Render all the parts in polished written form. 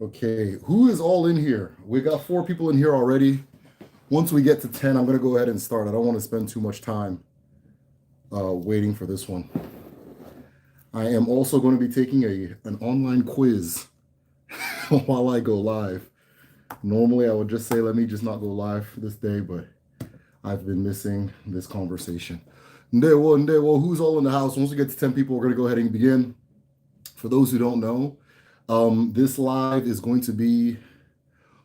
Okay, who is all in here? We got four people in here already. Once we get to 10, I'm going to go ahead and start. I don't want to spend too much time waiting for this one. I am also going to be taking an online quiz while I go live. Normally, I would just say, let me just not go live this day, but I've been missing this conversation. Ndewo, who's all in the house? Once we get to 10 people, we're going to go ahead and begin. For those who don't know, this live is going to be,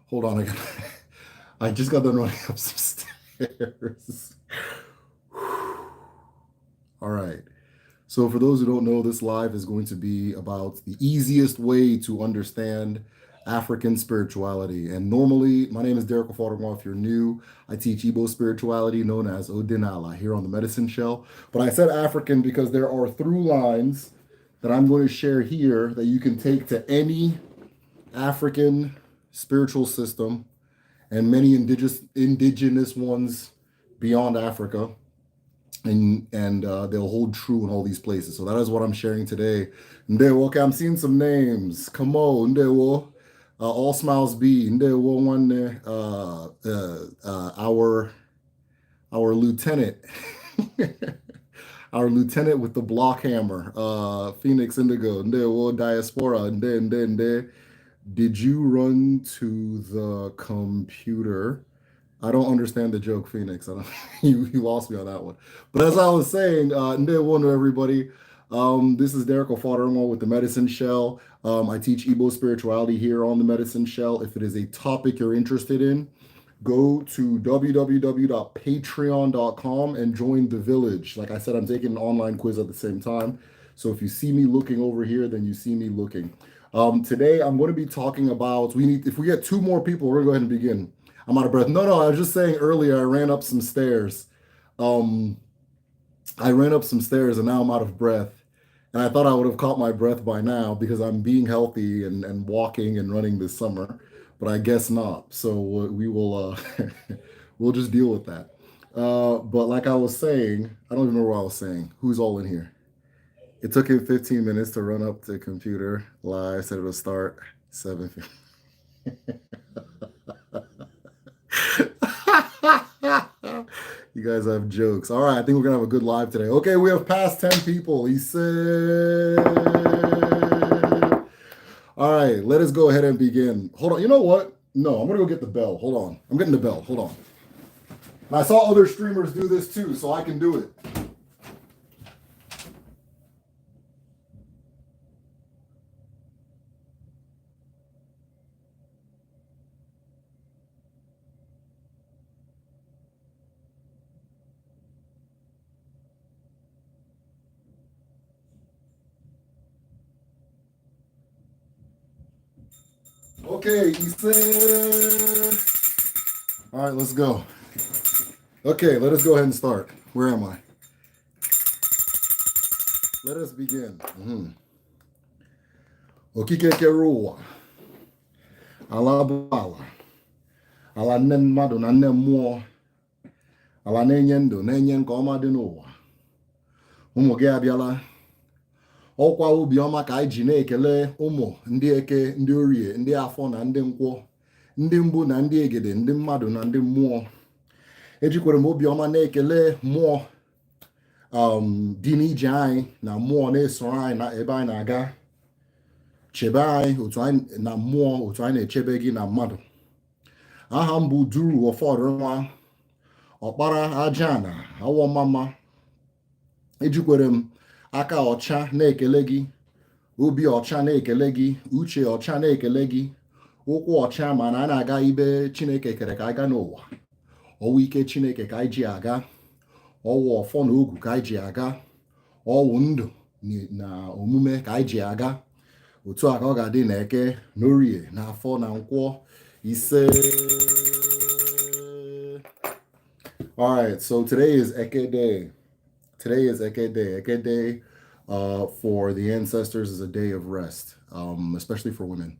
hold on, I just got done running up some stairs. All right. So for those who don't know, this live is going to be about the easiest way to understand African spirituality. And normally, my name is Derek Ofodomo. If you're new, I teach Igbo spirituality known as Odinala here on the Medicine Shell. But I said African because there are through lines that I'm going to share here that you can take to any African spiritual system and many indigenous ones beyond Africa, and they'll hold true in all these places. So that is what I'm sharing today. Ndewo, okay, I'm seeing some names. Kamo, Ndewo, All Smiles B, Ndewo one, our lieutenant, our lieutenant with the block hammer, Phoenix Indigo, Ndewo Diaspora, and did you run to the computer? I don't understand the joke, Phoenix. I don't, you lost me on that one. But as I was saying, Ndewo everybody. This is Derek Ofodomo with the Medicine Shell. I teach Igbo spirituality here on the Medicine Shell. If it is a topic you're interested in, go to www.patreon.com and join the village. Like I said, I'm taking an online quiz at the same time. So if you see me looking over here, then you see me looking. Today, I'm going to be talking about, if we get two more people, we're going to go ahead and begin. I'm out of breath. No, I was just saying earlier, I ran up some stairs. I ran up some stairs and now I'm out of breath. And I thought I would have caught my breath by now because I'm being healthy and walking and running this summer, but I guess not. So we will, we'll just deal with that. But like I was saying, I don't even know what I was saying. Who's all in here? It took him 15 minutes to run up to the computer live, said it'll start 7. You guys have jokes. All right, I think we're gonna have a good live today. Okay, we have passed 10 people. He said. All right, let us go ahead and begin. Hold on. You know what? No, I'm gonna go get the bell. Hold on. I'm getting the bell. Hold on. And I saw other streamers do this too, so I can do it. Okay, Issa. All right, let's go. Okay, let us go ahead and start. Where am I? Let us begin. Okike kere ụwa, ala bụ ala nne mmadụ na nne mmụọ, ala na-enye ndụ na-enye nke ọma dị n'ụwa. Ụmụ gị abịala. Ọkwa obiọma ka anyị ji na-ekele ụmụ ndị eke, ndị orie, ndị afọ na ndị nkwọ, ndị mbụ na ndị egede, ndị mmadụ na ndị mmụọ. Ejikwere m obiọma na-ekele mmụọ dị n'ije anyị na mmụọ na-esoro anyị na ebe anyị na-aga. Chebe anyị otu anyị na mmụọ, otu anyị na-echebe gị na mmadụ. Aha m bụ Duru Ofodomo, ọkpara Ajiana, awọ mama. Ejikwere m aka ọcha na-ekele gị, obi ọcha na-ekele gị, uche ọcha na-ekele gị, ụkwụ ọcha ma na a na-aga ibe Chineke kere ka anyị gaa n'ụwa. Ọwụ ike Chineke ka anyị ji aga, ọwụ ọfọ na ogwu ka anyị ji aga, ọwụ ndụ na omume ka anyị ji aga. Otu a ka ọ ga-adị na eke, n'orie, na afọ na nkwọ. Ise. All right, so today is Eke Day. Today is Eke Day. Eke Day for the ancestors is a day of rest, especially for women.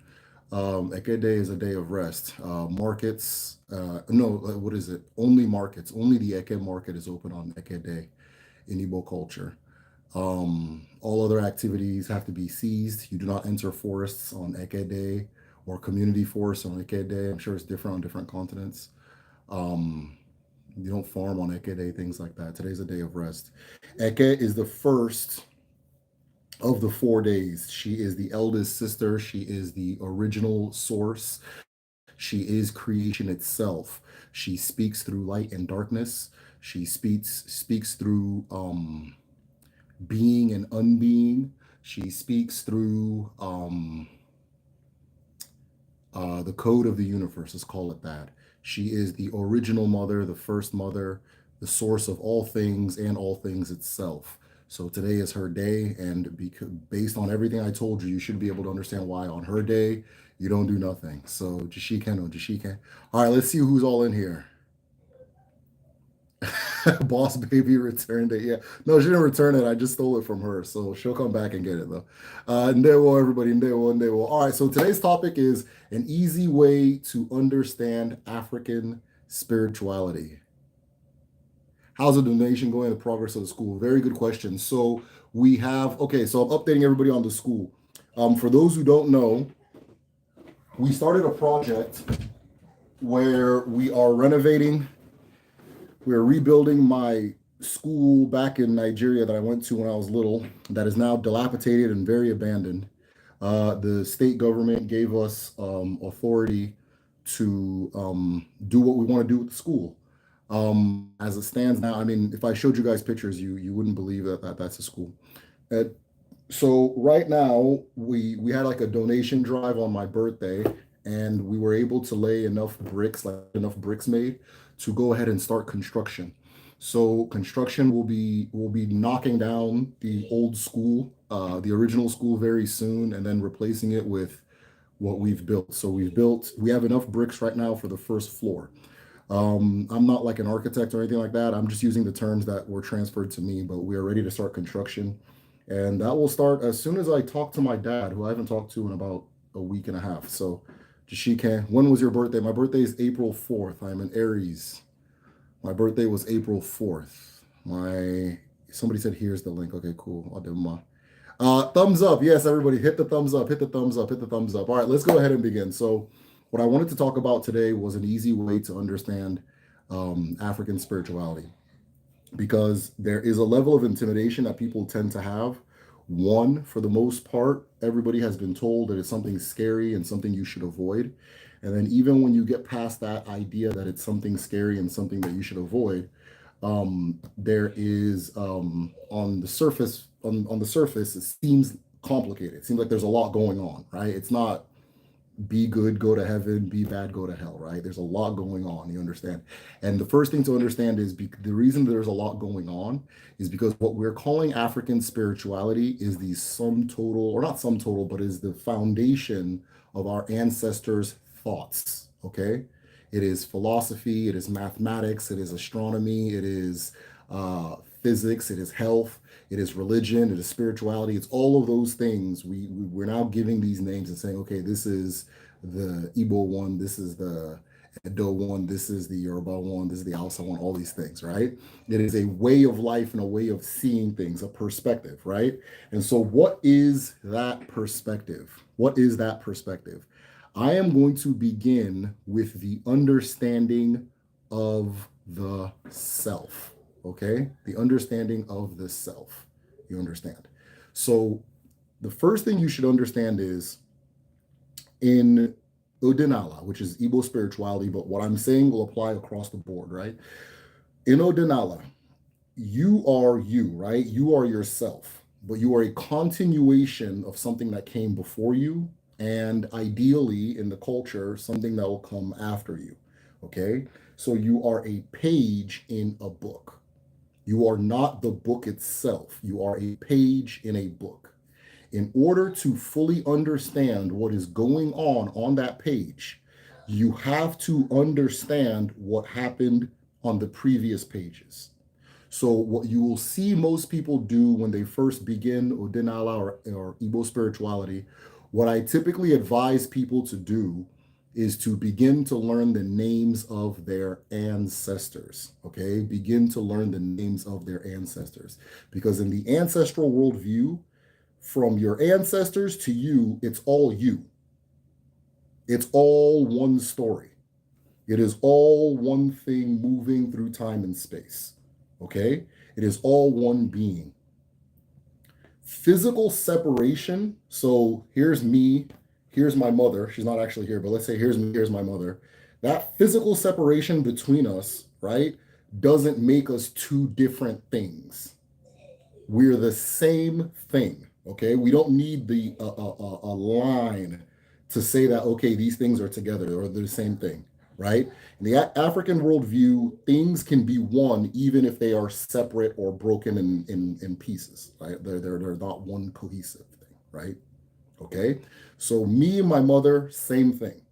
Eke Day is a day of rest. Markets, what is it? Only markets. Only the Eke market is open on Eke Day in Igbo culture. All other activities have to be ceased. You do not enter forests on Eke Day or community force on Eke Day. I'm sure it's different on different continents. Um, you don't farm on Eke Day, things like that. Today's a day of rest. Eke is the first of the 4 days. She is the eldest sister. She is the original source. She is creation itself. She speaks through light and darkness. She speaks through being and unbeing. She speaks through the code of the universe, let's call it that. She is the original mother, the first mother, the source of all things and all things itself. So today is her day, and based on everything I told you, you should be able to understand why on her day you don't do nothing. So Jashika, no Jashika. All right, let's see who's all in here. Boss baby returned it. Yeah, no, she didn't return it. I just stole it from her, so she'll come back and get it though. Ndewo, everybody, ndewo. All right, so today's topic is an easy way to understand African spirituality. How's the donation going? The progress of the school? Very good question. So we have okay. So I'm updating everybody on the school. For those who don't know, we started a project where we are renovating. We're rebuilding my school back in Nigeria that I went to when I was little, that is now dilapidated and very abandoned. The state government gave us authority to do what we want to do with the school. As it stands now, I mean, if I showed you guys pictures, you wouldn't believe that that's a school. Uh, so right now, we had like a donation drive on my birthday, and we were able to lay enough bricks, like enough bricks made, to go ahead and start construction. So construction will be knocking down the old school, the original school very soon, and then replacing it with what we've built. So we have enough bricks right now for the first floor. I'm not like an architect or anything like that. I'm just using the terms that were transferred to me, but we are ready to start construction. And that will start as soon as I talk to my dad, who I haven't talked to in about a week and a half. So, Jashika, when was your birthday? My birthday is April 4th. I'm an Aries. My birthday was April 4th. Somebody said here's the link. Okay, cool. I'll do my thumbs up. Yes, everybody hit the thumbs up, hit the thumbs up, hit the thumbs up. All right, let's go ahead and begin. So, what I wanted to talk about today was an easy way to understand African spirituality, because there is a level of intimidation that people tend to have. One, for the most part, everybody has been told that it's something scary and something you should avoid. And then, even when you get past that idea that it's something scary and something that you should avoid, there is on the surface, it seems complicated. It seems like there's a lot going on, right? It's not be good, go to heaven, be bad, go to hell, right? There's a lot going on, you understand? And the first thing to understand is the reason there's a lot going on is because what we're calling African spirituality is the sum total, or not sum total, but is the foundation of our ancestors' thoughts, okay? It is philosophy, it is mathematics, it is astronomy, it is physics, it is health, it is religion, it is spirituality. It's all of those things. We're now giving these names and saying, okay, this is the Igbo one, this is the Edo one, this is the Yoruba one, this is the Hausa one, all these things, right? It is a way of life and a way of seeing things, a perspective, right? And so, what is that perspective? What is that perspective? I am going to begin with the understanding of the self. Okay, the understanding of the self. You understand? So, the first thing you should understand is in Odinala, which is Igbo spirituality, but what I'm saying will apply across the board, right? In Odinala, you are you, right? You are yourself, but you are a continuation of something that came before you, and ideally in the culture, something that will come after you. Okay, so you are a page in a book. You are not the book itself. You are a page in a book. In order to fully understand what is going on that page, you have to understand what happened on the previous pages. So, what you will see most people do when they first begin Odinala or Igbo spirituality, what I typically advise people to do is to begin to learn the names of their ancestors. Okay, begin to learn the names of their ancestors, because in the ancestral worldview, from your ancestors to you, it's all you. It's all one story. It is all one thing moving through time and space. Okay? It is all one being. Physical separation. So here's me, here's my mother. She's not actually here, but let's say here's me, here's my mother. That physical separation between us, right, doesn't make us two different things. We're the same thing. Okay? We don't need a line to say that, okay, these things are together or they're the same thing, right? In the African worldview, things can be one even if they are separate or broken in pieces, right? They're not one cohesive thing, right? Okay? So me and my mother, same thing.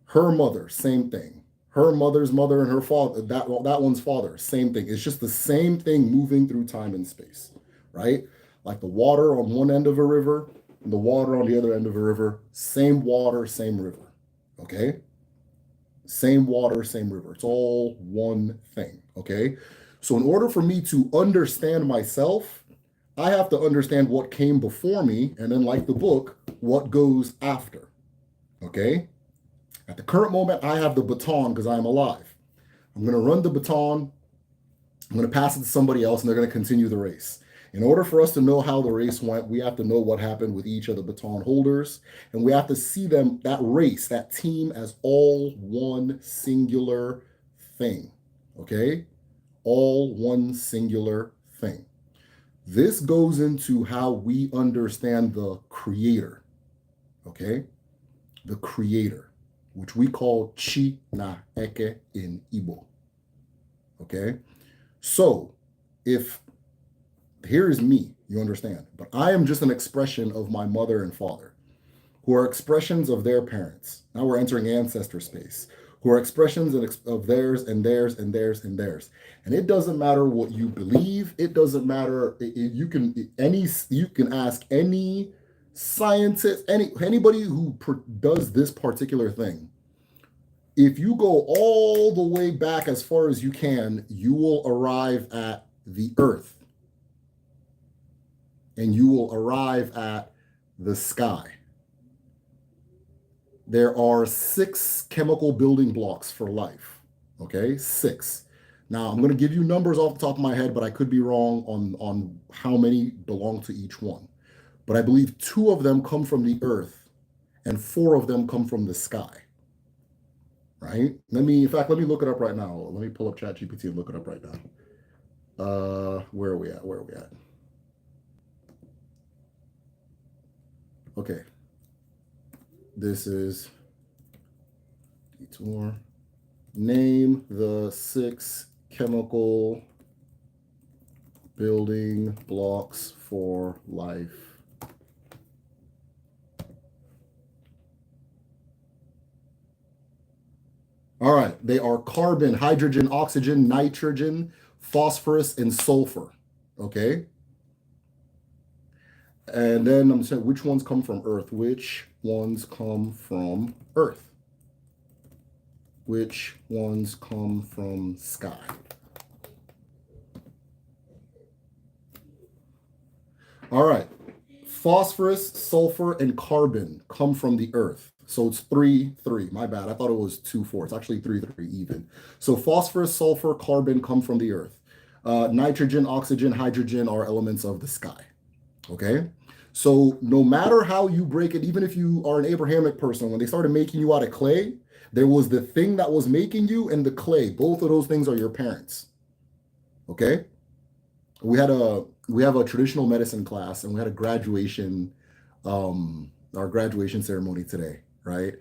Her mother, same thing. Her mother's mother and her father, that one's father, same thing. It's just the same thing moving through time and space, right? Like the water on one end of a river and the water on the other end of a river, same water, same river, okay? Same water, same river. It's all one thing, okay? So in order for me to understand myself, I have to understand what came before me, and then, like the book, what goes after, okay? At the current moment, I have the baton because I am alive. I'm going to run the baton. I'm going to pass it to somebody else, and they're going to continue the race. In order for us to know how the race went, we have to know what happened with each of the baton holders, and we have to see them, that race, that team, as all one singular thing, okay? All one singular thing. This goes into how we understand the creator, okay? The creator, which we call Chi na Eke in Igbo, okay? So if here's me, you understand, but I am just an expression of my mother and father, who are expressions of their parents. Now we're entering ancestor space, who are expressions of theirs and theirs and theirs and theirs. And it doesn't matter what you believe. It doesn't matter. You can ask any scientist, anybody who does this particular thing. If you go all the way back as far as you can, you will arrive at the earth. And you will arrive at the sky. There are 6 chemical building blocks for life. Okay, 6. Now, I'm going to give you numbers off the top of my head, but I could be wrong on how many belong to each one. But I believe 2 of them come from the earth and 4 of them come from the sky. Right? Let me look it up right now. Let me pull up ChatGPT and look it up right now. Where are we at? Okay. This is Detour. Name the 6 chemical building blocks for life. All right, they are carbon, hydrogen, oxygen, nitrogen, phosphorus, and sulfur. Okay. And then I'm saying, which ones come from Earth? Which ones come from Earth? Which ones come from sky? All right. Phosphorus, sulfur, and carbon come from the Earth. So it's 3-3. My bad. I thought it was 2-4. It's actually 3-3 even. So phosphorus, sulfur, carbon come from the Earth. Nitrogen, oxygen, hydrogen are elements of the sky. Okay? So no matter how you break it, even if you are an Abrahamic person, when they started making you out of clay, there was the thing that was making you and the clay. Both of those things are your parents. Okay? We have a traditional medicine class, and we had a graduation, our graduation ceremony today, right?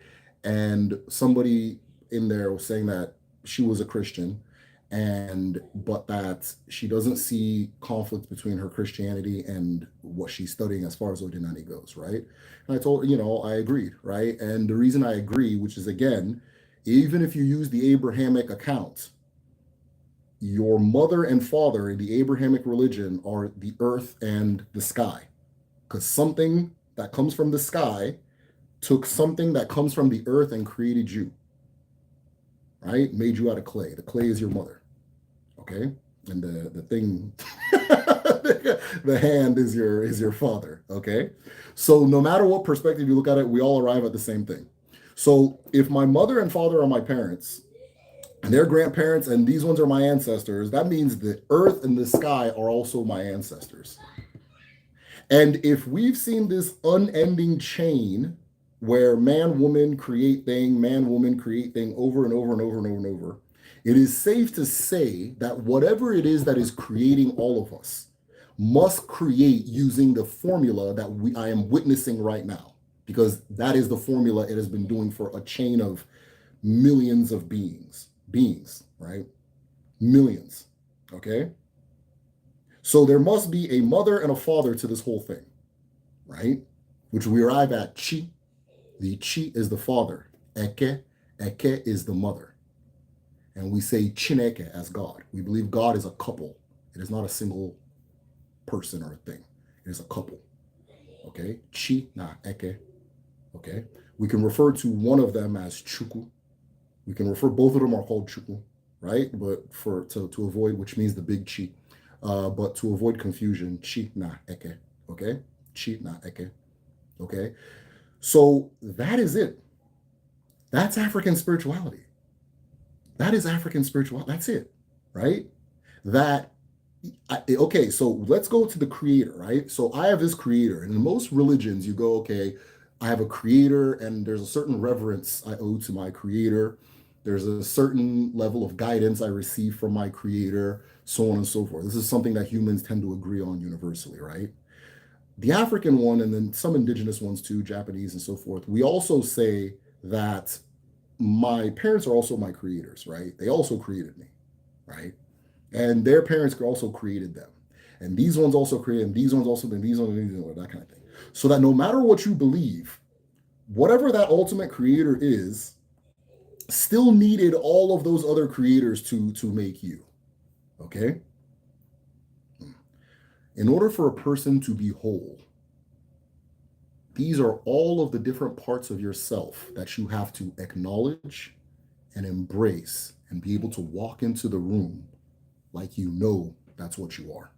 And somebody in there was saying that she was a Christian, but that she doesn't see conflict between her Christianity and what she's studying as far as Odinani goes, right? And I told, I agreed, right? And the reason I agree, which is, again, even if you use the Abrahamic account, your mother and father in the Abrahamic religion are the earth and the sky, because something that comes from the sky took something that comes from the earth and created you, right? Made you out of clay. The clay is your mother, okay? And the thing, the hand is your father, okay? So no matter what perspective you look at it, we all arrive at the same thing. So if my mother and father are my parents, and their grandparents, and these ones are my ancestors, that means the earth and the sky are also my ancestors. And if we've seen this unending chain where man, woman create thing, man, woman create thing over and over and over and over and over, it is safe to say that whatever it is that is creating all of us must create using the formula that I am witnessing right now, because that is the formula it has been doing for a chain of millions of beings, right? Millions. Okay. So there must be a mother and a father to this whole thing, right? Which we arrive at chi. The chi is the father. Eke is the mother. And we say Chineke as God. We believe God is a couple. It is not a single person or a thing. It is a couple. Okay? Chi na eke. Okay? We can refer to one of them as Chuku. We can refer, both of them are called Chuku, right? But to avoid, which means the big chi. But to avoid confusion, chi na eke. Okay? Chi na eke. Okay? So that is it. That's African spirituality. That is African spirituality. That's it, right? Okay, so let's go to the creator, right? So I have this creator, and in most religions, you go, okay, I have a creator, and there's a certain reverence I owe to my creator. There's a certain level of guidance I receive from my creator, so on and so forth. This is something that humans tend to agree on universally, right? The African one, and then some indigenous ones too, Japanese and so forth, we also say that my parents are also my creators, right? They also created me, right? And their parents also created them. And these ones also created, and these ones also, and these ones, that kind of thing. So that no matter what you believe, whatever that ultimate creator is, still needed all of those other creators to make you. Okay? In order for a person to be whole, these are all of the different parts of yourself that you have to acknowledge and embrace and be able to walk into the room like you know that's what you are.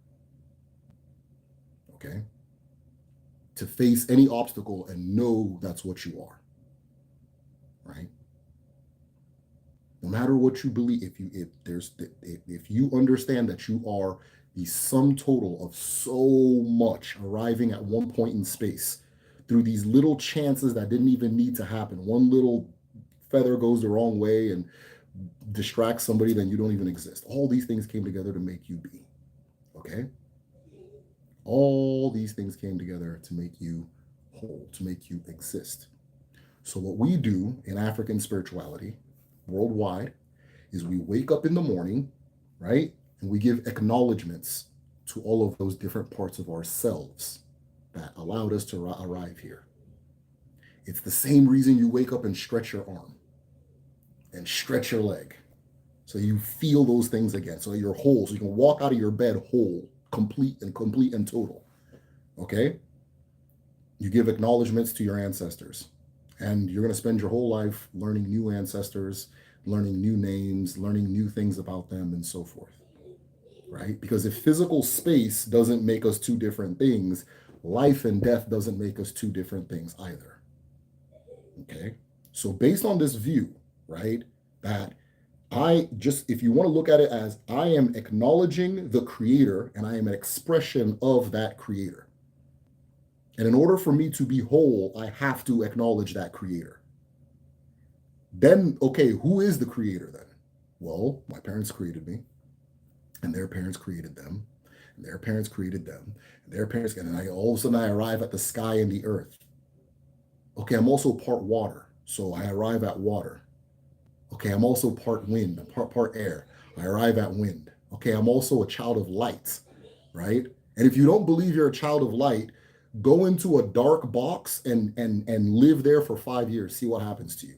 Okay? To face any obstacle and know that's what you are. Right? No matter what you believe, if you understand that you are the sum total of so much arriving at one point in space through these little chances that didn't even need to happen. One little feather goes the wrong way and distracts somebody, then you don't even exist. All these things came together to make you be. Okay? All these things came together to make you whole, to make you exist. So what we do in African spirituality worldwide is we wake up in the morning, right? And we give acknowledgments to all of those different parts of ourselves that allowed us to arrive here. It's the same reason you wake up and stretch your arm and stretch your leg. So you feel those things again. So you're whole. So you can walk out of your bed whole, complete and total. Okay? You give acknowledgments to your ancestors. And you're going to spend your whole life learning new ancestors, learning new names, learning new things about them, and so forth. Right? Because if physical space doesn't make us two different things, life and death doesn't make us two different things either. Okay? So based on this view, right, that if you want to look at it as I am acknowledging the creator and I am an expression of that creator. And in order for me to be whole, I have to acknowledge that creator. Then, okay, who is the creator then? Well, my parents created me, and their parents created them, and their parents created them, and their parents, and then all of a sudden I arrive at the sky and the earth. Okay, I'm also part water, so I arrive at water. Okay, I'm also part wind, part air. I arrive at wind. Okay, I'm also a child of light, right? And if you don't believe you're a child of light, go into a dark box and live there for 5 years. See what happens to you.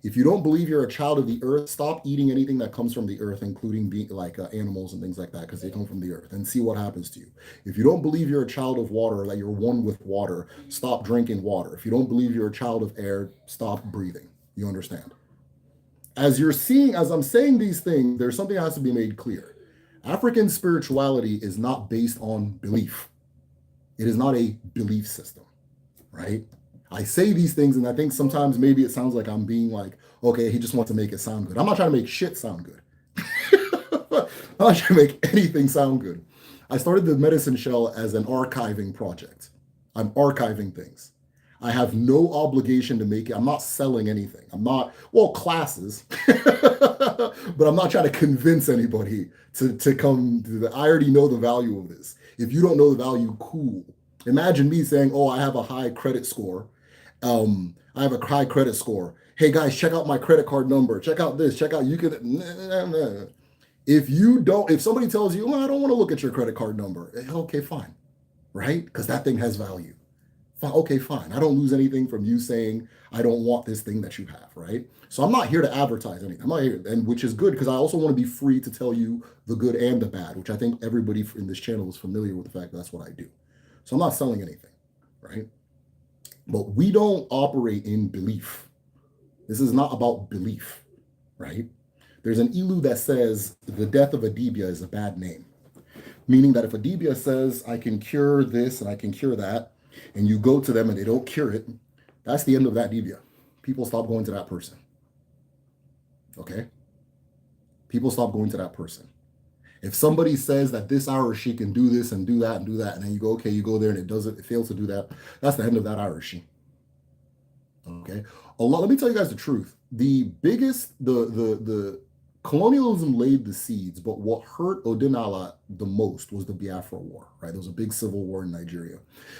If you don't believe you're a child of the earth, stop eating anything that comes from the earth, including animals and things like that, because they come from the earth, and see what happens to you. If you don't believe you're a child of water, that you're one with water, stop drinking water. If you don't believe you're a child of air, stop breathing. You understand? As I'm saying these things, there's something that has to be made clear. African spirituality is not based on belief. It is not a belief system, right? I say these things, and I think sometimes maybe it sounds like I'm being like, okay, he just wants to make it sound good. I'm not trying to make shit sound good. I'm not trying to make anything sound good. I started the Medicine Shell as an archiving project. I'm archiving things. I have no obligation to make it. I'm not selling anything. I'm not, well, classes, but I'm not trying to convince anybody to come. I already know the value of this. If you don't know the value, cool. Imagine me saying, oh, I have a high credit score. I have a high credit score. Hey guys, check out my credit card number. Check out this. Check out, you can. Nah, nah. If you don't, if somebody tells you, well, I don't want to look at your credit card number, okay, fine, right? Because that thing has value. Fine, okay, fine. I don't lose anything from you saying I don't want this thing that you have, right? So I'm not here to advertise anything. I'm not here, and which is good because I also want to be free to tell you the good and the bad, which I think everybody in this channel is familiar with the fact that that's what I do. So I'm not selling anything, right? But we don't operate in belief. This is not about belief, right? There's an ilu that says the death of a dibia is a bad name, meaning that if a dibia says I can cure this and I can cure that, and you go to them and they don't cure it, that's the end of that dibia. People stop going to that person. Okay? People stop going to that person. If somebody says that this Arashi can do this and do that and do that, and then you go, okay, you go there and it fails to do that, that's the end of that Arashi. Okay? Let me tell you guys the truth. The biggest, the colonialism laid the seeds, but what hurt Odinala the most was the Biafra War, right? There was a big civil war in Nigeria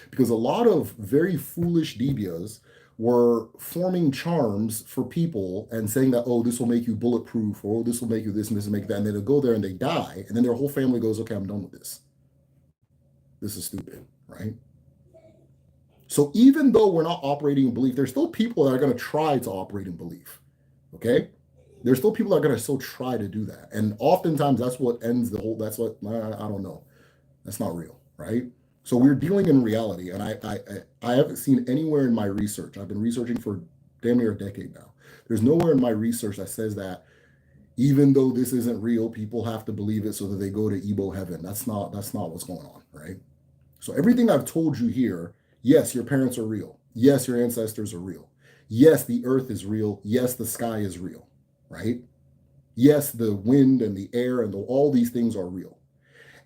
because a lot of very foolish Dibias were forming charms for people and saying that, oh, this will make you bulletproof, or oh, this will make you this and this will make that. And then they'll go there and they die. And then their whole family goes, okay, I'm done with this. This is stupid, right? So even though we're not operating in belief, there's still people that are going to try to operate in belief, okay? There's still people that are going to still try to do that. And oftentimes that's what ends the whole, that's what, I don't know. That's not real, right? So we're dealing in reality. And I haven't seen anywhere in my research, I've been researching for damn near a decade now. There's nowhere in my research that says that even though this isn't real, people have to believe it so that they go to Igbo heaven. That's not what's going on, right? So everything I've told you here, yes, your parents are real. Yes, your ancestors are real. Yes, the earth is real. Yes, the sky is real, right? Yes, the wind and the air and all these things are real.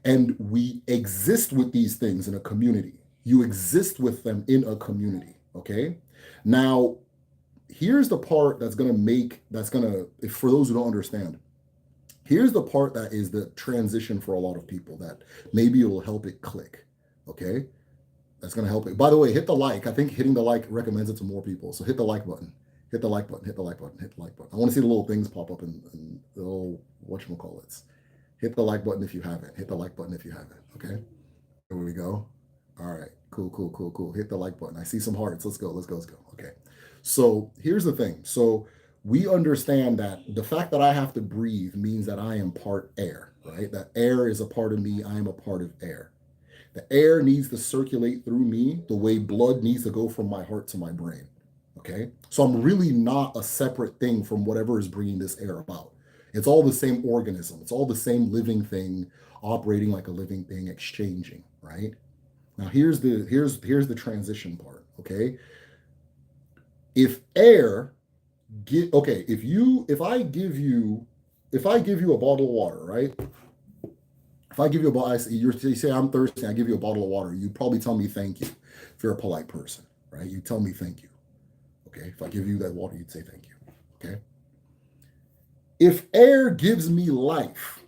And we exist with these things in a community. You exist with them in a community, okay? Now, here's the part for those who don't understand, here's the part that is the transition for a lot of people that maybe it will help it click, okay? That's going to help it. By the way, hit the like. I think hitting the like recommends it to more people. So hit the like button. Hit the like button. Hit the like button. Hit the like button. I want to see the little things pop up in the little whatchamacallits. Hit the like button if you haven't. Hit the like button if you haven't. Okay. There we go. All right. Cool. Hit the like button. I see some hearts. Let's go. Okay. So here's the thing. So we understand that the fact that I have to breathe means that I am part air, right? That air is a part of me. I am a part of air. The air needs to circulate through me the way blood needs to go from my heart to my brain. Okay. So I'm really not a separate thing from whatever is bringing this air about. It's all the same organism. It's all the same living thing operating like a living thing, exchanging, right? Now here's the transition part, okay? If I give you a bottle of water, right? If I give you a bottle, you say I'm thirsty, I give you a bottle of water, you probably tell me thank you if you're a polite person, right? You tell me thank you, okay? If I give you that water, you'd say thank you, okay? If air gives me life,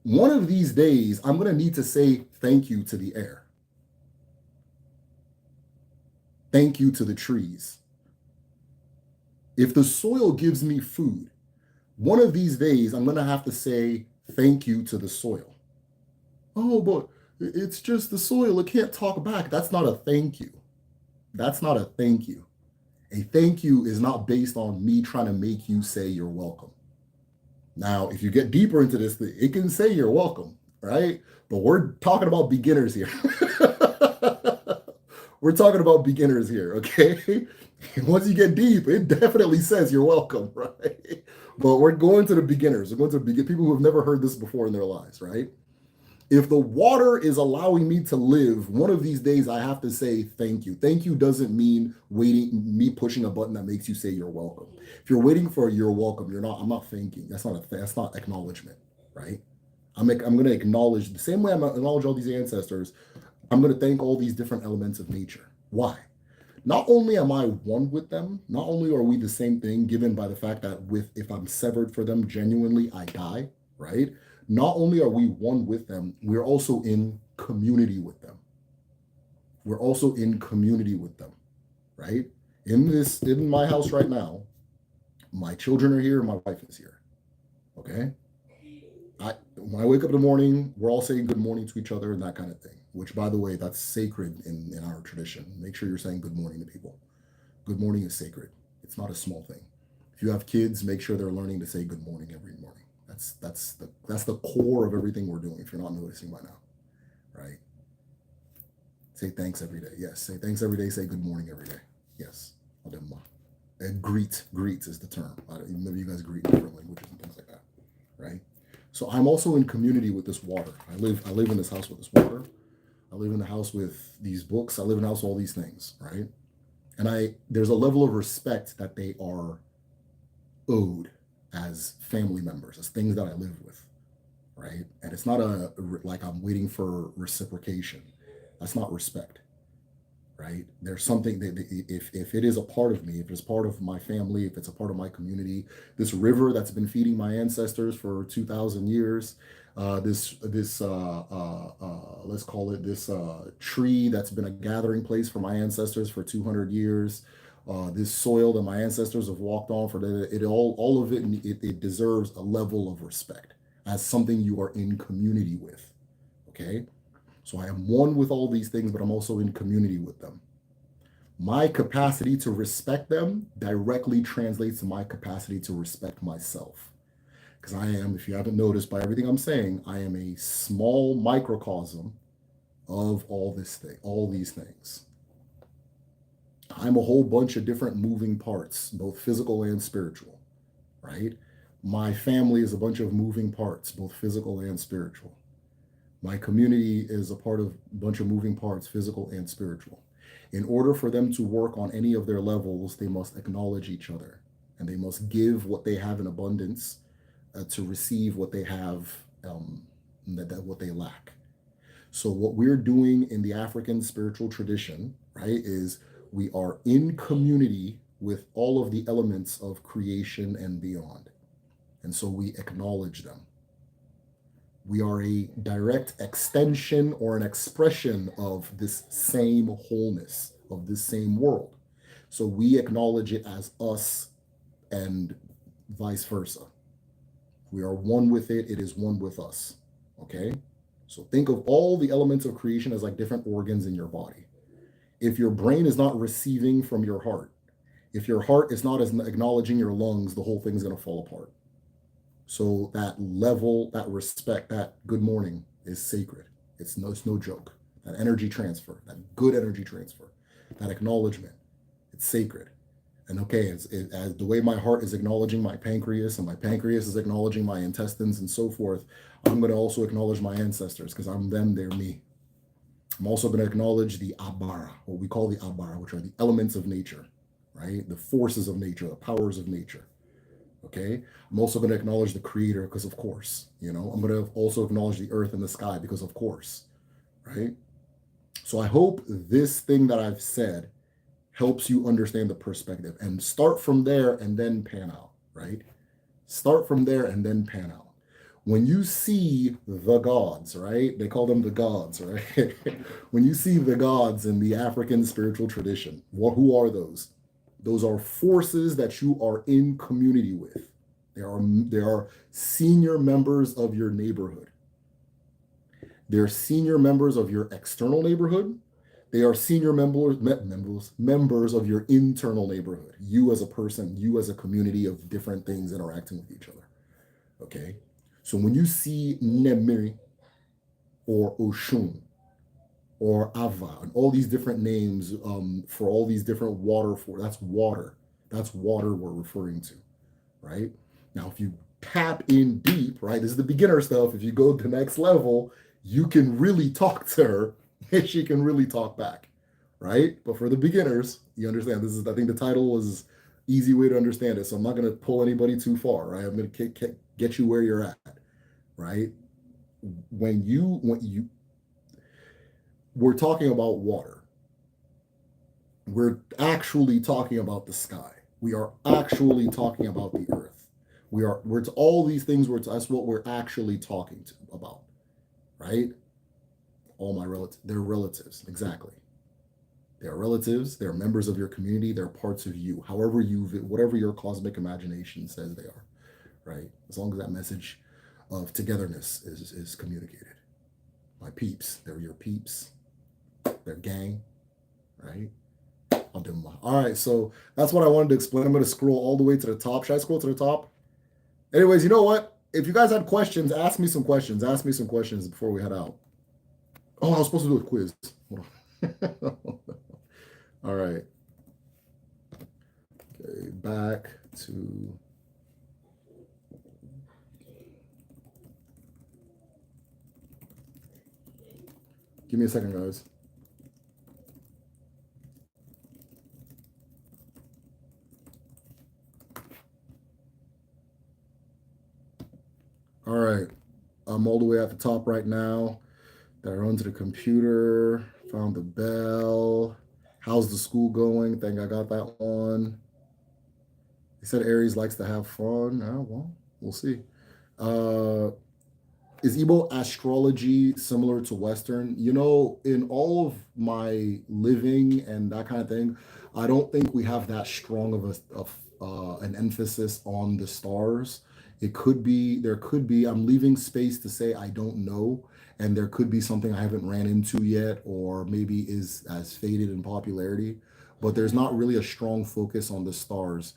one of these days, I'm going to need to say thank you to the air. Thank you to the trees. If the soil gives me food, one of these days, I'm going to have to say thank you to the soil. Oh, but it's just the soil. It can't talk back. That's not a thank you. That's not a thank you. A thank you is not based on me trying to make you say you're welcome. Now, if you get deeper into this, it can say you're welcome, right? But we're talking about beginners here. We're talking about beginners here, okay? Once you get deep, it definitely says you're welcome, right? But we're going to the beginners. We're going to people who have never heard this before in their lives, right? If the water is allowing me to live, one of these days I have to say thank you. Thank you doesn't mean me pushing a button that makes you say you're welcome. If you're waiting for you're welcome, I'm not thanking. That's not acknowledgement, right? I'm going to acknowledge the same way I'm going to acknowledge all these ancestors. I'm going to thank all these different elements of nature. Why? Not only am I one with them, not only are we the same thing, given by the fact that if I'm severed for them, genuinely I die, right? Not only are we one with them, we're also in community with them. We're also in community with them, right? In my house right now, my children are here, my wife is here. Okay? When I wake up in the morning, we're all saying good morning to each other and that kind of thing, which, by the way, that's sacred in our tradition. Make sure you're saying good morning to people. Good morning is sacred. It's not a small thing. If you have kids, make sure they're learning to say good morning every morning. That's the core of everything we're doing, if you're not noticing by now, right? Say thanks every day. Yes, say thanks every day. Say good morning every day. Yes. And greet is the term. Maybe you guys greet in different languages and things like that, right? So I'm also in community with this water. I live in this house with this water. I live in the house with these books. I live in the house with all these things, right? And there's a level of respect that they are owed as family members, as things that I live with, right? And it's not like I'm waiting for reciprocation. That's not respect, right? There's something that if it is a part of me, if it's part of my family, if it's a part of my community, this river that's been feeding my ancestors for 2,000 years, let's call it this tree that's been a gathering place for my ancestors for 200 years, this soil that my ancestors have walked on all of it deserves a level of respect as something you are in community with. Okay. So I am one with all these things, but I'm also in community with them. My capacity to respect them directly translates to my capacity to respect myself. Because I am, if you haven't noticed by everything I'm saying, I am a small microcosm of all these things. I'm a whole bunch of different moving parts, both physical and spiritual, right? My family is a bunch of moving parts, both physical and spiritual. My community is a bunch of moving parts, physical and spiritual. In order for them to work on any of their levels, they must acknowledge each other, and they must give what they have in abundance to receive what they have, what they lack. So what we're doing in the African spiritual tradition, right, is we are in community with all of the elements of creation and beyond. And so we acknowledge them. We are a direct extension or an expression of this same wholeness, of this same world. So we acknowledge it as us and vice versa. We are one with it. It is one with us. Okay? So think of all the elements of creation as like different organs in your body. If your brain is not receiving from your heart, if your heart is not acknowledging your lungs, the whole thing's going to fall apart. So that level, that respect, that good morning is sacred. It's no joke. That energy transfer, that good energy transfer, that acknowledgement, it's sacred. And okay, as the way my heart is acknowledging my pancreas and my pancreas is acknowledging my intestines and so forth, I'm going to also acknowledge my ancestors because I'm them, they're me. I'm also going to acknowledge the Abara, what we call the Abara, which are the elements of nature, right? The forces of nature, the powers of nature. Okay. I'm also going to acknowledge the creator because of course, I'm going to also acknowledge the earth and the sky because of course, right? So I hope this thing that I've said helps you understand the perspective and start from there and then pan out, right? Start from there and then pan out. When you see the gods, right? They call them the gods, right? When you see the gods in the African spiritual tradition, who are those? Those are forces that you are in community with. They are senior members of your neighborhood. They're senior members of your external neighborhood. They are senior members of your internal neighborhood. You as a person, you as a community of different things interacting with each other. Okay? So when you see Nemiri or Oshun or Ava and all these different names for all these different that's water. That's water we're referring to, right? Now, if you tap in deep, right, this is the beginner stuff. If you go to the next level, you can really talk to her and she can really talk back, right? But for the beginners, you understand this is, I think the title was easy way to understand it. So I'm not going to pull anybody too far, right? I'm going to get you where you're at, right? When you we're talking about water, we're actually talking about the sky. We are actually talking about the earth. We're to all these things. That's what we're actually talking about, right? All my relatives, they're relatives, exactly. They're relatives. They're members of your community. They're parts of you. However whatever your cosmic imagination says they are, right? As long as that message of togetherness is communicated. My peeps, they're your peeps. They're gang, right? All right, so that's what I wanted to explain. I'm going to scroll all the way to the top. Should I scroll to the top? Anyways, you know what? If you guys had questions, ask me some questions. Ask me some questions before we head out. Oh, I was supposed to do a quiz. Hold on. All right. Okay, back to. Give me a second, guys. All right. I'm all the way at the top right now. Got to run to the computer. Found the bell. How's the school going? Think I got that one. He said Aries likes to have fun. Oh, well, we'll see. Uh, is Igbo astrology similar to Western? You know, in all of my living and that kind of thing, I don't think we have that strong of an emphasis on the stars. It could be, there could be, I'm leaving space to say I don't know, and there could be something I haven't ran into yet, or maybe is as faded in popularity, but there's not really a strong focus on the stars.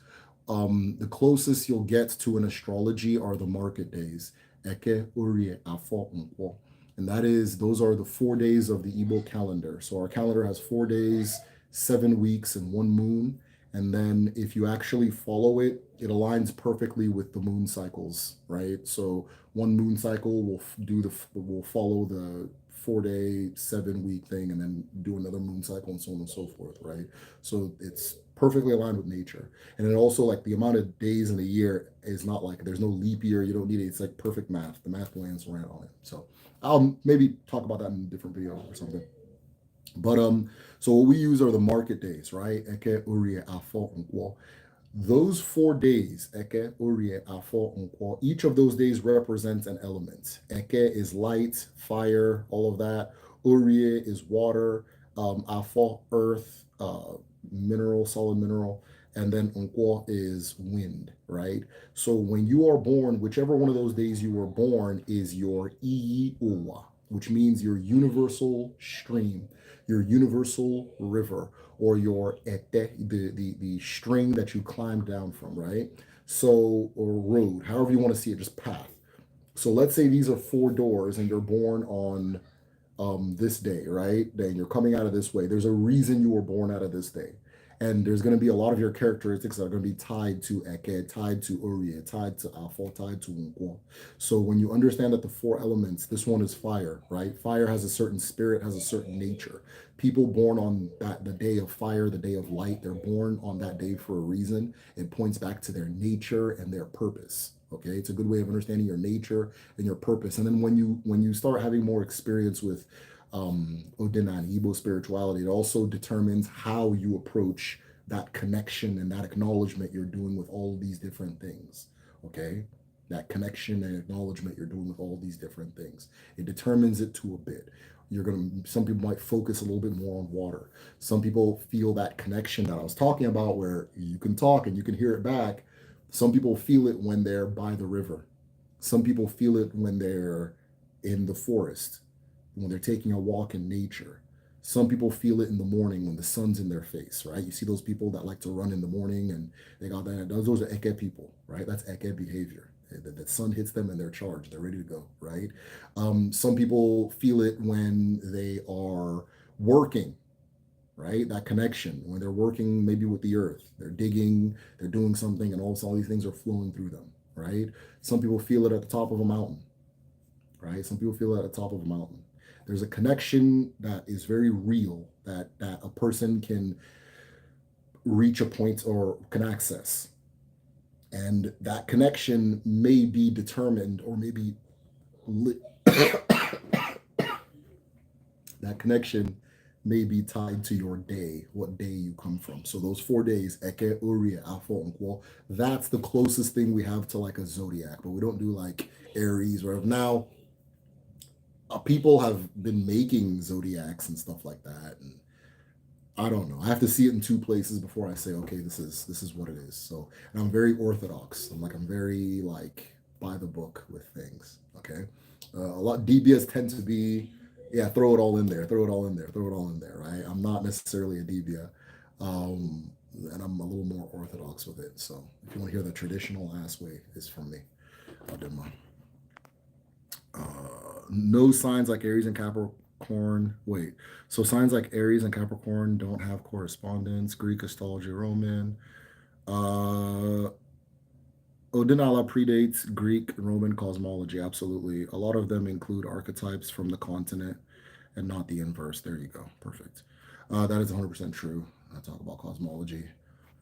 The closest you'll get to an astrology are the market days. Eke, Urie, Afo, Nkwo. And those are the 4 days of the Igbo calendar. So our calendar has 4 days, 7 weeks, and one moon. And then if you actually follow it, it aligns perfectly with the moon cycles, right? So one moon cycle will follow the 4 day, 7 week thing, and then do another moon cycle and so on and so forth, right? So it's perfectly aligned with nature. And it also, like, the amount of days in a year is not like there's no leap year. You don't need it. It's like perfect math. The math lands right on it. So I'll maybe talk about that in a different video or something. But so what we use are the market days, right? Eke, Urie, Afo, Nkwo. Those 4 days, Eke, Urie, Afo, Nkwo, each of those days represents an element. Eke is light, fire, all of that. Urie is water, Afo, earth, mineral, solid mineral, and then Nkwo is wind, right? So when you are born, whichever one of those days you were born is your Iyi Uwa, which means your universal stream, your universal river, or your ete, the string that you climbed down from, right? So, or road, however you want to see it, just path. So let's say these are 4 doors and you're born on this day, right? Then you're coming out of this way. There's a reason you were born out of this day. And there's going to be a lot of your characteristics that are going to be tied to Eke, tied to Uriye, tied to Afo, tied to Nkwo. So when you understand that the 4 elements, this one is fire, right? Fire has a certain spirit, has a certain nature. People born on the day of fire, the day of light, they're born on that day for a reason. It points back to their nature and their purpose. Okay, it's a good way of understanding your nature and your purpose. And then when you start having more experience with Odina and Igbo spirituality, it also determines how you approach that connection and that acknowledgement you're doing with all of these different things. Okay, that connection and acknowledgement you're doing with all these different things. It determines it to a bit. Some people might focus a little bit more on water. Some people feel that connection that I was talking about, where you can talk and you can hear it back. Some people feel it when they're by the river. Some people feel it when they're in the forest, when they're taking a walk in nature. Some people feel it in the morning when the sun's in their face, right? You see those people that like to run in the morning and they got that. Those are Eke people, right? That's Eke behavior. The sun hits them and they're charged. They're ready to go, right? Some people feel it when they are working, right? That connection when they're working maybe with the earth, they're digging, they're doing something, and all these things are flowing through them, right? Some people feel it at the top of a mountain, right? Some people feel at the top of a mountain. There's a connection that is very real that a person can reach a point or can access. And that connection may be determined or maybe that connection may be tied to your day, what day you come from. So those 4 days, Eke, Uri, Afo, Nkwo, that's the closest thing we have to like a zodiac, but we don't do like Aries or now. People have been making zodiacs and stuff like that, and I don't know. I have to see it in two places before I say, okay, this is what it is. So, and I'm very orthodox. I'm very like by the book with things. Okay, a lot DBS tend to be, yeah, throw it all in there, throw it all in there, throw it all in there. Right? I'm not necessarily a DBA, and I'm a little more orthodox with it. So, if you want to hear the traditional ass way, is from me. I'll do mine. No signs like Aries and Capricorn. Wait, so signs like Aries and Capricorn don't have correspondence. Greek astrology, Roman. Uh, Odinala predates Greek and Roman cosmology. Absolutely, a lot of them include archetypes from the continent and not the inverse. There you go. Perfect. That is 100% true. I talk about cosmology.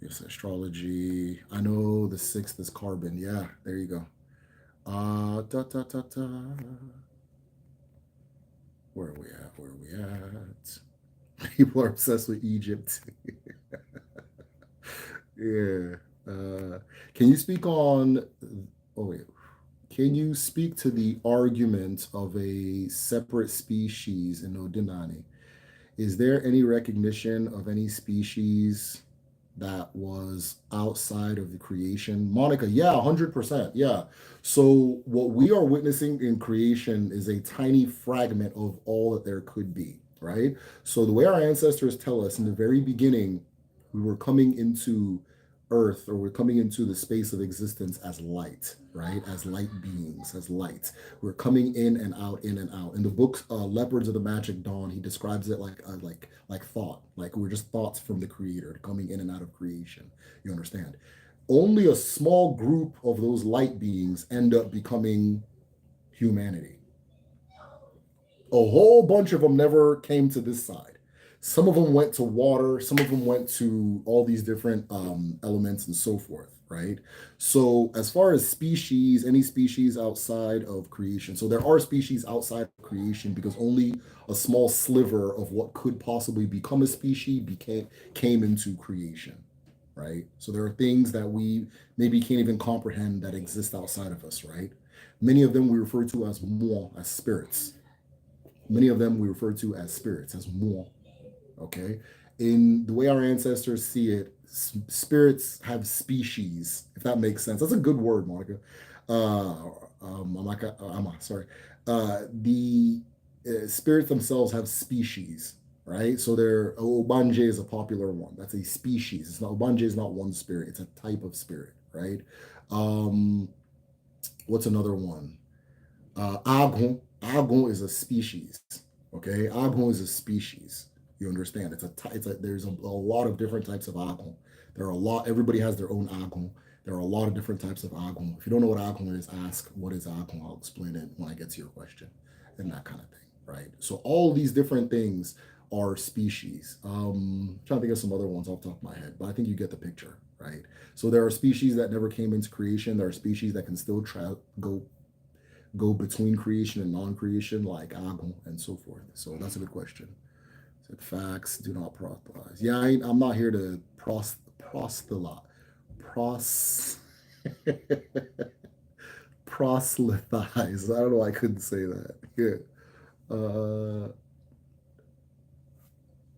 Yes, astrology. I know the sixth is carbon. Yeah, there you go. Da, da, da, da. Where are we at? Where are we at? People are obsessed with Egypt. Yeah. Can you speak on? Oh wait. Can you speak to the argument of a separate species in Odinani? Is there any recognition of any species that was outside of the creation? Monica, yeah, 100%. Yeah. So, what we are witnessing in creation is a tiny fragment of all that there could be, right? So, the way our ancestors tell us in the very beginning, we were coming into earth or we're coming into the space of existence as light, right? As light beings, as light. We're coming in and out, in and out. In the book Leopards of the Magic Dawn, he describes it like thought, like we're just thoughts from the creator coming in and out of creation. You understand? Only a small group of those light beings end up becoming humanity. A whole bunch of them never came to this side. Some of them went to water, some of them went to all these different elements and so forth, right? So, as far as species, any species outside of creation, so there are species outside of creation because only a small sliver of what could possibly become a species came into creation, right? So, there are things that we maybe can't even comprehend that exist outside of us, right? Many of them we refer to as moi, as spirits. Many of them we refer to as spirits, as moi. Okay. In the way our ancestors see it, spirits have species, if that makes sense. That's a good word, Monica. Sorry. The spirits themselves have species, right? So they're Obanje is a popular one. That's a species. It's not Obanje is not one spirit. It's a type of spirit, right? Um, what's another one? Agon. Agon is a species. Okay, Agon is a species. You understand? There's a lot of different types of Agon. There are a lot. Everybody has their own Agon. There are a lot of different types of Agon. If you don't know what Agon is, ask what is Agon. I'll explain it when I get to your question, and that kind of thing, right? So all these different things are species. Trying to think of some other ones off the top of my head, but I think you get the picture, right? So there are species that never came into creation. There are species that can still go between creation and non-creation, like Agon and so forth. So that's a good question. Said facts do not proselytize. Yeah, I'm not here to proselytize. Pros proselytize. I don't know why I couldn't say that. Yeah.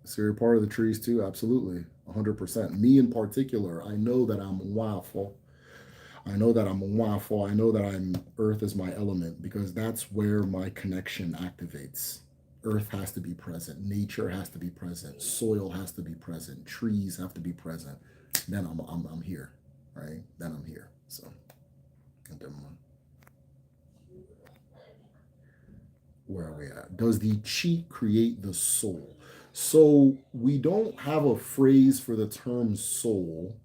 So you're part of the trees too? Absolutely. 100%. Me in particular, I know that I'm waffle. I know that I'm a waffle. I know that earth is my element because that's where my connection activates. Earth has to be present. Nature has to be present. Soil has to be present. Trees have to be present. Then I'm here, right? Then I'm here. So, where are we at? Does the chi create the soul? So we don't have a phrase for the term soul,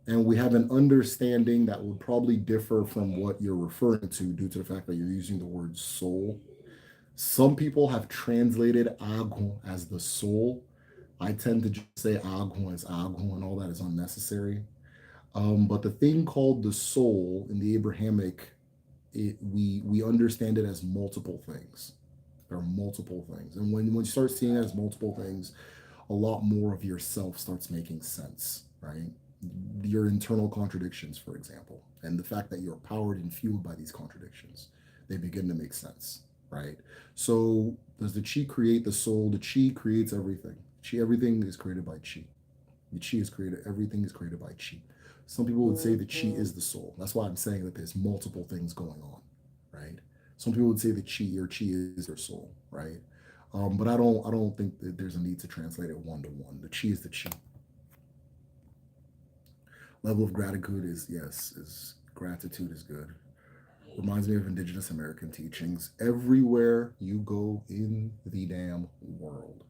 And we have an understanding that would probably differ from what you're referring to due to the fact that you're using the word soul. Some people have translated Agun as the soul. I tend to just say Agun as Agun, and all that is unnecessary. But the thing called the soul in the Abrahamic, we understand it as multiple things. There are multiple things, and when you start seeing it as multiple things, a lot more of yourself starts making sense, right? Your internal contradictions, for example, and the fact that you're powered and fueled by these contradictions, they begin to make sense, right? So, does the chi create the soul? The chi creates everything. Chi, everything is created by chi. The chi is created, everything is created by chi. Some people would say the chi is the soul. That's why I'm saying that there's multiple things going on, right? Some people would say the chi or chi is their soul, right? But I don't think that there's a need to translate it one to one. The chi is the chi. Level of gratitude is, yes, is gratitude is good. Reminds me of indigenous American teachings. Everywhere you go in the damn world,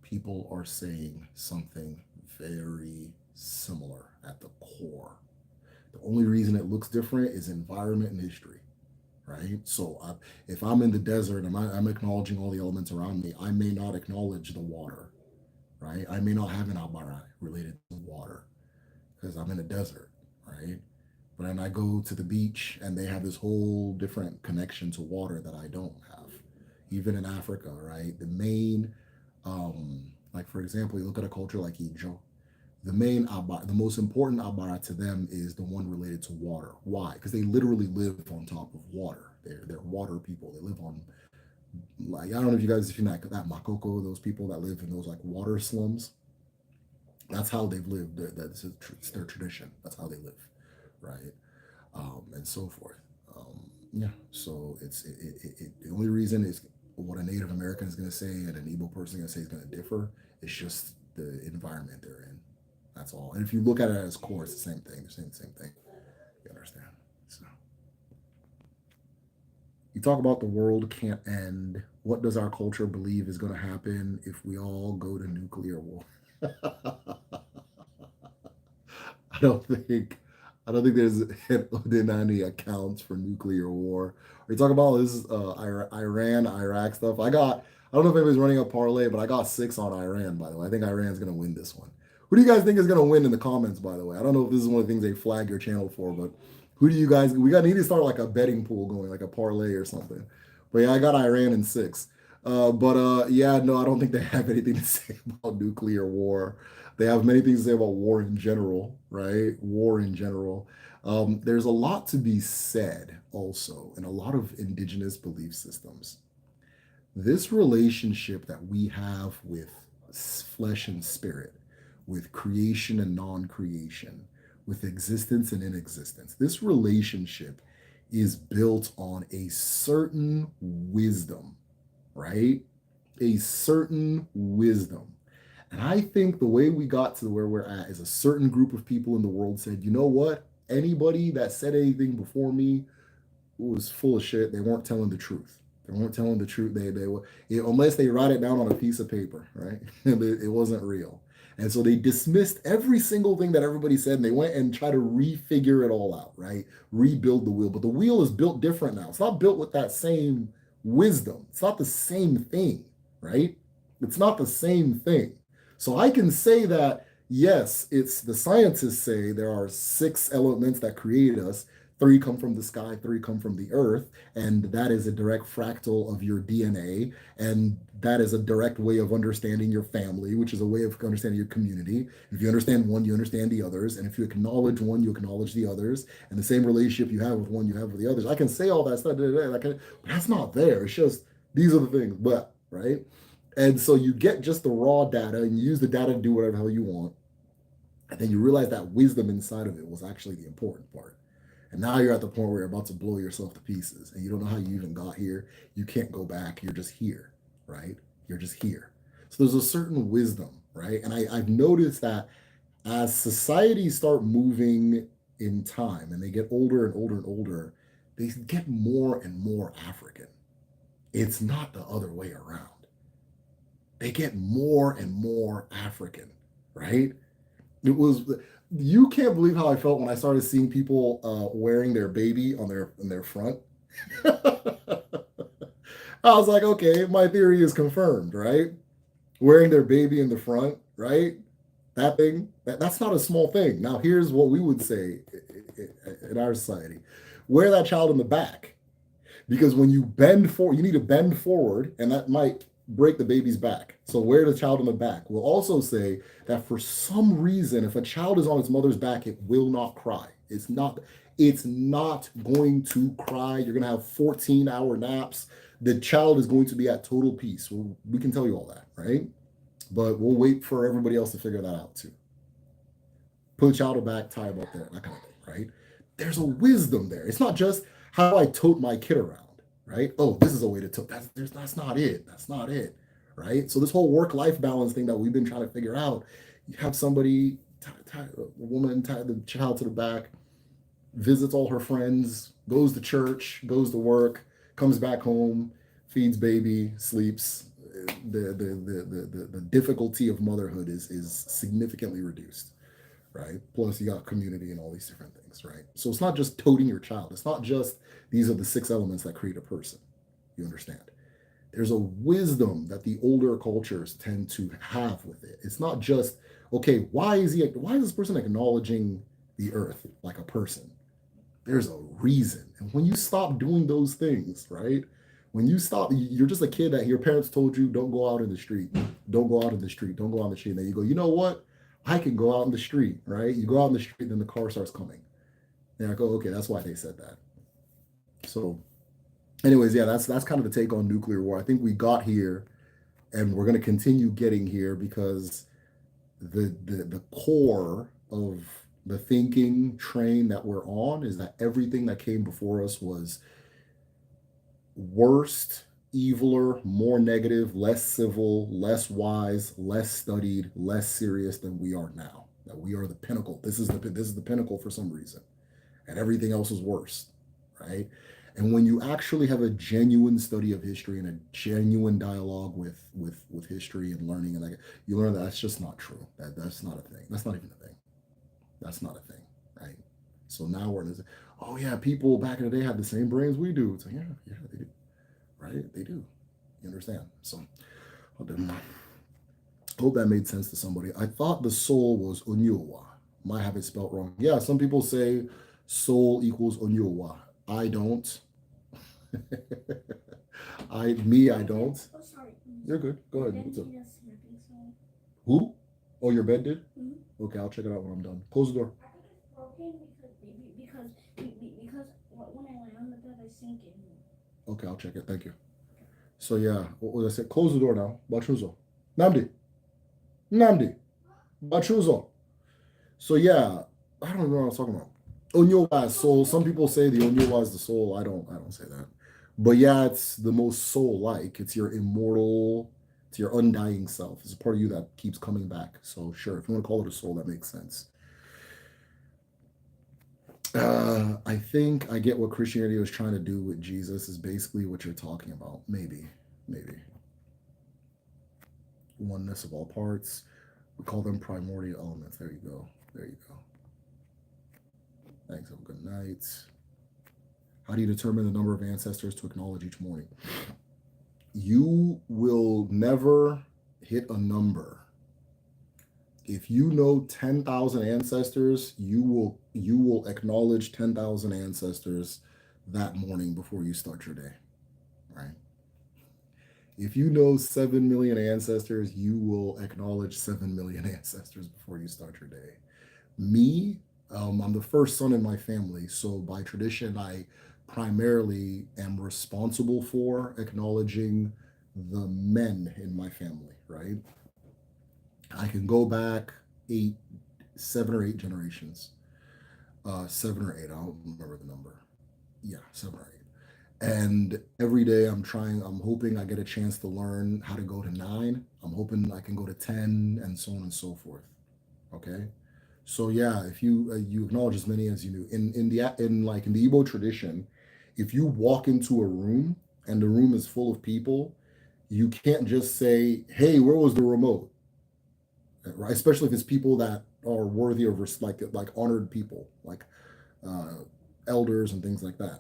people are saying something very similar at the core. The only reason it looks different is environment and history, right? So if I'm in the desert and I'm acknowledging all the elements around me, I may not acknowledge the water, right? I may not have an abara related to water because I'm in a desert, right? But then I go to the beach and they have this whole different connection to water that I don't have. Even in Africa, right? The main, like for example, you look at a culture like Ijo, the main abara, the most important abara to them is the one related to water. Why? Because they literally live on top of water. They're water people. They live on, like, I don't know if you guys have seen that Makoko, those people that live in those like water slums. That's how they've lived. It's their tradition. That's how they live, right? And so forth. Yeah. So the only reason is what a Native American is going to say and an Igbo person is going to say is going to differ. It's just the environment they're in. That's all. And if you look at it as core, it's the same thing. They're saying the same thing. You understand? So you talk about the world can't end. What does our culture believe is going to happen if we all go to nuclear war? I don't think I don't think there's any accounts for nuclear war. Are you talking about this Iran, Iraq stuff? I don't know if anybody's running a parlay, but I got 6 on Iran, by the way. I think Iran's gonna win this one. Who do you guys think is gonna win in the comments, by the way? I don't know if this is one of the things they flag your channel for, but who do you guys need to start like a betting pool going, like a parlay or something. But yeah, I got Iran in 6. But yeah, no, I don't think they have anything to say about nuclear war. They have many things to say about war in general, right? War in general. There's a lot to be said also in a lot of indigenous belief systems. This relationship that we have with flesh and spirit, with creation and non creation, with existence and inexistence, this relationship is built on a certain wisdom, right? A certain wisdom. And I think the way we got to where we're at is a certain group of people in the world said, you know what? Anybody that said anything before me was full of shit. They weren't telling the truth. They weren't telling the truth. They were, unless they write it down on a piece of paper, right? It wasn't real. And so they dismissed every single thing that everybody said, and they went and tried to refigure it all out, right? Rebuild the wheel. But the wheel is built different now. It's not built with that same wisdom. It's not the same thing, right? It's not the same thing. So I can say that, yes, it's the scientists say there are 6 elements that create us. 3 come from the sky, 3 come from the earth, and that is a direct fractal of your DNA, and that is a direct way of understanding your family, which is a way of understanding your community. If you understand one, you understand the others, and if you acknowledge one, you acknowledge the others, and the same relationship you have with one, you have with the others. I can say all that stuff, but that's not there. It's just these are the things, but right. And so you get just the raw data and you use the data to do whatever the hell you want. And then you realize that wisdom inside of it was actually the important part. And now you're at the point where you're about to blow yourself to pieces and you don't know how you even got here. You can't go back. You're just here, right? You're just here. So there's a certain wisdom, right? And I've noticed that as societies start moving in time and they get older and older and older, they get more and more African. It's not the other way around. They get more and more African, right? It was You can't believe how I felt when I started seeing people wearing their baby on their front. I was like, okay, my theory is confirmed, right? Wearing their baby in the front, right? That thing, that's not a small thing. Now, here's what we would say in our society: wear that child in the back, because when you bend forward, you need to bend forward, and that might break the baby's back. So wear the child on the back. We'll also say that for some reason, if a child is on its mother's back, it will not cry. It's not going to cry. You're gonna have 14-hour naps. The child is going to be at total peace. We can tell you all that, right? But we'll wait for everybody else to figure that out too. Put a child on back, tie him up there, that kind of thing, right? There's a wisdom there. It's not just how I tote my kid around, right? Oh, this is a way to tote. That's not it. That's not it, right? So this whole work-life balance thing that we've been trying to figure out, you have somebody, a woman tie the child to the back, visits all her friends, goes to church, goes to work, comes back home, feeds baby, sleeps. The difficulty of motherhood is significantly reduced, right? Plus, you got community and all these different things, right? So it's not just toting your child. It's not just these are the 6 elements that create a person. You understand? There's a wisdom that the older cultures tend to have with it. It's not just, okay, why is this person acknowledging the earth like a person? There's a reason. And when you stop doing those things, right? When you stop, you're just a kid that your parents told you, don't go out in the street. Don't go out in the street. Don't go out in the street. And then you go, you know what? I can go out in the street, right? You go out in the street, then the car starts coming. And I go, okay, that's why they said that. So, anyways, yeah, that's kind of the take on nuclear war. I think we got here and we're going to continue getting here because the core of the thinking train that we're on is that everything that came before us was worst, eviler, more negative, less civil, less wise, less studied, less serious than we are now. That we are the pinnacle. This is the pinnacle for some reason, and everything else is worse, right? And when you actually have a genuine study of history and a genuine dialogue with history and learning, and like, you learn that that's just not true. That's not a thing. That's not even a thing. That's not a thing, right? So now we're in this, oh yeah, people back in the day had the same brains we do. It's like, yeah, they do, right? They do. You understand? So, hope that made sense to somebody. I thought the soul was Onyowa. Might have it spelled wrong. Yeah, some people say soul equals Onyowa. I don't. I don't. Oh, sorry. You're good. Go ahead. Then What's up? he does snapping, so. Who? Oh, your bed did? Mm-hmm. Okay, I'll check it out when I'm done. Close the door. I think it's broken because when I lie on the bed, I sink in. Okay, I'll check it. Thank you. So yeah, what was I say? Close the door now. Bachuzo. Namdi. Namdi. Bachuzo. So yeah, I don't know what I was talking about. Onyowa is soul. Some people say the Onyowa is the soul. I don't say that. But yeah, it's the most soul-like. It's your immortal, it's your undying self. It's a part of you that keeps coming back. So sure, if you want to call it a soul, that makes sense. I think I get what Christianity was trying to do with Jesus is basically what you're talking about. Maybe. Oneness of all parts. We call them primordial elements. There you go. Thanks. Have a good night. How do you determine the number of ancestors to acknowledge each morning? You will never hit a number. If you know 10,000 ancestors, you will acknowledge 10,000 ancestors that morning before you start your day, right? If you know 7 million ancestors, you will acknowledge 7 million ancestors before you start your day. Me, I'm the first son in my family, so by tradition, I primarily am responsible for acknowledging the men in my family, right? I can go back 7 or 8 generations. 7 or 8, I don't remember the number. Yeah, 7 or 8. And every day I'm hoping I get a chance to learn how to go to 9. I'm hoping I can go to 10 and so on and so forth. Okay. So yeah, if you acknowledge as many as you do in the Igbo tradition, if you walk into a room and the room is full of people, you can't just say, "Hey, where was the remote?" right? Especially if it's people that are worthy of like honored people, like elders and things like that.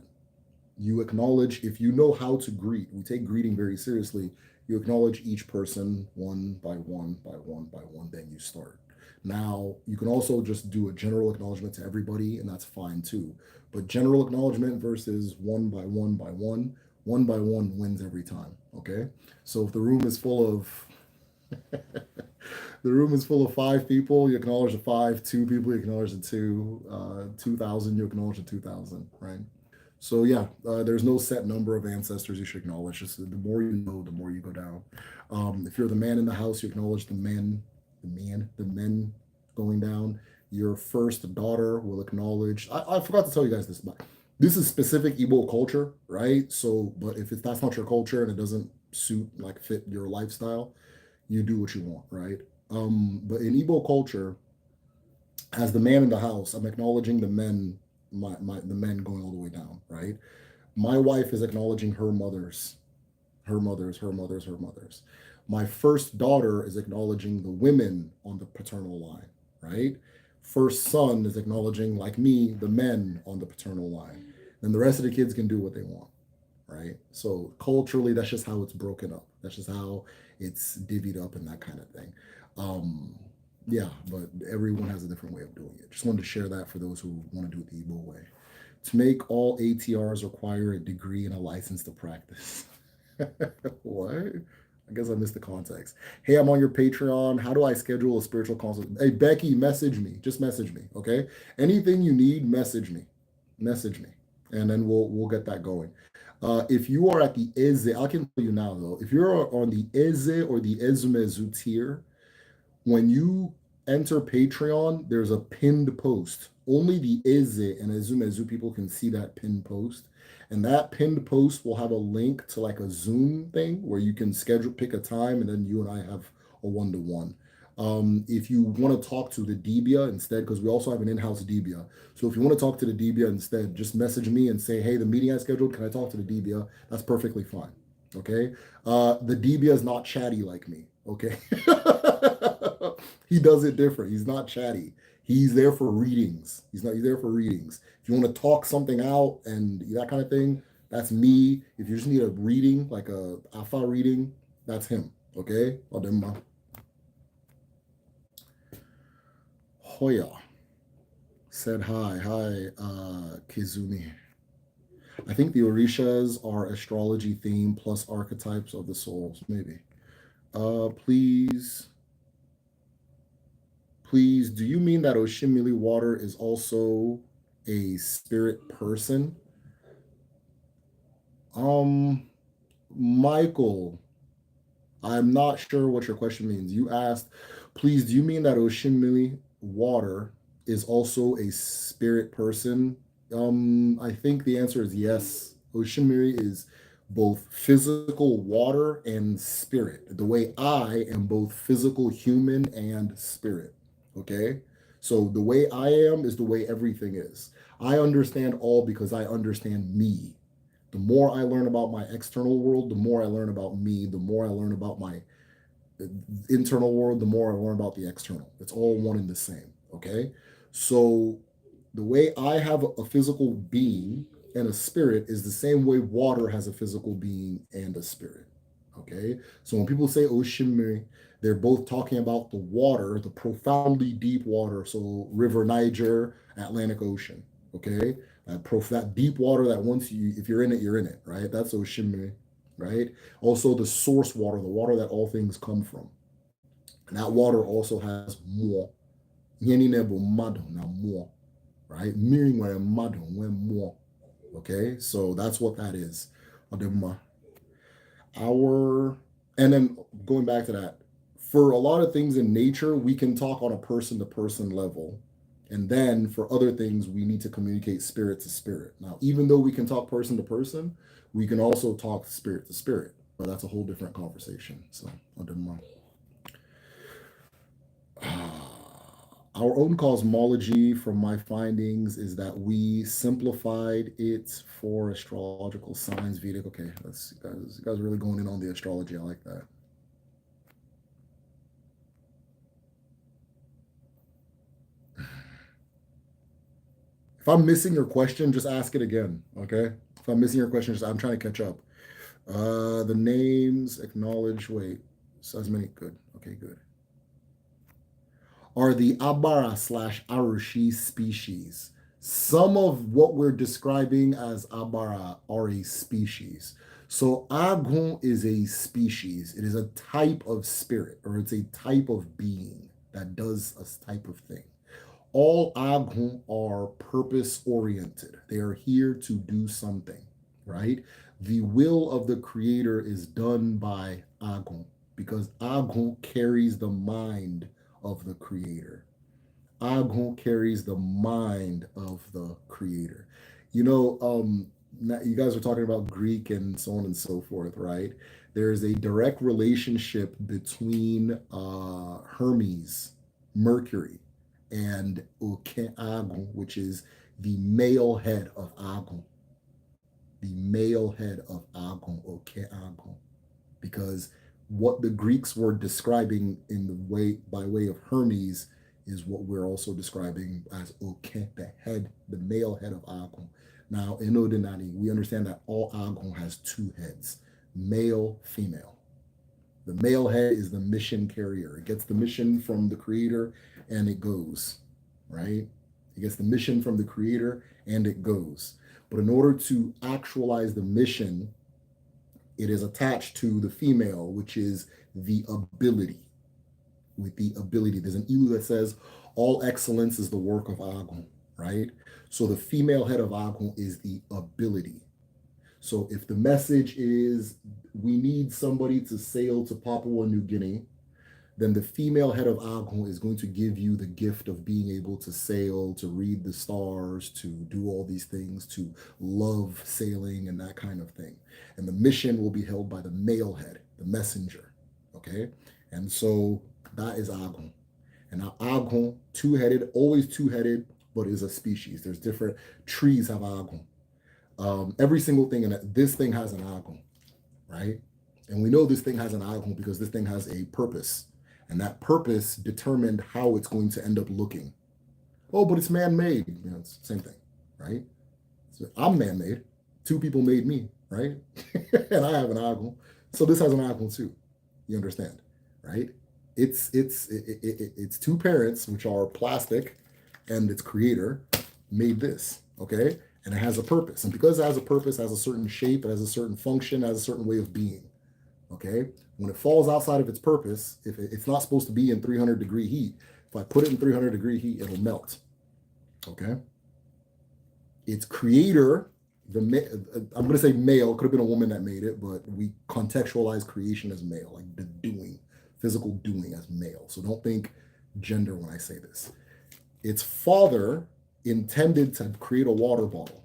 You acknowledge, if you know how to greet, we take greeting very seriously. You acknowledge each person one by one by one by one, then you start. Now, you can also just do a general acknowledgement to everybody, and that's fine too. But general acknowledgement versus one by one wins every time. Okay? So if the room is full of the room is full of 5 people, you acknowledge the 5, 2 people, you acknowledge the 2, 2,000, you acknowledge the 2,000, right? So yeah, there's no set number of ancestors you should acknowledge. Just the more you know, the more you go down. If you're the man in the house, you acknowledge the men going down. Your first daughter will acknowledge. I forgot to tell you guys this, but this is specific Igbo culture, right? So, but if that's not your culture and it doesn't fit your lifestyle, you do what you want, right? But in Igbo culture, as the man in the house, I'm acknowledging the men, the men going all the way down, right? My wife is acknowledging her mothers, her mothers, her mothers, her mothers. My first daughter is acknowledging the women on the paternal line, right? First son is acknowledging, like me, the men on the paternal line. And the rest of the kids can do what they want, right? So culturally, that's just how it's broken up. That's just how it's divvied up and that kind of thing. Yeah, but everyone has a different way of doing it. Just wanted to share that for those who want to do it the Igbo way. To make all ATRs require a degree and a license to practice. What? I guess I missed the context. Hey, I'm on your Patreon. How do I schedule a spiritual consult? Hey, Becky, message me. Just message me, okay? Anything you need, message me. Message me, and then we'll get that going. If you are at the Eze, I can tell you now though. If you're on the Eze or the Ezumezu tier, when you enter Patreon, there's a pinned post. Only the Eze and Ezumezu people can see that pinned post. And that pinned post will have a link to like a Zoom thing where you can pick a time, and then you and I have a one-to-one. If you want to talk to the Debia instead, because we also have an in-house Debia. So if you want to talk to the Debia instead, just message me and say, hey, the meeting I scheduled, can I talk to the Debia? That's perfectly fine. Okay. The Debia is not chatty like me. Okay. He does it different. He's not chatty. He's there for readings. He's there for readings. If you want to talk something out and that kind of thing, that's me. If you just need a reading, like a alpha reading, that's him. Okay? Odemma. Hoya said hi. Hi, Kizumi. I think the Orishas are astrology theme plus archetypes of the souls. Maybe. Please, do you mean that Oshimili water is also a spirit person? Michael, I'm not sure what your question means. You asked, please, do you mean that Oshimili water is also a spirit person? I think the answer is yes. Oshimiri is both physical water and spirit. The way I am both physical human and spirit. Okay? So the way I am is the way everything is. I understand all because I understand me. The more I learn about my external world, the more I learn about me, the more I learn about my internal world, the more I learn about the external. It's all one and the same. Okay? So the way I have a physical being and a spirit is the same way water has a physical being and a spirit. Okay? So when people say Oshimiri, they're both talking about the water, the profoundly deep water. So River Niger, Atlantic Ocean. Okay? That deep water that once if you're in it, you're in it, right? That's Oshimiri, right? Also the source water, the water that all things come from. And that water also has more. More, right? Meaning where mado, where more. Okay, so that's what that is. And then going back to that, for a lot of things in nature, we can talk on a person to person level. And then for other things, we need to communicate spirit to spirit. Now, even though we can talk person to person, we can also talk spirit to spirit. But that's a whole different conversation. So, our own cosmology, from my findings, is that we simplified it for astrological signs, Vedic. Okay, you guys are really going in on the astrology. I like that. If I'm missing your question, just ask it again. Okay. If I'm missing your question, I'm trying to catch up. The names, acknowledge, wait. So as many, good. Okay, good. Are the Abara slash Arushi species. Some of what we're describing as Abara are a species. So Agun is a species. It is a type of spirit, or it's a type of being that does a type of thing. All Agun are purpose oriented. They are here to do something, right? The will of the creator is done by Agun because Agun carries the mind of the creator. Agun carries the mind of the creator. You know, you guys are talking about Greek and so on and so forth, right? There's a direct relationship between Hermes, Mercury, and Agun, which is the male head of Agun. The male head of Agun, Agun, because what the Greeks were describing in the way by way of Hermes is what we're also describing as Oke, the head, the male head of Agun. Now, in Odinani, we understand that all Agun has two heads, male, female. The male head is the mission carrier. It gets the mission from the creator and it goes, right? It gets the mission from the creator and it goes. But in order to actualize the mission, it is attached to the female, which is the ability. With the ability, there's an ilu that says, all excellence is the work of Agun, right? So the female head of Agun is the ability. So if the message is, we need somebody to sail to Papua New Guinea, then the female head of Agun is going to give you the gift of being able to sail, to read the stars, to do all these things, to love sailing and that kind of thing. And the mission will be held by the male head, the messenger, okay? And so that is Agun. And now Agun, two-headed, always two-headed, but is a species. There's different, trees have Agun. Every single thing in it, this thing has an Agun, right? And we know this thing has an Agun because this thing has a purpose. And that purpose determined how it's going to end up looking. Oh, but it's man-made. You know, it's the same thing, right? So I'm man-made. Two people made me, right? And I have an Agun. So this has an Agun too. You understand, right? It's two parents, which are plastic, and its creator made this, okay? And it has a purpose. And because it has a purpose, it has a certain shape, it has a certain function, it has a certain way of being, okay? When it falls outside of its purpose, if it's not supposed to be in 300-degree heat, if I put it in 300-degree heat, it'll melt, okay? Its creator, I'm going to say male, could have been a woman that made it, but we contextualize creation as male, like the doing, physical doing as male. So don't think gender when I say this. Its father intended to create a water bottle.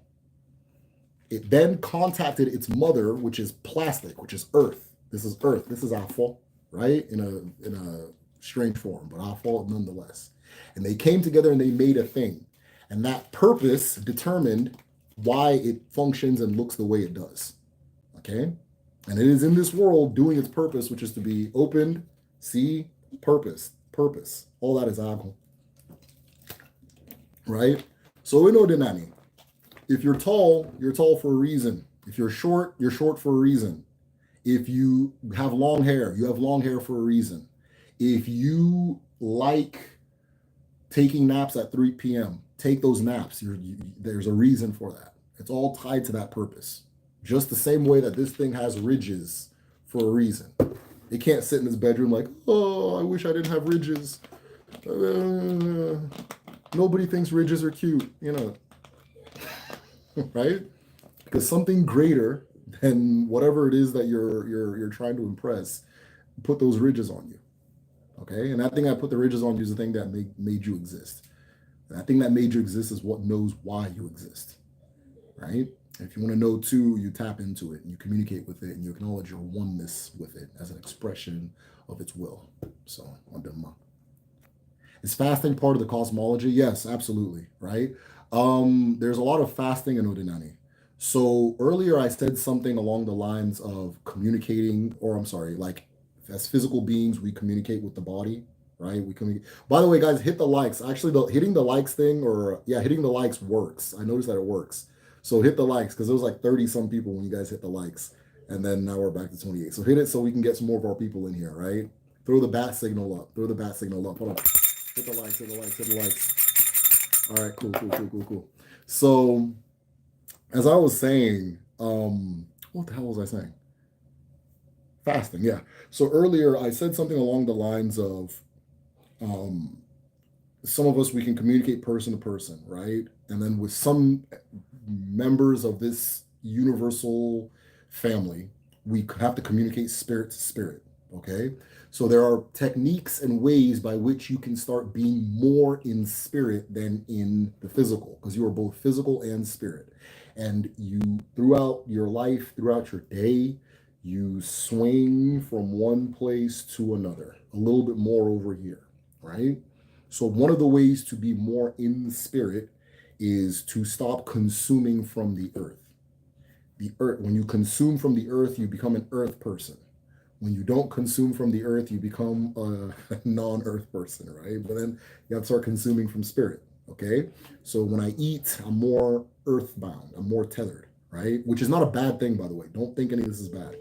It then contacted its mother, which is plastic, which is earth. This is earth. This is Afo, right? In a strange form, but Afo nonetheless. And they came together and they made a thing. And that purpose determined why it functions and looks the way it does. Okay? And it is in this world doing its purpose, which is to be opened, see, purpose. All that is Agun. Right? So in Odinani, if you're tall for a reason. If you're short for a reason. If you have long hair, you have long hair for a reason. If you like taking naps at 3 p.m., take those naps. There's a reason for that. It's all tied to that purpose. Just the same way that this thing has ridges for a reason. It can't sit in its bedroom like, oh, I wish I didn't have ridges. Nobody thinks ridges are cute, you know. Right? Because something greater than whatever it is that you're trying to impress put those ridges on you. Okay? And that thing that put the ridges on you is the thing that made you exist. And that thing that made you exist is what knows why you exist. Right? If you want to know too, you tap into it and you communicate with it and you acknowledge your oneness with it as an expression of its will. So, on Dhamma. Is fasting part of the cosmology? Yes, absolutely. Right? There's a lot of fasting in Odinani. So earlier I said something along the lines of communicating, or I'm sorry, like as physical beings, we communicate with the body, right? We communicate. By the way, guys, hit the likes. Actually, the hitting the likes thing, or yeah, hitting the likes works. I noticed that it works. So hit the likes because it was like 30 some people when you guys hit the likes. And then now we're back to 28. So hit it so we can get some more of our people in here, right? Throw the bat signal up. Throw the bat signal up. Hold on. Hit the likes, hit the likes, hit the likes. All right, cool, cool, cool, cool, cool. So as I was saying, what the hell was I saying? Fasting, yeah. So earlier I said something along the lines of um, some of us we can communicate person to person, right? And then with some members of this universal family, we have to communicate spirit to spirit, okay? So there are techniques and ways by which you can start being more in spirit than in the physical, because you are both physical and spirit. And you, throughout your life, throughout your day, you swing from one place to another, a little bit more over here, right? So, one of the ways to be more in the spirit is to stop consuming from the earth. The earth, when you consume from the earth, you become an earth person. When you don't consume from the earth, you become a non-earth person, right? But then you have to start consuming from spirit, okay? So when I eat, I'm more earthbound, I'm more tethered, right? Which is not a bad thing, by the way. Don't think any of this is bad.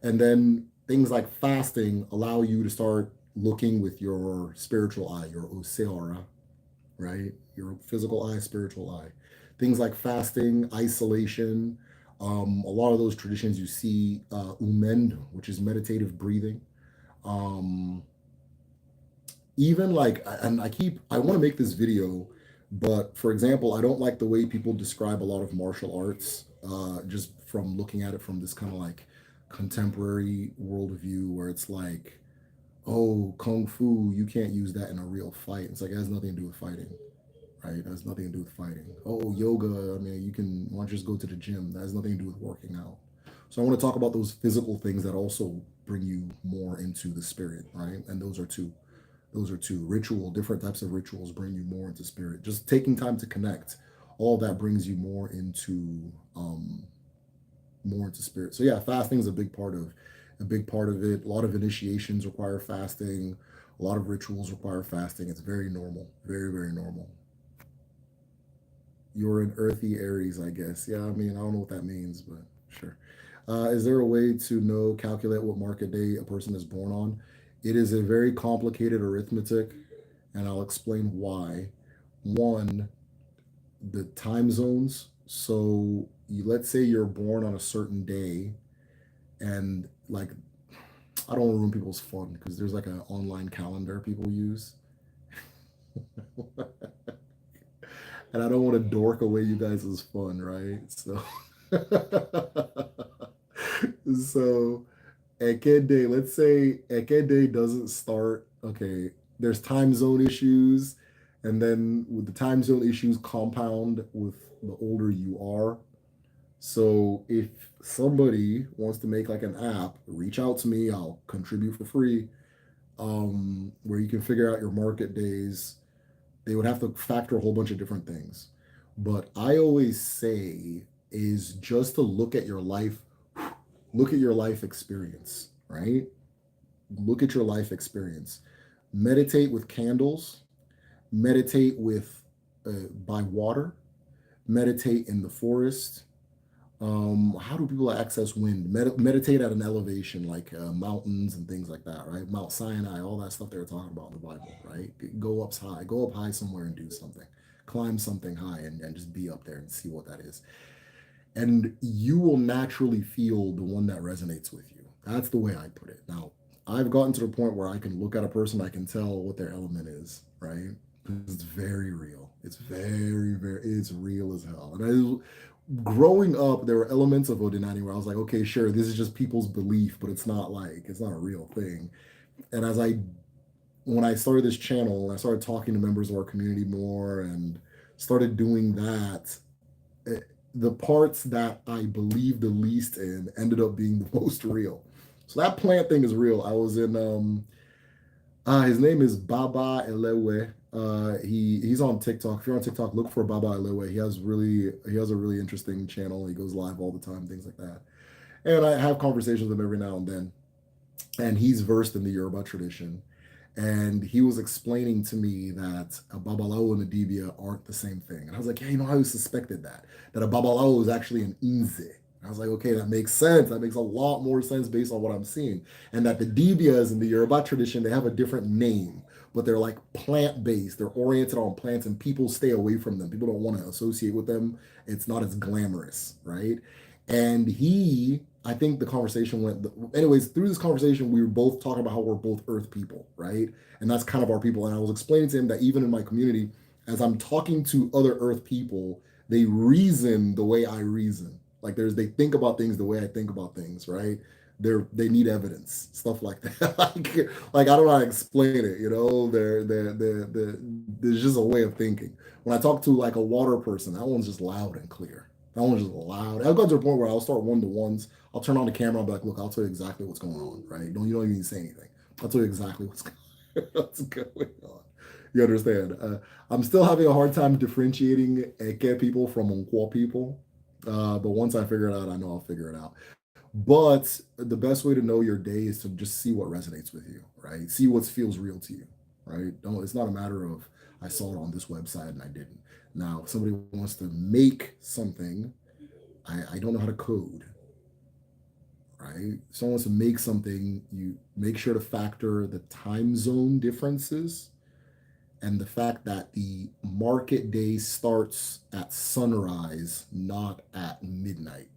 And then things like fasting allow you to start looking with your spiritual eye, your oseara, right? Your physical eye, spiritual eye. Things like fasting, isolation. A lot of those traditions you see umend, which is meditative breathing. Um, Even like, and I want to make this video, but for example, I don't like the way people describe a lot of martial arts, just from looking at it from this kind of like contemporary worldview where it's like, oh, kung fu, you can't use that in a real fight. It's like it has nothing to do with fighting, right? It has nothing to do with fighting. Oh, yoga, I mean, you can why don't you just go to the gym? That has nothing to do with working out. So I want to talk about those physical things that also bring you more into the spirit, right? And those are two. Those are two ritual, different types of rituals bring you more into spirit. Just taking time to connect, all that brings you more into spirit. So yeah, fasting is a big part of it. A lot of initiations require fasting. A lot of rituals require fasting. It's very normal, very, very normal. You're an earthy Aries, I guess. Yeah, I mean, I don't know what that means, but sure. Is there a way to know, calculate what market day a person is born on? It is a very complicated arithmetic, and I'll explain why. One, the time zones. So let's say you're born on a certain day, and like I don't want to ruin people's fun because there's like an online calendar people use. And I don't want to dork away you guys' fun, right? So, so Eke Day, let's say Eke Day doesn't start. Okay, there's time zone issues, and then with the time zone issues compound with the older you are. So if somebody wants to make like an app, reach out to me. I'll contribute for free. Where you can figure out your market days. They would have to factor a whole bunch of different things. But I always say is just to look at your life experience, right? Look at your life experience. Meditate with candles, meditate with by water, meditate in the forest. How do people access wind? Meditate at an elevation like mountains and things like that, right? Mount Sinai, all that stuff they were talking about in the Bible, right? Go up high somewhere and do something, climb something high and just be up there and see what that is. And you will naturally feel the one that resonates with you. That's the way I put it. Now, I've gotten to the point where I can look at a person, I can tell what their element is, right? It's very real. It's very, very, it's real as hell. And growing up, there were elements of Odinani where I was like, okay, sure, this is just people's belief, but it's not a real thing. And when I started this channel, I started talking to members of our community more and started doing that. The parts that I believed the least in ended up being the most real. So that plant thing is real. I was in his name is Baba Elewe. He's on TikTok. If you're on TikTok, look for Baba Elewe. He has a really interesting channel. He goes live all the time, things like that. And I have conversations with him every now and then. And he's versed in the Yoruba tradition. And he was explaining to me that a Babalao and a Dibia aren't the same thing. And I was like, yeah, I always suspected that a Babalao is actually an Inze. I was like, okay, that makes sense. That makes a lot more sense based on what I'm seeing. And that the Dibias in the Yoruba tradition, they have a different name, but they're like plant-based. They're oriented on plants and people stay away from them. People don't want to associate with them. It's not as glamorous, right? And I think the conversation went, anyways, through this conversation, we were both talking about how we're both earth people, right? And that's kind of our people. And I was explaining to him that even in my community, as I'm talking to other earth people, they reason the way I reason. Like they think about things the way I think about things, right? They need evidence, stuff like that. like I don't know how to explain it, there's just a way of thinking. When I talk to like a water person, that one's just loud and clear. That one's just loud. I'll go to a point where I'll start one-to-ones. I'll turn on the camera. I'll be like, look, I'll tell you exactly what's going on, right? You don't even need to say anything. I'll tell you exactly what's going on. You understand? I'm still having a hard time differentiating Eke people from Nkwo people. But once I figure it out, I know I'll figure it out. But the best way to know your day is to just see what resonates with you, right? See what feels real to you, right? Don't. It's not a matter of I saw it on this website and I didn't. Now, if somebody wants to make something, I don't know how to code, right? If someone wants to make something, you make sure to factor the time zone differences and the fact that the market day starts at sunrise, not at midnight.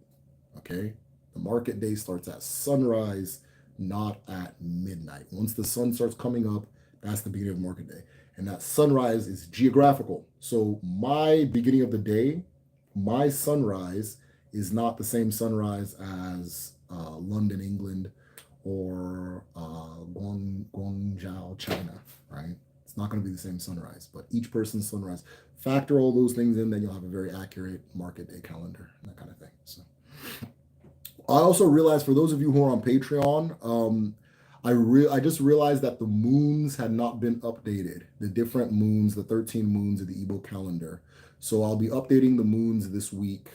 Okay? The market day starts at sunrise, not at midnight. Once the sun starts coming up, that's the beginning of market day. And that sunrise is geographical. So my beginning of the day, my sunrise is not the same sunrise as London, England, or Guangzhou, China, right? It's not going to be the same sunrise, but each person's sunrise. Factor all those things in, then you'll have a very accurate market day calendar, and that kind of thing. So I also realized for those of you who are on Patreon, I just realized that the moons had not been updated. The different moons, the 13 moons of the Igbo calendar. So I'll be updating the moons this week.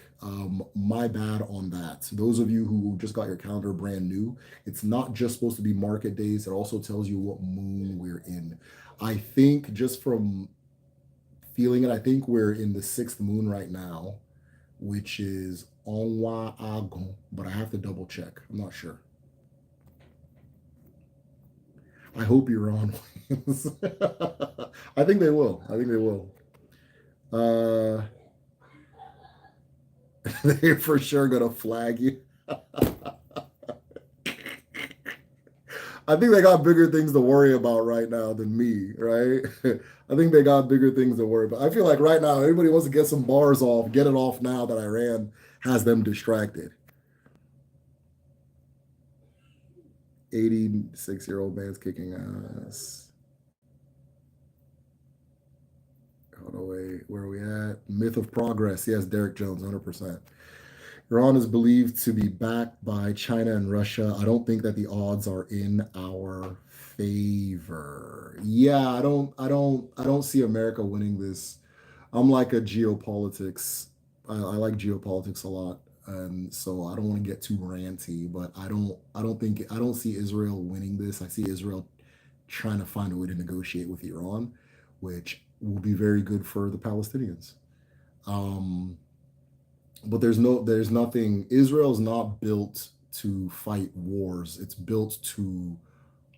My bad on that. So those of you who just got your calendar brand new, it's not just supposed to be market days. It also tells you what moon we're in. I think just from feeling it, I think we're in the 6th moon right now, which is Onwa Agon, but I have to double check. I'm not sure. I hope you're on. I think they will. They're for sure gonna flag you. I think they got bigger things to worry about right now than me, right? I think they got bigger things to worry about. I feel like right now everybody wants to get some bars off, get it off now that Iran has them distracted. 86-year-old man's kicking ass. Hold on, wait, where are we at? Myth of Progress. Yes, Derek Jones, 100%. Iran is believed to be backed by China and Russia. I don't think that the odds are in our favor. Yeah, I don't see America winning this. I'm like a geopolitics. I like geopolitics a lot, and so I don't want to get too ranty. But I don't see Israel winning this. I see Israel trying to find a way to negotiate with Iran, which will be very good for the Palestinians. Um, but there's nothing. Israel's not built to fight wars. It's built to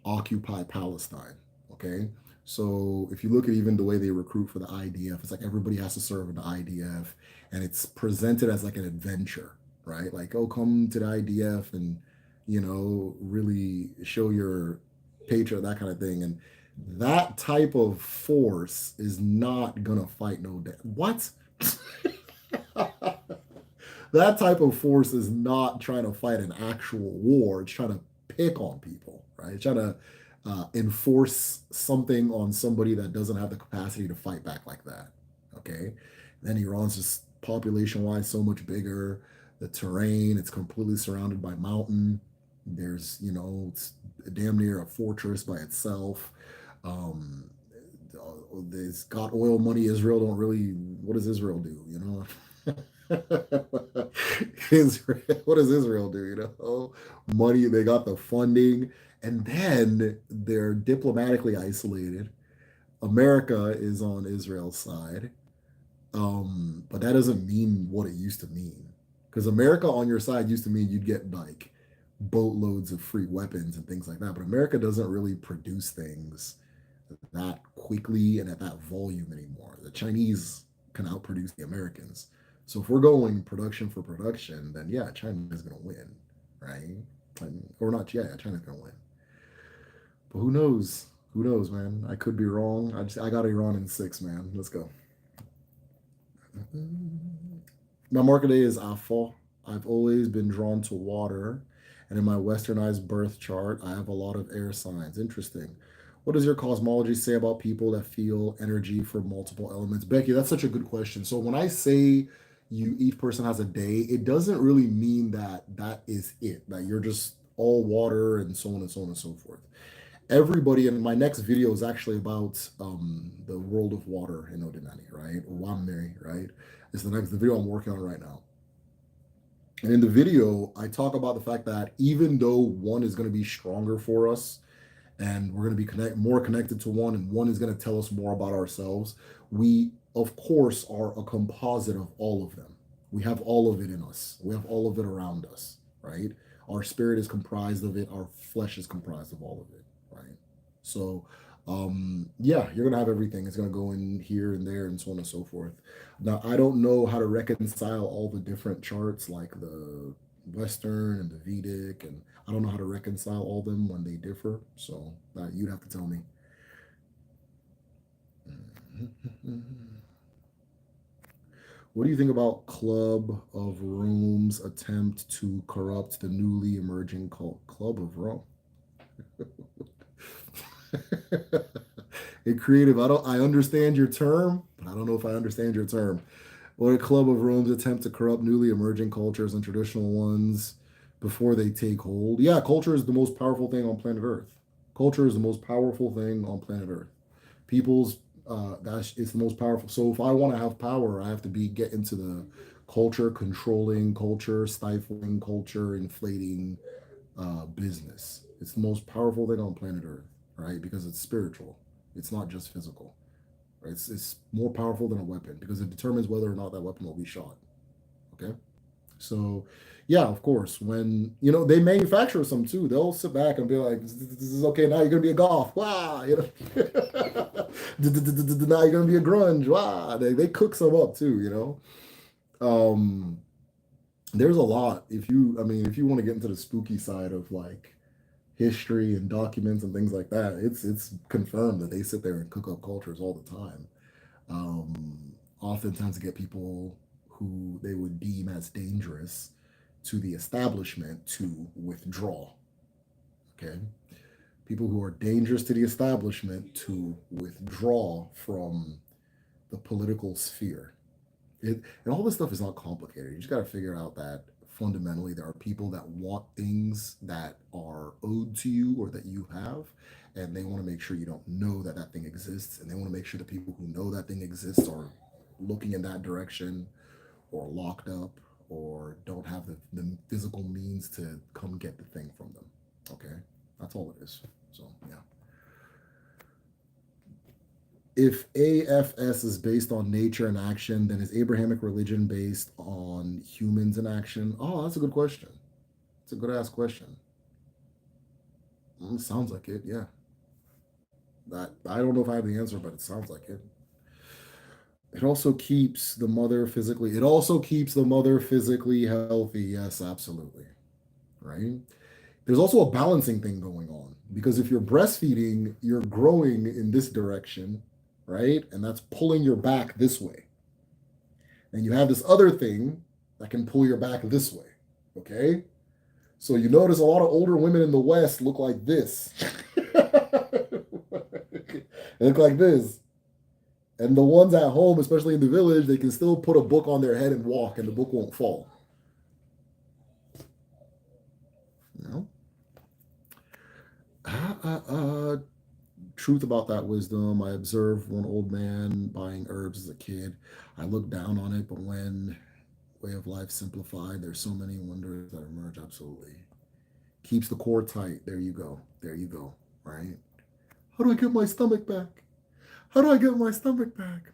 occupy Palestine. Okay, so if you look at even the way they recruit for the IDF, it's like everybody has to serve in the IDF, and it's presented as like an adventure, right? Like, oh, come to the IDF and really show your patriot, that kind of thing. And that type of force is not gonna fight no day. What? That type of force is not trying to fight an actual war. It's trying to pick on people, right? It's trying to enforce something on somebody that doesn't have the capacity to fight back like that. Okay. Then Iran's just population wise so much bigger. The terrain, it's completely surrounded by mountain. There's, it's damn near a fortress by itself. Um, it's got oil money. Israel don't really, what does Israel do? Israel, what does Israel do? Money, they got the funding, and then they're diplomatically isolated. America is on Israel's side. But that doesn't mean what it used to mean. Because America on your side used to mean you'd get like boatloads of free weapons and things like that. But America doesn't really produce things that quickly and at that volume anymore. The Chinese can outproduce the Americans. So if we're going production for production, then yeah, China is going to win, right? Or not, yeah, China's going to win. But who knows? Who knows, man? I could be wrong. I got Iran in 6, man. Let's go. My mark today is Afo. I've always been drawn to water, and in my westernized birth chart, I have a lot of air signs. Interesting. What does your cosmology say about people that feel energy for multiple elements? Becky, that's such a good question. So when I say each person has a day, it doesn't really mean that that is it, that you're just all water and so on and so on and so forth. Everybody, in my next video is actually about the world of water in Odinani, right? Wamiri, right? It's the video I'm working on right now. And in the video, I talk about the fact that even though one is going to be stronger for us, and we're going to be more connected to one, and one is going to tell us more about ourselves, we, of course, are a composite of all of them. We have all of it in us. We have all of it around us, right? Our spirit is comprised of it. Our flesh is comprised of all of it, right? So, yeah, you're going to have everything. It's going to go in here and there and so on and so forth. Now, I don't know how to reconcile all the different charts, like the Western and the Vedic, and I don't know how to reconcile all them when they differ. So you'd have to tell me. What do you think about Club of Rome's attempt to corrupt the newly emerging cult Club of Rome? Hey, creative, I understand your term, but I don't know if I understand your term. What a Club of Rome's attempt to corrupt newly emerging cultures and traditional ones before they take hold. Yeah, culture is the most powerful thing on planet Earth. Culture is the most powerful thing on planet Earth. People's it's the most powerful. So if I want to have power, I have to get into the culture controlling, culture stifling, culture inflating business. It's the most powerful thing on planet Earth, right? Because it's spiritual. It's not just physical. Right? It's more powerful than a weapon because it determines whether or not that weapon will be shot. Okay. So, yeah, of course, when they manufacture some too, they'll sit back and be like, "This is okay. Now you're gonna be a goth. Wow, now you're gonna be a grunge. Wow." They cook some up too. There's a lot. If you want to get into the spooky side of like history and documents and things like that, it's confirmed that they sit there and cook up cultures all the time. Oftentimes to get people who they would deem as dangerous to the establishment to withdraw. Okay? People who are dangerous to the establishment to withdraw from the political sphere. And all this stuff is not complicated. You just got to figure out that fundamentally there are people that want things that are owed to you or that you have, and they want to make sure you don't know that that thing exists, and they want to make sure the people who know that thing exists are looking in that direction or locked up or don't have the physical means to come get the thing from them. Okay, that's all it is. So yeah, if AFS is based on nature and action, then is Abrahamic religion based on humans and action? Oh, that's a good question. It's a good ass question. Sounds like it, yeah. That I don't know if I have the answer, but it sounds like it. It also keeps the mother physically. It also keeps the mother physically healthy. Yes, absolutely. Right. There's also a balancing thing going on because if you're breastfeeding, you're growing in this direction, right? And that's pulling your back this way. And you have this other thing that can pull your back this way. Okay. So you notice a lot of older women in the West look like this. They look like this. And the ones at home, especially in the village, they can still put a book on their head and walk, and the book won't fall. No. Truth about that wisdom. I observed one old man buying herbs as a kid. I looked down on it, but when way of life simplified. There's so many wonders that emerge. Absolutely. Keeps the core tight. There you go. There you go. Right? How do I get my stomach back? How do I get my stomach back?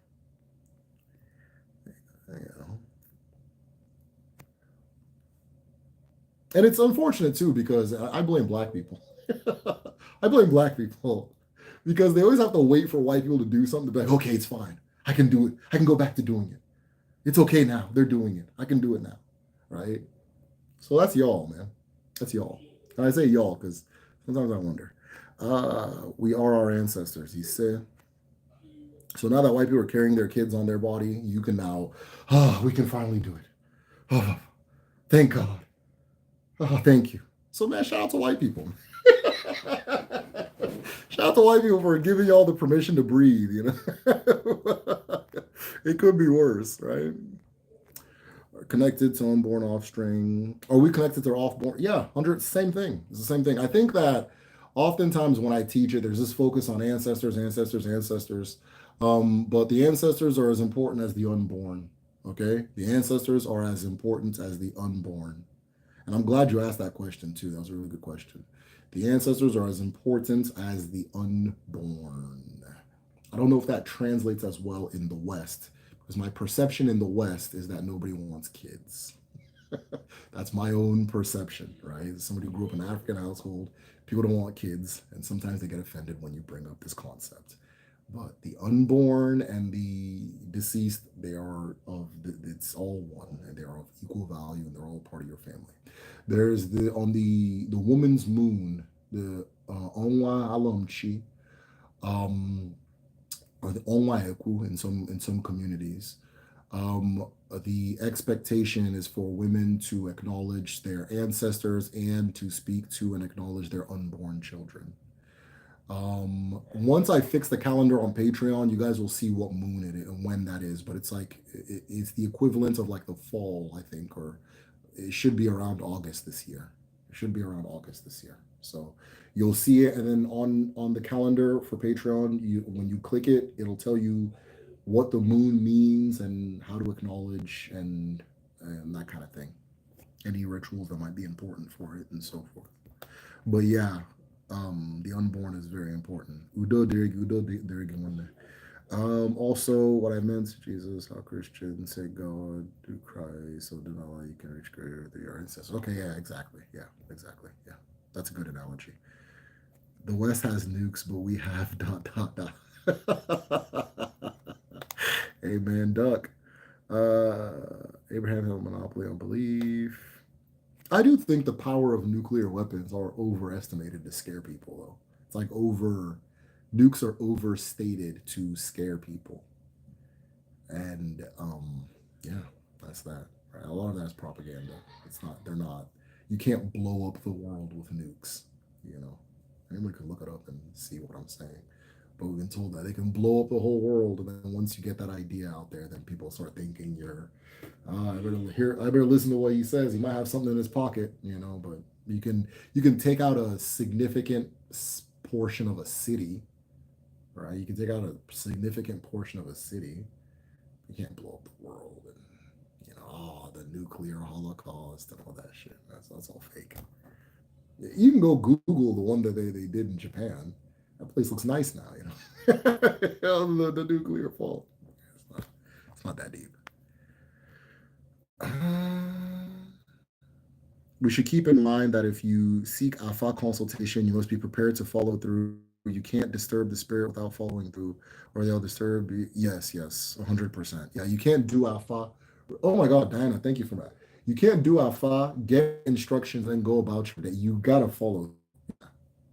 You know. And it's unfortunate too because I blame black people. I blame black people because they always have to wait for white people to do something to be like, okay, it's fine. I can do it. I can go back to doing it. It's okay now. They're doing it. I can do it now. Right? So that's y'all, man. That's y'all. And I say y'all because sometimes I wonder. We are our ancestors, he said. So now that white people are carrying their kids on their body, you can now, we can finally do it. Oh, thank God. Oh, thank you. So, man, shout out to white people. Shout out to white people for giving y'all the permission to breathe, you know? It could be worse, right? Connected to unborn offspring. Are we connected to our offborn? Yeah, same thing. It's the same thing. I think that oftentimes when I teach it, there's this focus on ancestors, ancestors, ancestors. But the ancestors are as important as the unborn. Okay? The ancestors are as important as the unborn. And I'm glad you asked that question too. That was a really good question. The ancestors are as important as the unborn. I don't know if that translates as well in the West, because my perception in the West is that nobody wants kids. That's my own perception, right? As somebody who grew up in an African household, people don't want kids, and sometimes they get offended when you bring up this concept. But the unborn and the deceased, it's all one, and they are of equal value, and they're all part of your family. There's on the woman's moon, the Onwa Alomchi, or the Onwa Eku in some communities. The expectation is for women to acknowledge their ancestors and to speak to and acknowledge their unborn children. Once I fix the calendar on Patreon, you guys will see what moon it is and when that is. But it's like it's the equivalent of like the fall, I think, or it should be around August this year. It should be around August this year. So you'll see it, and then on the calendar for Patreon, when you click it, it'll tell you what the moon means and how to acknowledge and that kind of thing. Any rituals that might be important for it and so forth. But yeah, the unborn is very important. Udo Dirigimone. Also, what I meant, Jesus, how Christians say God through Christ, so then Allah, you can reach greater through your ancestors. Okay, yeah, exactly. Yeah, exactly. Yeah, that's a good analogy. The West has nukes, but we have ... Amen, duck. Abraham had a monopoly on belief. I do think the power of nuclear weapons are overestimated to scare people, though. It's like nukes are overstated to scare people. And yeah, that's that. Right? A lot of that's propaganda. They're not, you can't blow up the world with nukes, you know. Anyone can look it up and see what I'm saying. But we've been told that they can blow up the whole world, and then once you get that idea out there, then people start thinking I better listen to what he says. He might have something in his pocket, you know. But you can take out a significant portion of a city, right? You can take out a significant portion of a city. You can't blow up the world, and the nuclear holocaust and all that shit. That's all fake. You can go Google the one that they did in Japan. That place looks nice now, you know. the nuclear fault. It's not that deep. We should keep in mind that if you seek Afa consultation, you must be prepared to follow through. You can't disturb the spirit without following through, or they'll disturb you. Yes, 100%. Yeah, you can't do Afa. Oh my God, Diana, thank you for that. You can't do Afa, get instructions, and go about your day. You gotta follow.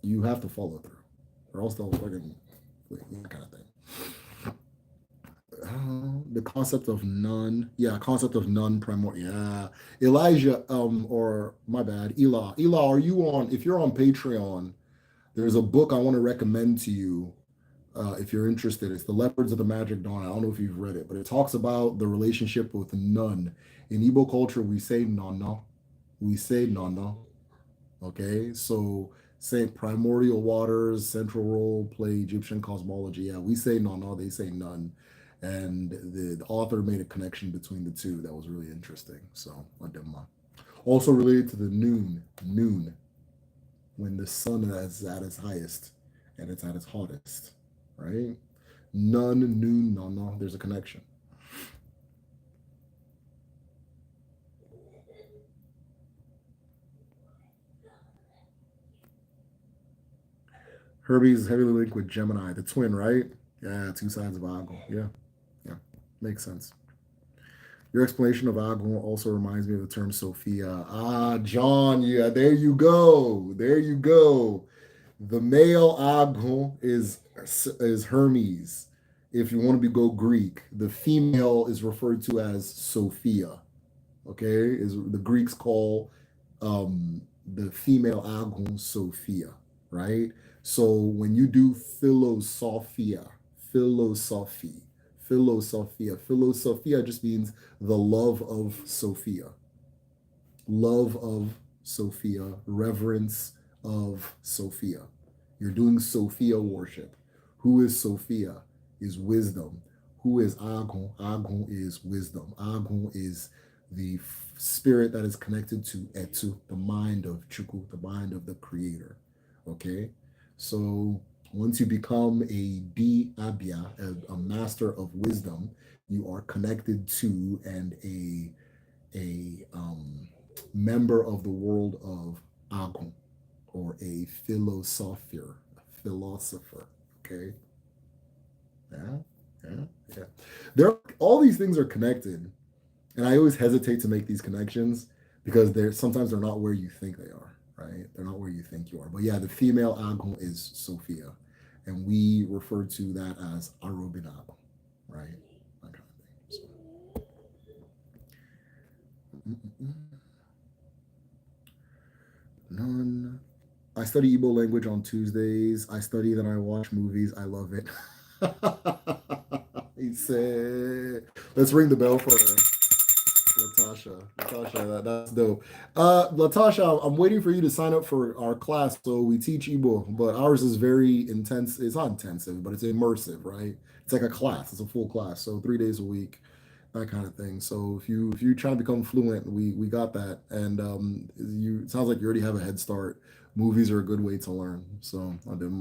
You have to follow through, or else they'll fucking that kind of thing. The concept of none. Yeah, concept of none primordial. Yeah. Elijah, or my bad, Elah. Elah, are you on? If you're on Patreon, there's a book I want to recommend to you. If you're interested, it's The Leopards of the Magic Dawn. I don't know if you've read it, but it talks about the relationship with none. In Igbo culture, we say nana. We say nana. Okay, so say primordial waters, central role play, Egyptian cosmology. Yeah, we say nana, they say none. And the author made a connection between the two that was really interesting. So, also related to the noon, when the sun is at its highest and it's at its hottest, right? Nun, noon, no, there's a connection. Herbie's heavily linked with Gemini, the twin, right? Yeah, two sides of Agon. Yeah, makes sense. Your explanation of Agon also reminds me of the term Sophia. Ah, John, yeah, there you go. There you go. The male Agon is Hermes. If you want to go Greek, the female is referred to as Sophia. Okay, is the Greeks call the female Agon Sophia, right? So when you do philosophia, philosophia just means the love of Sophia, reverence of Sophia. You're doing Sophia worship. Who is Sophia? Is wisdom. Who is Agon? Agon is wisdom. Agon is the spirit that is connected to Etu, the mind of Chukwu, the mind of the creator. Okay? So once you become a Di Abia, a master of wisdom, you are connected to and a member of the world of Agon, or a philosopher. Okay? Yeah. All these things are connected, and I always hesitate to make these connections because sometimes they're not where you think they are, right? They're not where you think you are. But yeah, the female Agon is Sophia, and we refer to that as Arobin Agon, right? That kind of thing. So. None. I study Igbo language on Tuesdays. I study, then I watch movies. I love it. He said, let's ring the bell for Latasha. That's dope. Latasha, I'm waiting for you to sign up for our class. So we teach Igbo, but ours is very intense. It's not intensive, but it's immersive, right? It's like a class. It's a full class. So 3 days a week, that kind of thing. So if you try to become fluent, we got that. And it sounds like you already have a head start. Movies are a good way to learn. So I did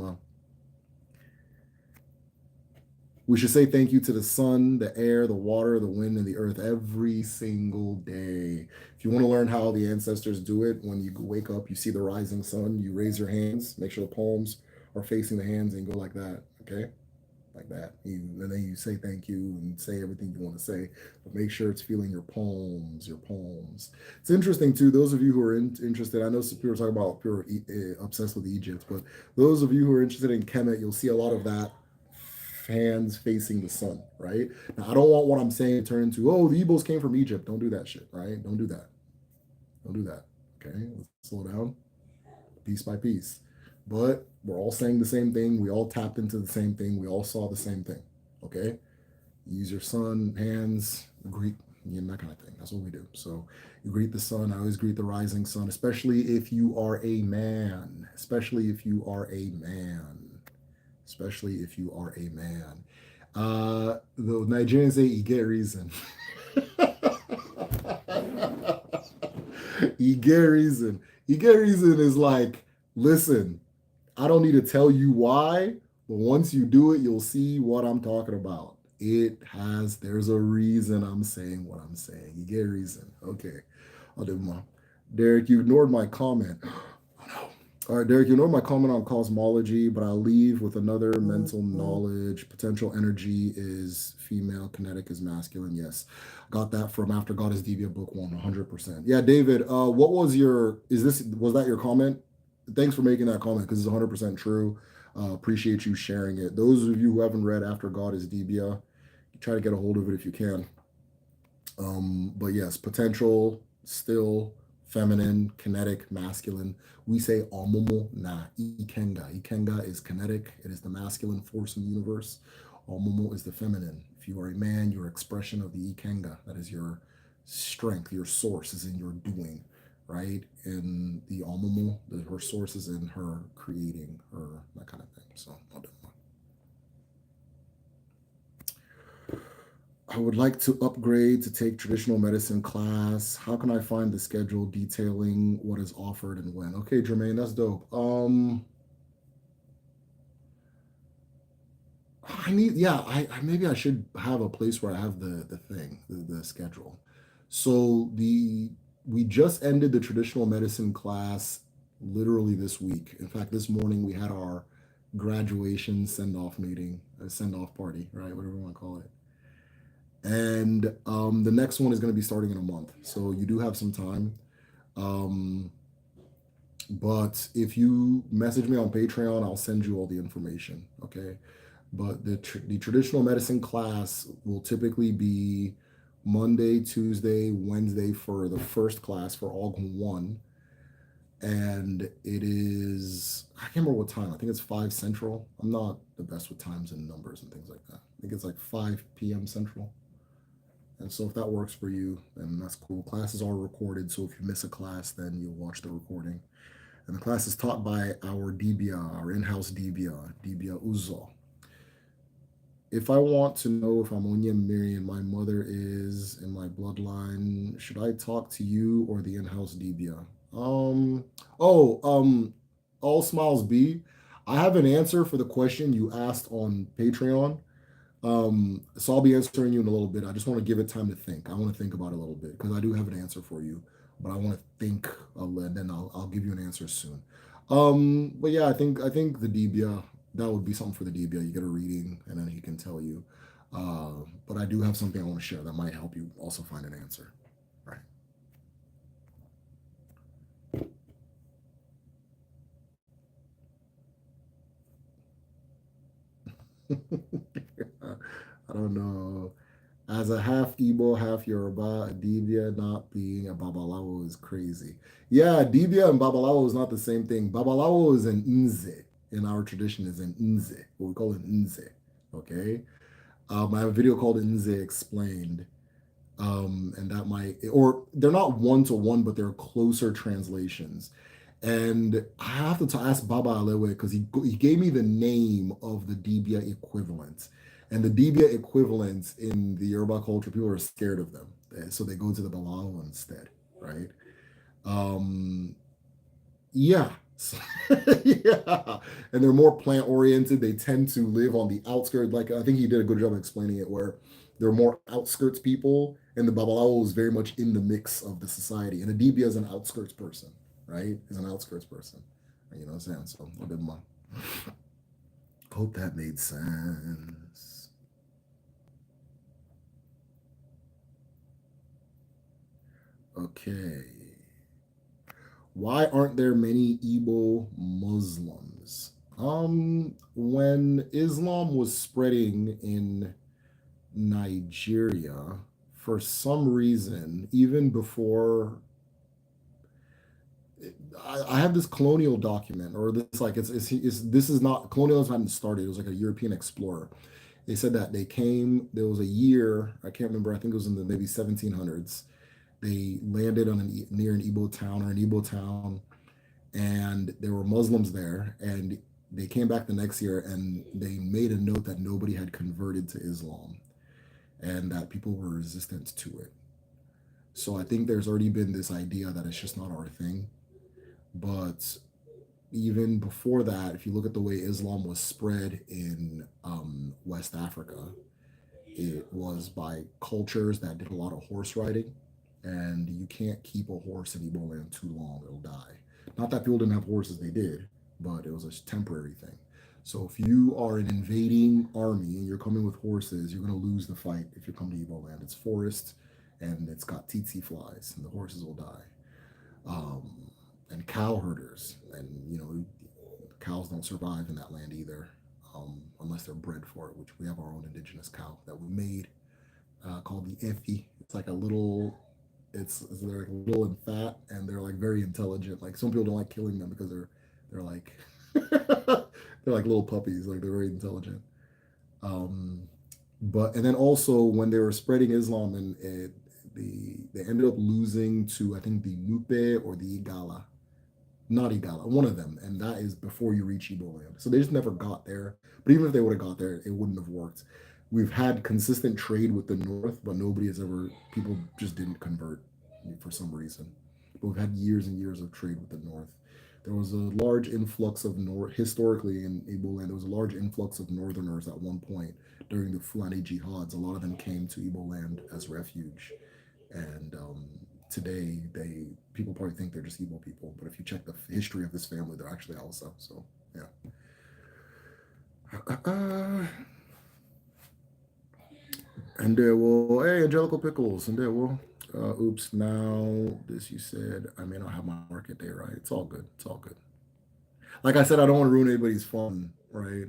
we should say thank you to the sun, the air, the water, the wind, and the earth every single day. If you want to learn how the ancestors do it, when you wake up, you see the rising sun, you raise your hands, make sure the palms are facing the hands, and go like that, okay? Like that. And then you say thank you and say everything you want to say, but make sure it's feeling your palms, It's interesting too, those of you who are interested, I know some people are talking about people are obsessed with Egypt, but those of you who are interested in Kemet, you'll see a lot of that hands facing the sun, right? Now, I don't want what I'm saying to turn into, oh, the Igbos came from Egypt. Don't do that shit, right? Don't do that. Okay, let's slow down, piece by piece. But we're all saying the same thing. We all tapped into the same thing. We all saw the same thing, okay? Use your sun, hands, greet, that kind of thing. That's what we do. So you greet the sun. I always greet the rising sun, especially if you are a man. The Nigerians say you get reason. You get reason. Is like, listen, I don't need to tell you why, but once you do it, you'll see what I'm talking about. There's a reason I'm saying what I'm saying. You get reason. Okay. I'll do more. Derek, you ignored my comment. Oh no. All right, Derek, you know my comment on cosmology, but I'll leave with another mental knowledge. Potential energy is female, kinetic is masculine. Yes. Got that from After God is Deviant, book 1, 100%. Yeah, David, was that your comment? Thanks for making that comment because it's 100% true. Appreciate you sharing it. Those of you who haven't read After God is Debia, try to get a hold of it if you can. But yes, potential, still, feminine, kinetic, masculine. We say omomo na ikenga. Ikenga is kinetic. It is the masculine force in the universe. Omomo is the feminine. If you are a man, your expression of the ikenga, that is your strength, your source is in your doing, right? And the omomo, her source is in her creating, her, that kind of thing. So I'll do I would like to upgrade to take traditional medicine class. How can I find the schedule detailing what is offered and when? Okay, Jermaine, that's dope. I maybe I should have a place where I have the schedule. So we just ended the traditional medicine class literally this week. In fact, this morning we had our graduation send-off meeting, a send-off party, right? Whatever you want to call it. And the next one is going to be starting in a month. So you do have some time. Um, but if you message me on Patreon, I'll send you all the information. Okay. But the traditional medicine class will typically be Monday, Tuesday, Wednesday for the first class for August 1. And it is, I can't remember what time. I think it's 5 Central. I'm not the best with times and numbers and things like that. I think it's like 5 p.m. Central. And so if that works for you, then that's cool. Classes are recorded, so if you miss a class, then you'll watch the recording. And the class is taught by our DBA, our in-house DBA Uzo. If I want to know if I'm Onyemiri, my mother is in my bloodline, should I talk to you or the in-house DBA? All Smiles B. I have an answer for the question you asked on Patreon. So I'll be answering you in a little bit. I just want to give it time to think. I want to think about it a little bit because I do have an answer for you, but I want to think and then I'll give you an answer soon. But yeah, I think the DBA, that would be something for the DBA. You get a reading and then he can tell you. But I do have something I want to share that might help you also find an answer. Right. I don't know. As a half Igbo, half Yoruba, a Dibia not being a Babalawo is crazy. Yeah, Dibia and Babalawo is not the same thing. Babalawo is an Nze. In our tradition is an Nze. What we call an Nze. Okay? I have a video called Nze Explained. And that might, or they're not one to one, but they're closer translations. And I have to ask Baba Alewe because he gave me the name of the Dibia equivalent. And the Dibia equivalents in the Yoruba culture, people are scared of them. So they go to the Balalo instead, right? Um, yeah. Yeah. And they're more plant oriented. They tend to live on the outskirts. Like I think he did a good job explaining it where they're more outskirts people, and the Babalao is very much in the mix of the society. And a Dibia is an outskirts person, right? Is an outskirts person. You know what I'm saying? So a bit more. Hope that made sense. Okay. Why aren't there many Igbo Muslims? When Islam was spreading in Nigeria, for some reason, even before I have this colonial document, or this like it's this is not colonialism hadn't started. It was like a European explorer. They said that they came. There was a year I can't remember. I think it was in the maybe 1700s. They landed on near an Igbo town or an Igbo town, and there were Muslims there. And they came back the next year and they made a note that nobody had converted to Islam, and that people were resistant to it. So I think there's already been this idea that it's just not our thing. But even before that, if you look at the way Islam was spread in West Africa, it was by cultures that did a lot of horse riding. And you can't keep a horse in Igbo land too long, it'll die. Not that people didn't have horses, they did, but it was a temporary thing. So if you are an invading army and you're coming with horses, you're going to lose the fight if you come to Igbo land. It's forest and it's got tsetse flies, and the horses will die. And cow herders, and cows don't survive in that land either, unless they're bred for it, which we have our own indigenous cow that we made called the Efi. It's like a little, they're like little and fat, and they're like very intelligent. Like some people don't like killing them because they're like they're like little puppies, like they're very intelligent. Um, but and then also when they were spreading Islam, and they ended up losing to I think the Nupe or the Igala, not Igala, one of them, and that is before you reach Igbo land. So they just never got there. But even if they would have got there, it wouldn't have worked. we've had consistent trade with the North, but people just didn't convert for some reason. But we've had years and years of trade with the North. There was a large influx of historically in Igbo land. There was a large influx of Northerners at one point during the Fulani jihads. A lot of them came to Igbo land as refuge, and today people probably think they're just Igbo people, but if you check the history of this family, they're actually Hausa. So yeah. And there will, hey, Angelical Pickles, and there will, oops, now this you said, I may not have my market day right. It's all good. It's all good. Like I said, I don't want to ruin anybody's fun, right?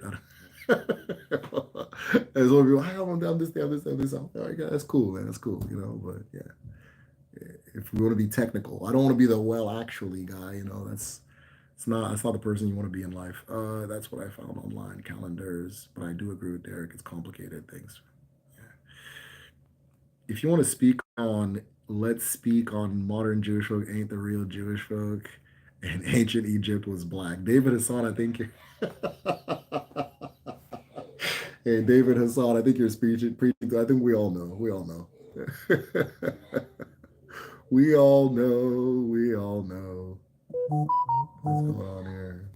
As one people, I want to do this. Like, yeah, that's cool, man. That's cool, but yeah. If we want to be technical, I don't want to be the well actually guy, that's not the person you want to be in life. That's what I found online, calendars. But I do agree with Derek, it's complicated things. If you want to speak on, let's speak on modern Jewish folk ain't the real Jewish folk, and ancient Egypt was black. David Hassan, I think hey, David Hassan, I think you're preaching. I think we all know. We all know. we all know. We all know. What's going on here?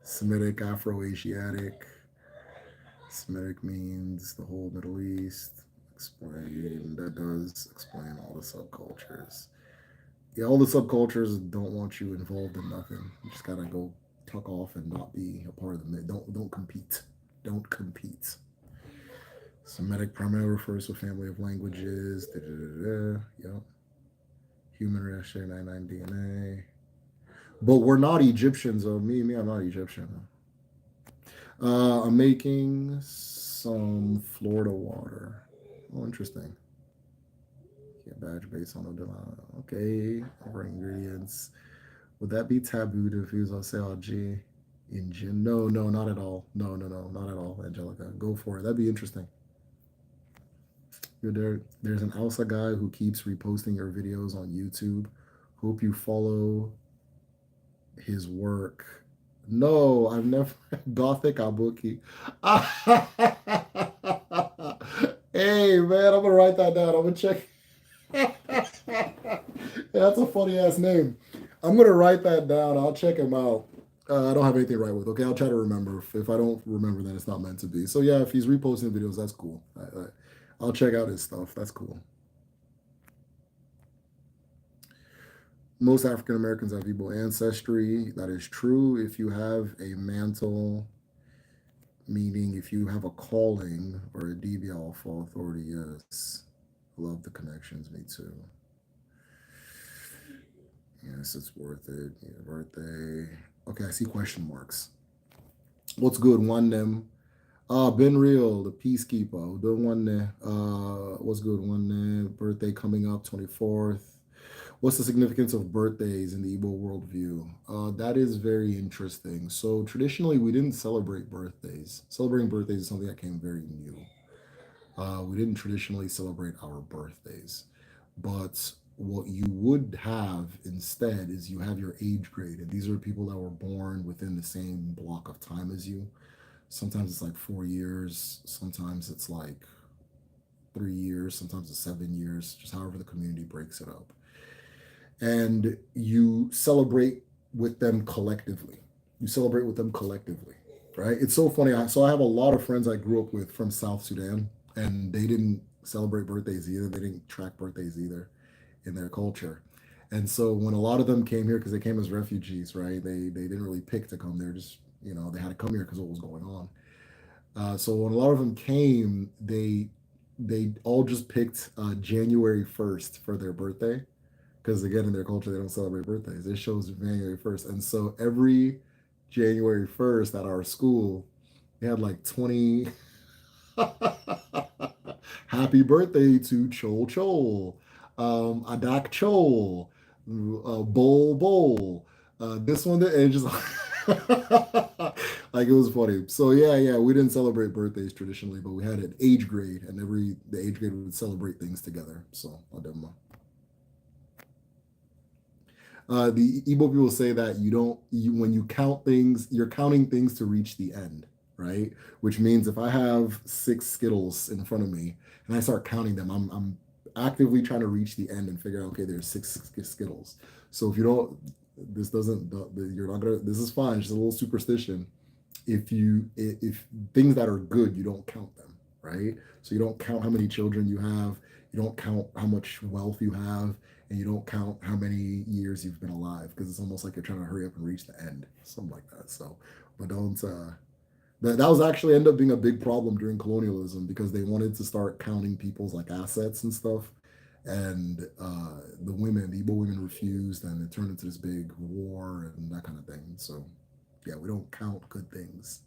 Semitic, Afro-Asiatic. Semitic means the whole Middle East. That does explain all the subcultures. Yeah, all the subcultures don't want you involved in nothing. You just gotta go tuck off and not be a part of them. Don't compete. Don't compete. Semitic primarily refers to a family of languages. Yep. Human race share 99 DNA. But we're not Egyptians. Oh, me, I'm not Egyptian. I'm making some Florida water. Oh, interesting. Yeah, badge based on the okay. Over ingredients. Would that be taboo to infuse CLG in gin? No, not at all. No, not at all, Angelica. Go for it. That'd be interesting. There's an Elsa guy who keeps reposting your videos on YouTube. Hope you follow his work. No, I've never Gothic Abuki. Hey man, I'm gonna write that down. I'm gonna check. That's a funny ass name. I'm gonna write that down. I'll check him out. I don't have anything to write with. Okay, I'll try to remember. If I don't remember, then it's not meant to be. So yeah, if he's reposting videos, that's cool. I'll check out his stuff. That's cool. Most African Americans have Igbo ancestry. That is true. If you have a mantle, meaning if you have a calling or a DB Alpha authority, yes. Love the connections, me too. Yes, it's worth it. Yeah, birthday. Okay, I see question marks. What's good? One them. Ben Real, the peacekeeper. The one there. What's good? One there. Birthday coming up, 24th. What's the significance of birthdays in the Igbo worldview? That is very interesting. So traditionally, we didn't celebrate birthdays. Celebrating birthdays is something that came very new. We didn't traditionally celebrate our birthdays. But what you would have instead is you have your age grade. And these are people that were born within the same block of time as you. Sometimes it's like 4 years. Sometimes it's like 3 years. Sometimes it's 7 years. Just however the community breaks it up. And you celebrate with them collectively. Right? It's so funny. So I have a lot of friends I grew up with from South Sudan, and they didn't celebrate birthdays either. They didn't track birthdays either in their culture. And so when a lot of them came here, because they came as refugees, right? They didn't really pick to come there. Just, they had to come here because of what was going on. So when a lot of them came, they all just picked January 1st for their birthday. Because again, in their culture, they don't celebrate birthdays. It shows January 1st. And so every January 1st at our school, they had like 20 happy birthday to Chol Chol, Adak Chol, Bol Bol, this one, and just like it was funny. So yeah, we didn't celebrate birthdays traditionally, but we had an age grade, and the age grade would celebrate things together. So I'll do them. The Igbo people say that when you count things, you're counting things to reach the end, right? Which means if I have 6 Skittles in front of me and I start counting them, I'm actively trying to reach the end and figure out, okay, there's 6 Skittles. So if you don't, this doesn't, you're not gonna, this is fine, it's just a little superstition. If things that are good, you don't count them, right? So you don't count how many children you have, you don't count how much wealth you have, and you don't count how many years you've been alive, because it's almost like you're trying to hurry up and reach the end, something like that. So, but don't. That was actually ended up being a big problem during colonialism, because they wanted to start counting people's like assets and stuff, and the Igbo women refused, and it turned into this big war and that kind of thing. So, yeah, we don't count good things.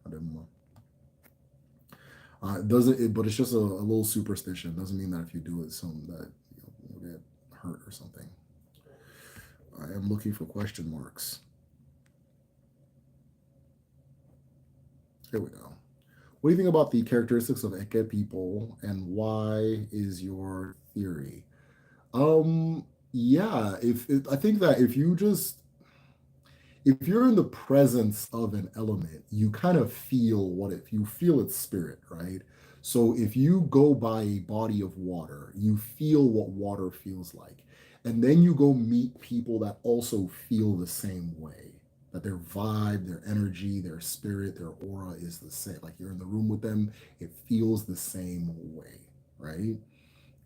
I didn't know. Doesn't it, but it's just a little superstition. Doesn't mean that if you do it, something that you'll get hurt or something. I am looking for question marks. Here we go. What do you think about the characteristics of Eke people, and why is your theory? Yeah, I think that if you're in the presence of an element, you kind of feel you feel its spirit, right? So if you go by a body of water, you feel what water feels like. And then you go meet people that also feel the same way, that their vibe, their energy, their spirit, their aura is the same. Like you're in the room with them, it feels the same way, right?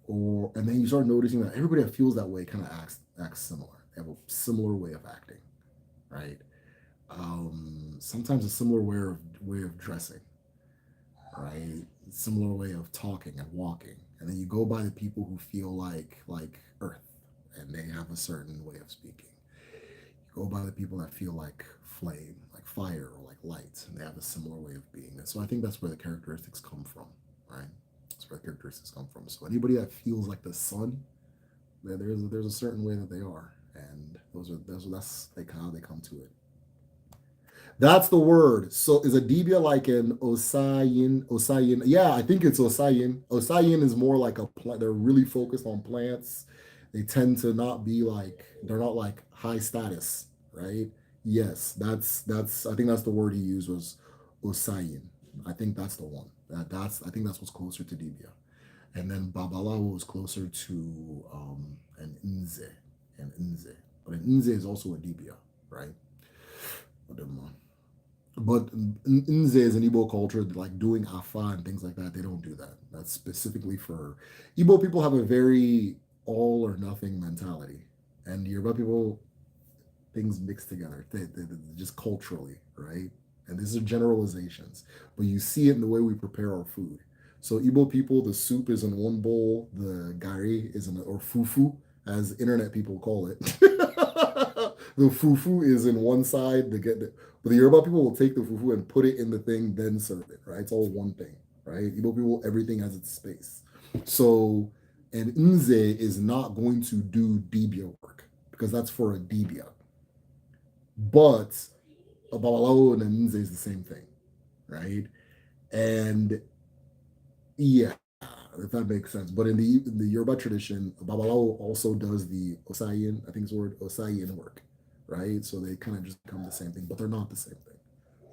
And then you start noticing that everybody that feels that way kind of acts similar. They have a similar way of acting, right? Sometimes a similar way of dressing, right? Similar way of talking and walking. And then you go by the people who feel like earth, and they have a certain way of speaking. You go by the people that feel like flame, like fire, or like light, and they have a similar way of being. And so I think that's where the characteristics come from, right? That's where the characteristics come from. So anybody that feels like the sun, there's a certain way that they are, and that's how they come to it. That's the word. So is Adibia like an Osayin? Osayin. Yeah, I think it's Osayin. Osayin is more like a plant. They're really focused on plants. They tend to not be like, they're not like high status, right? Yes, I think that's the word he used, was Osayin. I think that's the one. I think that's what's closer to Dibia. And then Babalawo is closer to an Nze. But an Nze is also a Dibia, right? But Nze is an Igbo culture, like doing afa and things like that. They don't do that. That's specifically for Igbo people. Have a very all or nothing mentality, and Yoruba people, things mixed together. They just culturally, right? And these are generalizations, but you see it in the way we prepare our food. So Igbo people, the soup is in one bowl, the gari is or fufu, as internet people call it. The fufu is in one side. But the Yoruba people will take the fufu and put it in the thing, then serve it, right? It's all one thing, right? Igbo people, everything has its space. So, and Nze is not going to do Dibia work, because that's for a Dibia. But a Babalawo and a Nze is the same thing, right? And yeah, if that makes sense. But in the Yoruba tradition, Babalawo also does the Osayin, I think it's the word Osayin work, right? So they kind of just become the same thing, but they're not the same thing,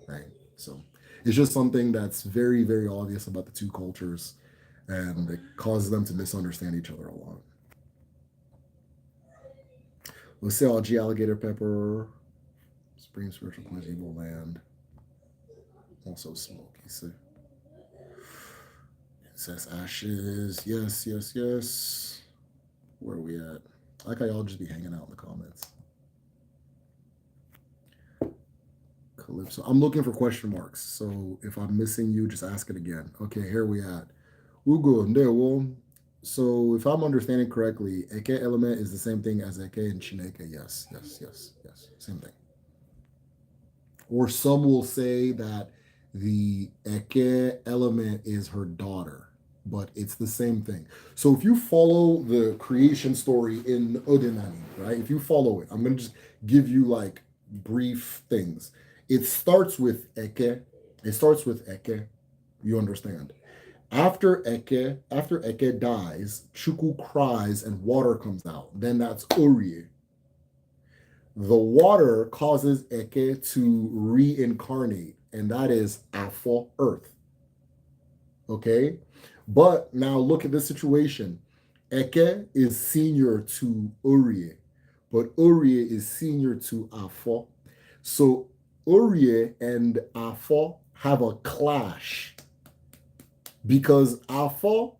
right? So it's just something that's very, very obvious about the two cultures, and it causes them to misunderstand each other a lot. Let's say algae, alligator pepper, spring spiritual place, evil land, also smoke. You see. Says ashes. Yes. Where are we at? I like how y'all just be hanging out in the comments. Calypso. I'm looking for question marks. So if I'm missing you, just ask it again. Okay, here we at. Ugo Ndewo. So if I'm understanding correctly, Eke element is the same thing as Eke and Chineke. Yes. Same thing. Or some will say that the Eke element is her daughter, but it's the same thing. So if you follow the creation story in Odinani, right? If you follow it, I'm going to just give you like brief things. It starts with Eke. You understand. After Eke dies, Chukwu cries and water comes out. Then that's Orie. The water causes Eke to reincarnate and that is Afo, earth. Okay? But now look at this situation. Eke is senior to Urie, but Urie is senior to Afo. So Urie and Afo have a clash because Afo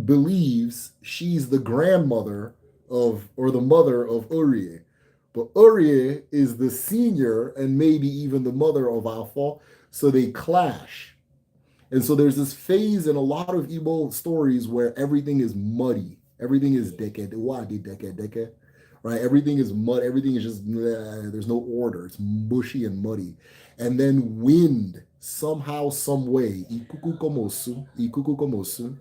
believes she's the grandmother of, or the mother of Urie. But Urie is the senior and maybe even the mother of Afo, so they clash. And so there's this phase in a lot of Igbo stories where everything is muddy. Everything is deke, right? Everything is mud. Everything is just, there's no order. It's mushy and muddy. And then wind, somehow, some way, ikuku komosu,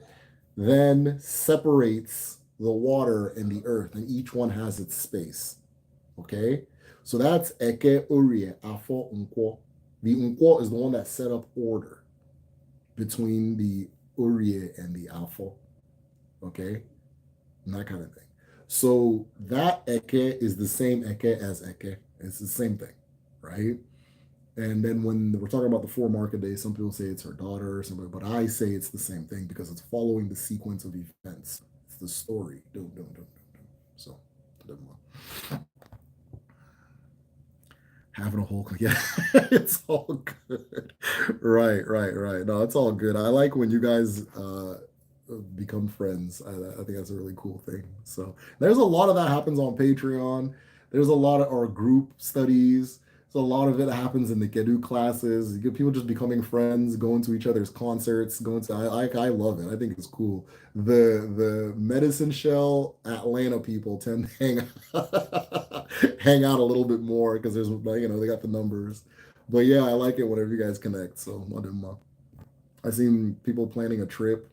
then separates the water and the earth, and each one has its space. Okay? So that's Eke, Urie, Afo, Nkwo. The Nkwo is the one that set up order between the Urie and the Afo. Okay? And that kind of thing. So that Eke is the same Eke as Eke. It's the same thing, right? And then when we're talking about the 4 market days, some people say it's her daughter or something, but I say it's the same thing because it's following the sequence of events. It's the story. So, having a whole, yeah, it's all good. Right. No, it's all good. I like when you guys become friends. I think that's a really cool thing. So there's a lot of that happens on Patreon. There's a lot of our group studies. So a lot of it happens in the Kedu classes. You get people just becoming friends, going to each other's concerts, going to I love it. I think it's cool. The Medicine Shell Atlanta people tend to hang out a little bit more because there's they got the numbers. But yeah, I like it whenever you guys connect. So I seen people planning a trip.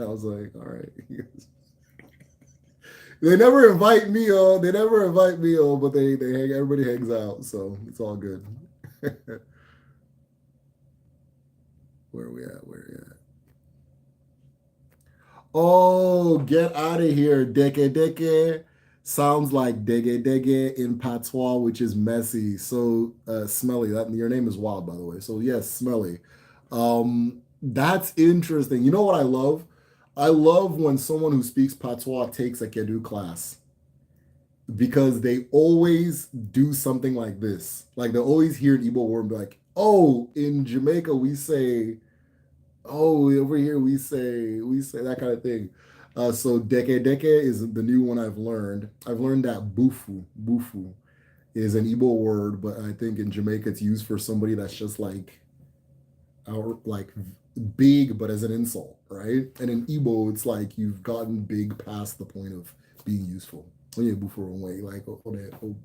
I was like, all right. They never invite me on. But they hang. Everybody hangs out, so it's all good. Where are we at? Oh, get out of here, deke deke. Sounds like dege dege in patois, which is messy. So smelly. That your name is Wild, by the way. So yes, smelly. That's interesting. You know what I love? I love when someone who speaks patois takes a Kedu class because they always do something like this. Like they always hear an Igbo word and be like, "Oh, in Jamaica we say, oh, over here we say that kind of thing." So deke deke is the new one I've learned. I've learned that bufu is an Igbo word, but I think in Jamaica it's used for somebody that's just like big, but as an insult, right? And in Igbo, it's like you've gotten big past the point of being useful. Oh yeah, buffer way, like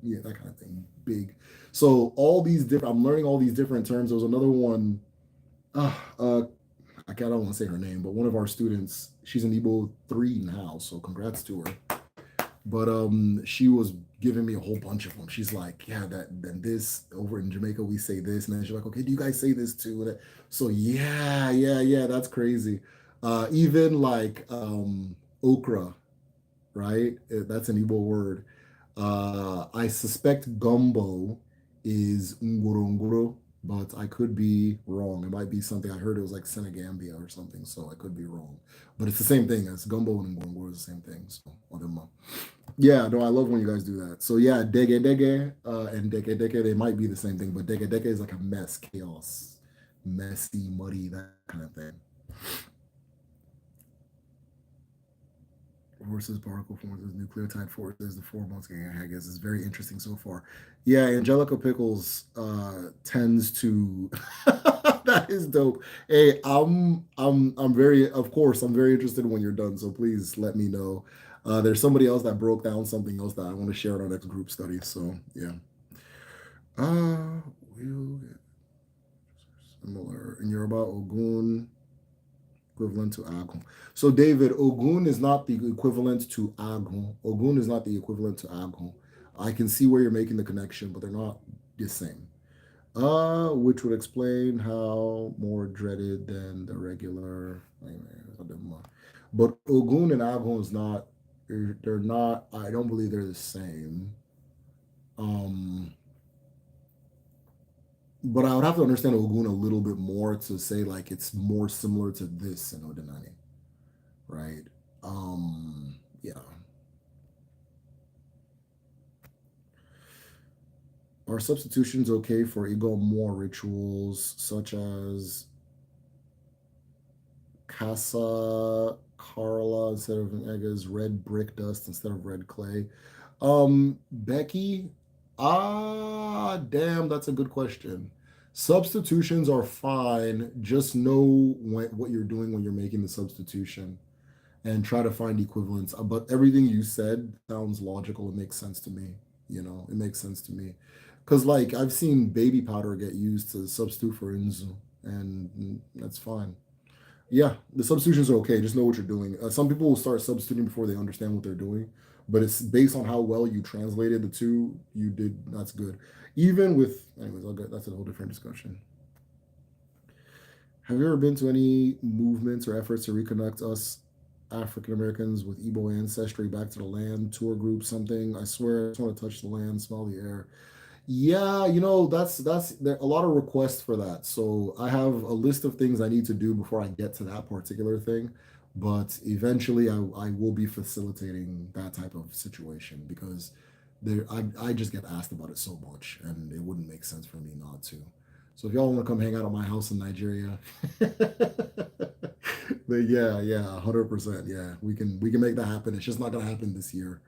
yeah, that kind of thing. Big. So all these different, I'm learning all these different terms. There was another one. I don't want to say her name, but one of our students, she's an Igbo 3 now, so congrats to her. But she was giving me a whole bunch of them. She's like, yeah, then this over in Jamaica we say this, and then she's like, okay, do you guys say this too? So yeah, that's crazy. Even like okra, right? That's an Igbo word. I suspect gumbo is ngurunguru, but I could be wrong. It might be something I heard it was like Senegambia or something, so I could be wrong. But it's the same thing as gumbo and ngurunguru is the same thing. So yeah, no, I love when you guys do that. So yeah, dege dege and deke deke, they might be the same thing, but dege deke is like a mess, chaos, messy, muddy, that kind of thing. Versus particle forces, nucleotide forces, the 4 months gang, I guess is very interesting so far. Yeah, Angelica Pickles tends to that is dope. Hey, I'm very, of course, I'm very interested when you're done, so please let me know. There's somebody else that broke down something else that I want to share in our next group study. So yeah. We'll get similar in Yoruba, Ogun equivalent to Agun. So David, Ogun is not the equivalent to Agun. Ogun is not the equivalent to Agun. I can see where you're making the connection, but they're not the same. Which would explain how more dreaded than the regular. But Ogun and Agun is not. They're not. I don't believe they're the same. but I would have to understand Ogun a little bit more to say like it's more similar to this in Odinani, right? Yeah. Are substitutions okay for Igor more rituals such as Casa Carla instead of Ega's red brick dust instead of red clay? Becky, damn, that's a good question. Substitutions are fine. Just know what you're doing when you're making the substitution and try to find equivalents. But everything you said sounds logical. It makes sense to me. It makes sense to me. Because, like, I've seen baby powder get used to substitute for Inzu, and that's fine. Yeah, the substitutions are okay. Just know what you're doing. Some people will start substituting before they understand what they're doing, but it's based on how well you translated the two you did. That's good. Even with, anyways, I'll get that's a whole different discussion. Have you ever been to any movements or efforts to reconnect us African Americans with Igbo ancestry back to the land? Tour group, something? I swear, I just want to touch the land, smell the air. Yeah, that's there a lot of requests for that. So I have a list of things I need to do before I get to that particular thing. But eventually I will be facilitating that type of situation because I just get asked about it so much and it wouldn't make sense for me not to. So if y'all want to come hang out at my house in Nigeria, then yeah, 100%. Yeah, we can make that happen. It's just not gonna happen this year.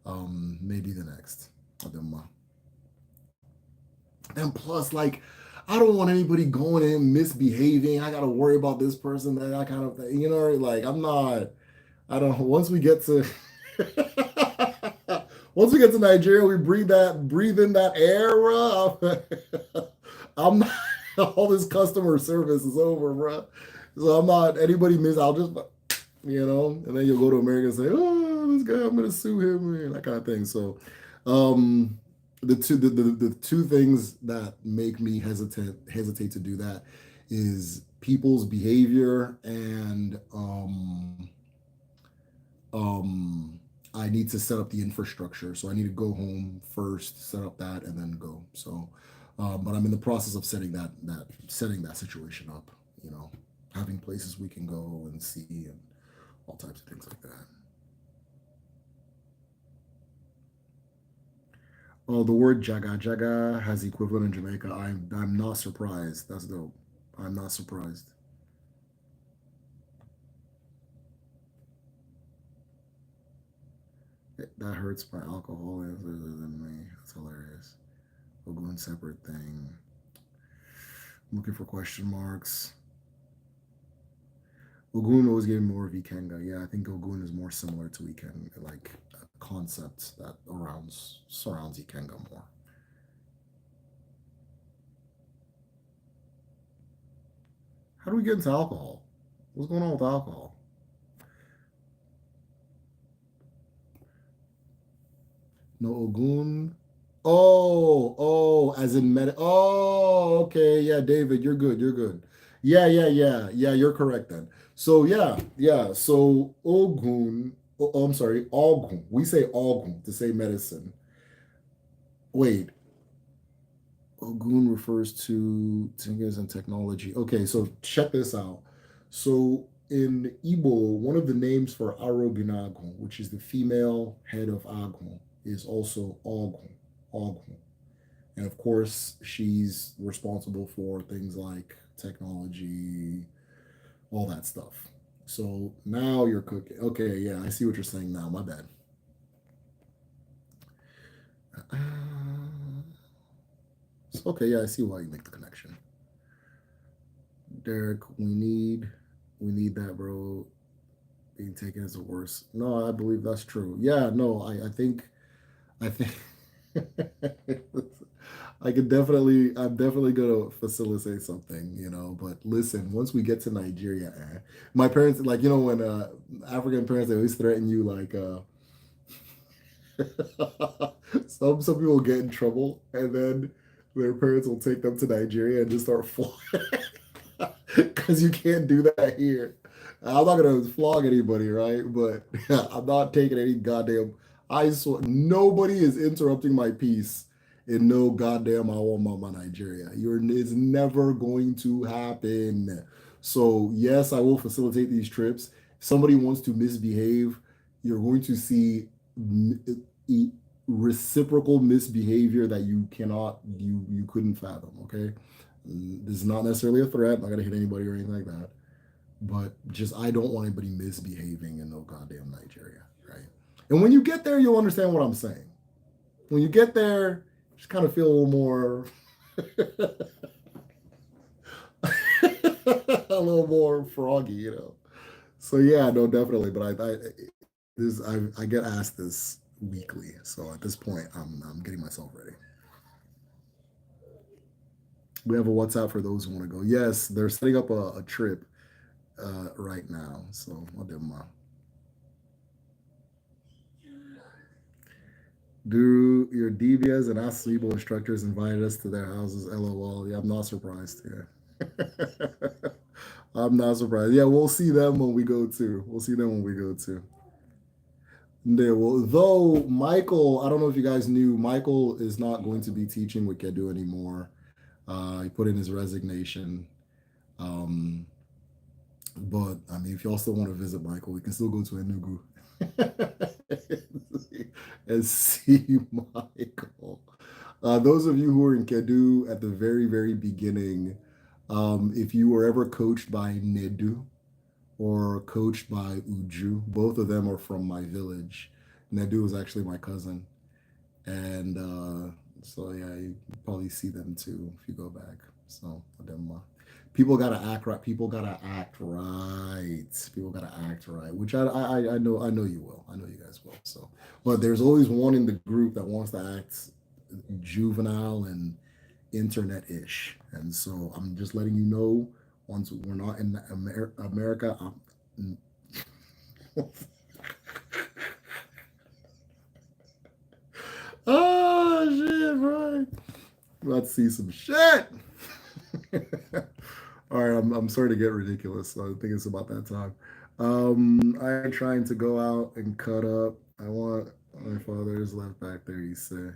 Maybe the next. And plus, like, I don't want anybody going in misbehaving. I gotta worry about this person, that kind of thing. Like I don't once we get to once we get to Nigeria, we breathe in that air, bro. I'm not all this customer service is over, bro. So I'm not anybody miss. I'll just and then you'll go to America and say, oh, this guy, I'm gonna sue him, and that kind of thing. So um the two things that make me hesitate to do that is people's behavior and I need to set up the infrastructure. So I need to go home first, set up that, and then go. So but I'm in the process of setting that situation up, having places we can go and see and all types of things like that. Oh, the word jaga jaga has equivalent in Jamaica. I'm not surprised. That's dope. I'm not surprised. That hurts my alcohol than me. That's hilarious. Ogun separate thing. I'm looking for question marks. Ogun always gave more of Ikenga. Yeah, I think Ogun is more similar to Ikenga, like a concept that surrounds Ikenga more. How do we get into alcohol? What's going on with alcohol? No Ogun. Oh, as in med. Oh, okay. Yeah, David, you're good. You're good. Yeah. You're correct then. So yeah. So Ogun. Oh, I'm sorry, Ogun. We say Ogun to say medicine. Wait, Ogun refers to fingers and technology. Okay, so check this out. So in Igbo, one of the names for Arobinagun, which is the female head of Agun, is also Ogun. Ogun. And of course, she's responsible for things like technology, all that stuff. So now you're cooking. Okay, yeah, I see what you're saying now. My bad. Okay, yeah, I see why you make the connection. Derek, we need that, bro. Being taken as the worst. No, I believe that's true. Yeah, no, I think I'm definitely gonna facilitate something, but listen, once we get to Nigeria, my parents, like, when African parents, they always threaten you, like, some people get in trouble and then their parents will take them to Nigeria and just start flogging because you can't do that here. I'm not gonna flog anybody, right? But I'm not taking any goddamn. I swear, nobody is interrupting my peace in no goddamn Awo Mama Nigeria. It's never going to happen. So yes, I will facilitate these trips. If somebody wants to misbehave, you're going to see reciprocal misbehavior that you couldn't fathom. Okay, this is not necessarily a threat. I'm not gonna hit anybody or anything like that. But just I don't want anybody misbehaving in no goddamn Nigeria, right? And when you get there, you'll understand what I'm saying. When you get there, just kind of feel a little more a little more froggy, you know. So yeah, no, definitely. But I get asked this weekly. So at this point, I'm getting myself ready. We have a WhatsApp for those who want to go. Yes, they're setting up a trip right now. So I'll give them a. Do your DBS and ASIBO instructors invited us to their houses? LOL. Yeah, I'm not surprised. Yeah. I'm not surprised. Yeah, we'll see them when we go to. We'll see them when we go to. There will, though Michael, I don't know if you guys knew, Michael is not going to be teaching with Kedu anymore. He put in his resignation. Um, but I mean, if y'all still want to visit Michael, we can still go to Enugu and see Michael. Those of you who were in Kedu at the very, very beginning, if you were ever coached by Nedu or coached by Uju, both of them are from my village. Nedu was actually my cousin. And so, yeah, you probably see them too if you go back. So, people gotta act right. People gotta act right. People gotta act right. Which I know you will. I know you guys will. So, but there's always one in the group that wants to act juvenile and internet-ish. And so I'm just letting you know. Once we're not in America, oh shit, bro! About to see some shit. All right, I'm starting to get ridiculous. So I think it's about that time. I'm trying to go out and cut up. I want my father is left back there. He said,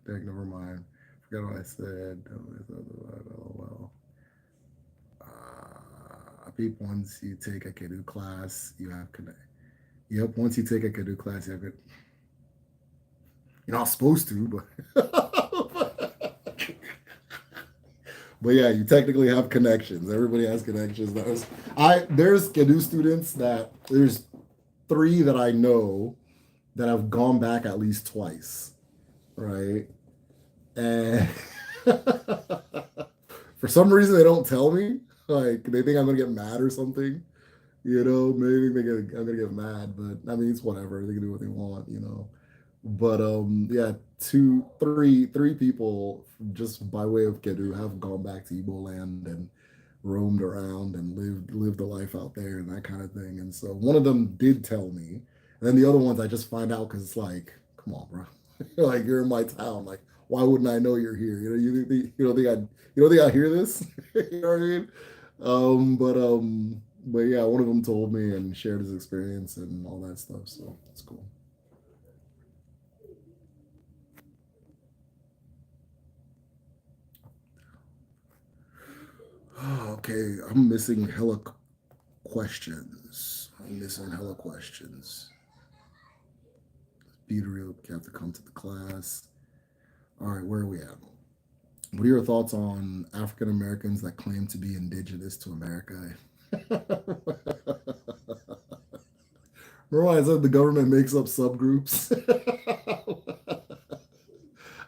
Derek, never mind. Forgot what I said. Well, people, once you take a Kedu class, you have connect. Yep, once you take a Kedu class, you have it. You're not supposed to, but but yeah, you technically have connections. Everybody has connections. There's Kedu students there's 3 that I know that have gone back at least twice, right? And for some reason they don't tell me. Like they think I'm gonna get mad or something. You know, maybe I'm gonna get mad, but I mean it's whatever. They can do what they want, you know. But yeah, three people just by way of Kedu have gone back to Igbo land and roamed around and lived a life out there and that kind of thing. And so one of them did tell me, and then the other ones I just find out because it's like, come on, bro, like you're in my town, like why wouldn't I know you're here? You know, you don't think I hear this? You know what I mean? But yeah, one of them told me and shared his experience and all that stuff. So it's cool. Okay, I'm missing hella questions. Be real, you have to come to the class. All right, where are we at? What are your thoughts on African Americans that claim to be indigenous to America? Remember I said the government makes up subgroups?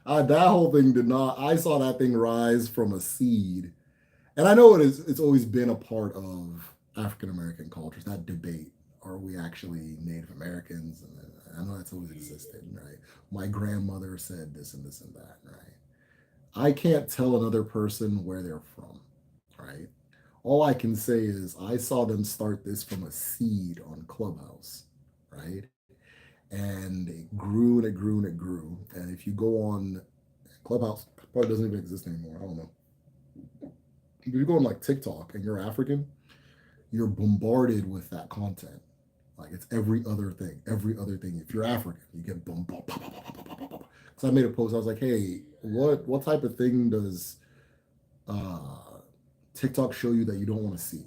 That whole thing did not, I saw that thing rise from a seed. And I know it's always been a part of African American cultures, that debate. Are we actually Native Americans? And I know that's always existed, right? My grandmother said this and this and that, right? I can't tell another person where they're from, right? All I can say is I saw them start this from a seed on Clubhouse, right? And it grew and it grew and it grew. And if you go on Clubhouse, probably doesn't even exist anymore. I don't know. If you go on like TikTok and you're African, you're bombarded with that content. Like it's every other thing. If you're African, you get bombarded So I made a post. I was like, hey, what type of thing does uh, TikTok show you that you don't want to see?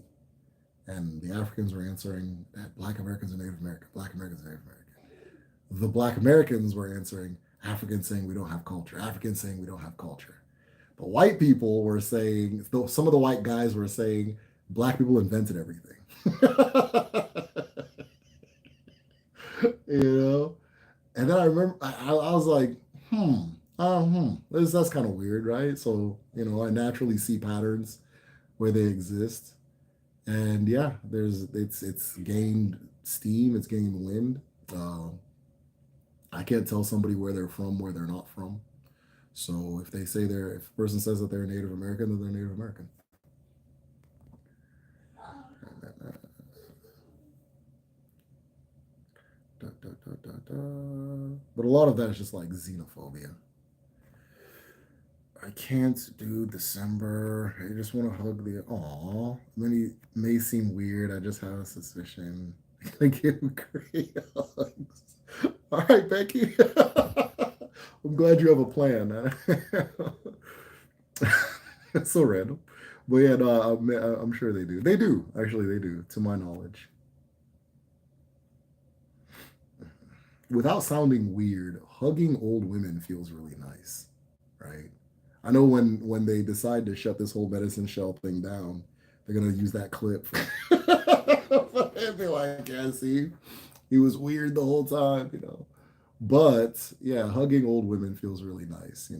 And the Africans were answering that Black Americans are Native American. Black Americans are Native American. The Black Americans were answering Africans saying we don't have culture. Africans saying we don't have culture. The white people were saying, some of the white guys were saying Black people invented everything. you know? And then I remember I was like, that's kind of weird, right? So, I naturally see patterns where they exist. And yeah, it's gained steam, it's gained wind. I can't tell somebody where they're from, where they're not from. So if if a person says that they're Native American, then they're Native American. But a lot of that is just like xenophobia. I can't do December. I just want to hug the. Aw, many may seem weird. I just have a suspicion. I give great hugs. All right, Becky. I'm glad you have a plan. It's so random, but yeah, no, I'm sure they do. They do actually. They do, to my knowledge. Without sounding weird, hugging old women feels really nice, right? I know when they decide to shut this whole medicine shell thing down, they're gonna use that clip. And be like, yeah, see, he was weird the whole time. But yeah, hugging old women feels really nice.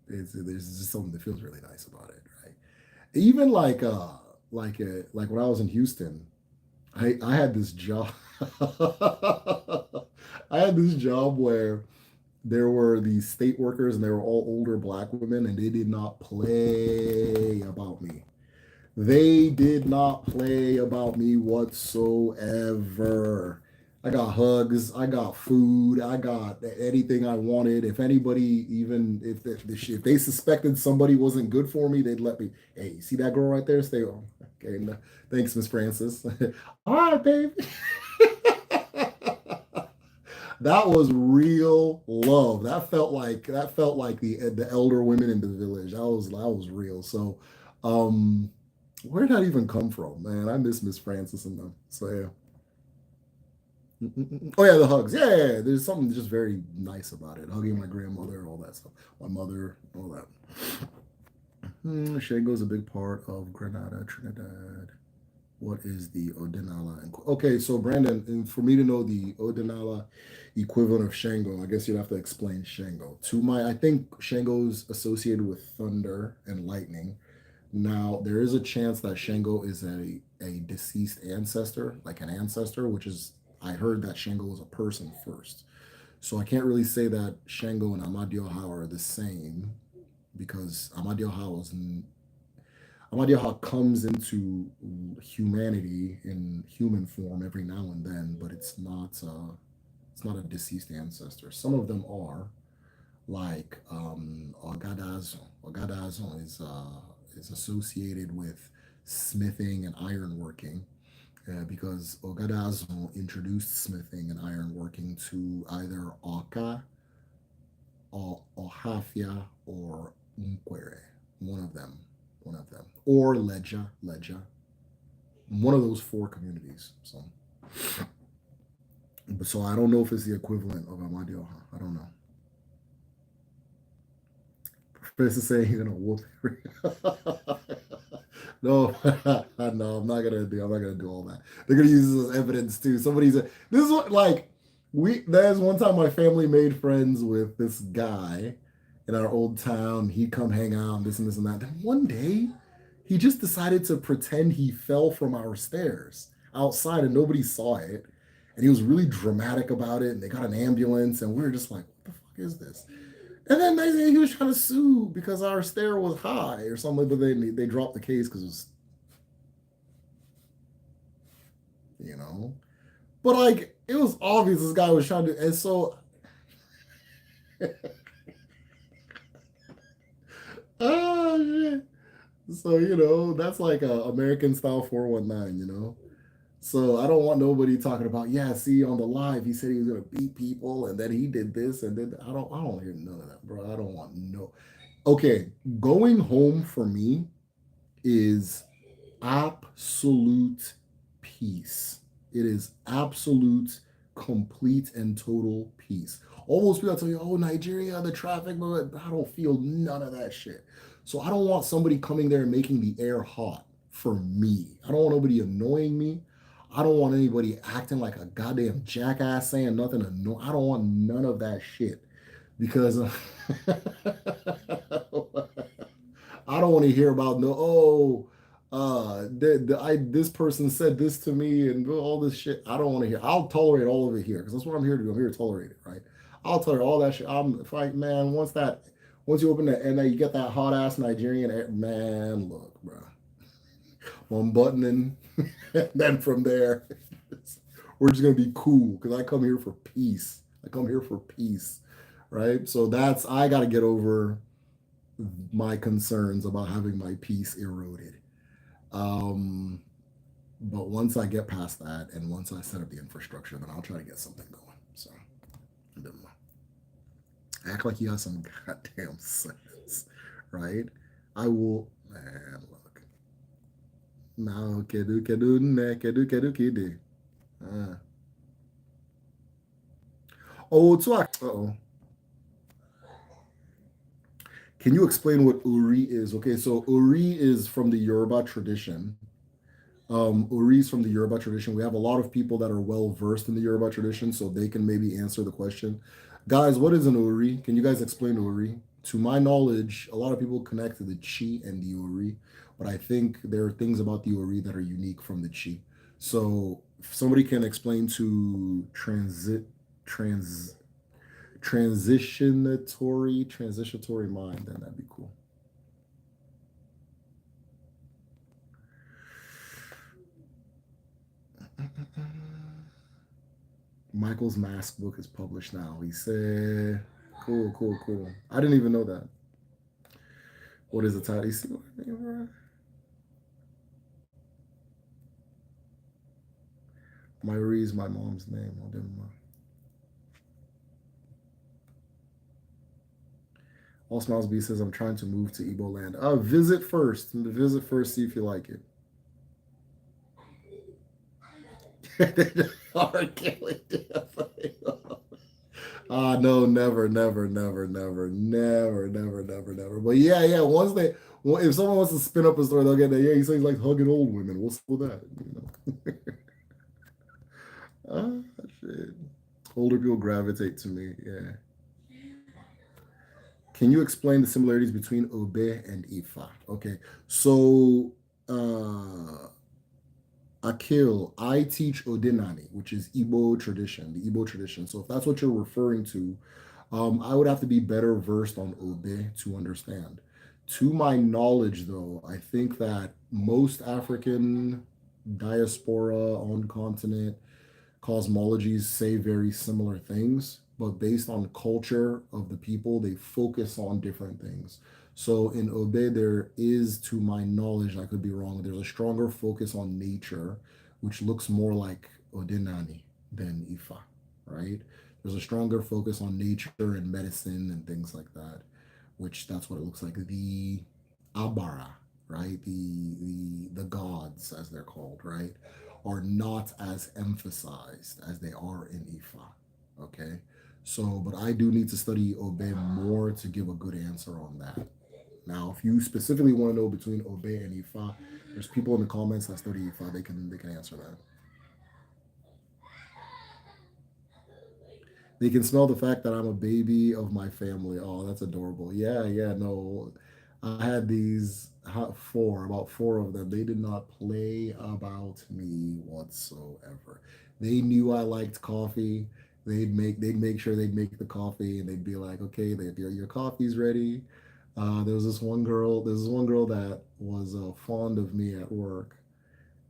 There's just something that feels really nice about it, right? Even like when I was in Houston, I had this job. I had this job where there were these state workers and they were all older black women and they did not play about me. They did not play about me whatsoever. I got hugs, I got food, I got anything I wanted. If anybody, even if they suspected somebody wasn't good for me, they'd let me. Hey, see that girl right there? Stay on. Okay, no, thanks, Miss Francis. All right, baby. That was real love. That felt like the elder women in the village. That was real. So, um, where did that even come from, man? I miss Miss Francis and them. So yeah. Oh yeah, the hugs. Yeah, yeah, yeah. There's something just very nice about it. Hugging my grandmother, all that stuff. My mother, all that. Shango is a big part of Grenada, Trinidad. What is the Odinala? Okay, so Brandon, and for me to know the Odinala equivalent of Shango, I guess you'd have to explain Shango. I think Shango's associated with thunder and lightning. Now, there is a chance that Shango is a deceased ancestor, like an ancestor, which is, I heard that Shango was a person first. So I can't really say that Shango and Amadioha are the same because Amadioha comes into humanity in human form every now and then, but it's not a deceased ancestor. Some of them are, like Ogadazo. Ogadazo is associated with smithing and ironworking because Ogadazo introduced smithing and ironworking to either Oka or Ohafia or Nkwere, one of them, or Leja, one of those four communities. So I don't know if it's the equivalent of Amadioha. I don't know. Professor saying he's gonna whoop. No, no, I'm not gonna do all that. They're gonna use this as evidence too. This is what like there's one time my family made friends with this guy in our old town. He'd come hang out, this and this and that. Then one day he just decided to pretend he fell from our stairs outside and nobody saw it. And he was really dramatic about it. And they got an ambulance, and we were just like, what the fuck is this? And then they said he was trying to sue because our stair was high or something, but they dropped the case because it was, you know. But like it was obvious this guy was trying to, and so oh shit. So that's like a American style 419. So I don't want nobody talking about, yeah, see on the live, he said he was gonna beat people and then he did this and then I don't hear none of that, bro. I don't want no. Okay, going home for me is absolute peace. It is absolute, complete, and total peace. All those people tell you, oh, Nigeria, the traffic, but I don't feel none of that shit. So I don't want somebody coming there and making the air hot for me. I don't want nobody annoying me. I don't want anybody acting like a goddamn jackass saying nothing. I don't want none of that shit because I don't want to hear about no, oh, this person said this to me and all this shit. I don't want to hear. I'll tolerate all of it here because that's what I'm here to do. I'm here to tolerate it, right? I'll tolerate all that shit. I'm like, man, once you open that and then you get that hot ass Nigerian man, look, bro, I'm buttoning, and then from there, we're just gonna be cool because I come here for peace. I come here for peace, right? So I got to get over my concerns about having my peace eroded. Um, but once I get past that and once I set up the infrastructure, then I'll try to get something going. So, act like you have some goddamn sense, right? I will, man, look. Now, kedu. Oh, uh-oh. Can you explain what Uri is? Okay, so Uri is from the Yoruba tradition. Uri is from the Yoruba tradition. We have a lot of people that are well versed in the Yoruba tradition, so they can maybe answer the question. Guys, what is an Uri? Can you guys explain Uri? To my knowledge, a lot of people connect to the Chi and the Uri, but I think there are things about the Uri that are unique from the Chi. So if somebody can explain to transitionatory mind, then that'd be cool. Michael's Mask book is published now. He said, cool. I didn't even know that. What is the title? You see what I mean, bro? Myri is my mom's name. I didn't know. All Smiles B says, I'm trying to move to Igbo land. Visit first. See if you like it. No, never. But yeah. If someone wants to spin up a story, they'll get that. Yeah, he says he likes hugging old women. What's with that? Shit. Older people gravitate to me. Yeah. Can you explain the similarities between Obe and Ifa? Okay, so Akil, I teach Odinani, which is Igbo tradition, the Igbo tradition. So if that's what you're referring to, I would have to be better versed on Obe to understand. To my knowledge, though, I think that most African diaspora on continent cosmologies say very similar things, but based on the culture of the people, they focus on different things. So in Obe, there is, to my knowledge, I could be wrong, there's a stronger focus on nature, which looks more like Odinani than Ifa, right? There's a stronger focus on nature and medicine and things like that, which that's what it looks like. The Abara, right? The gods, as they're called, right? Are not as emphasized as they are in Ifa. Okay. So, but I do need to study Obe more to give a good answer on that. Now, if you specifically want to know between Obe and Ifa, there's people in the comments that study Ifa. They can answer that. They can smell the fact that I'm a baby of my family. Oh, that's adorable. Yeah, no. I had about four of them. They did not play about me whatsoever. They knew I liked coffee. They'd make sure they'd make the coffee, and they'd be like, okay, your coffee's ready. There was this one girl that was fond of me at work,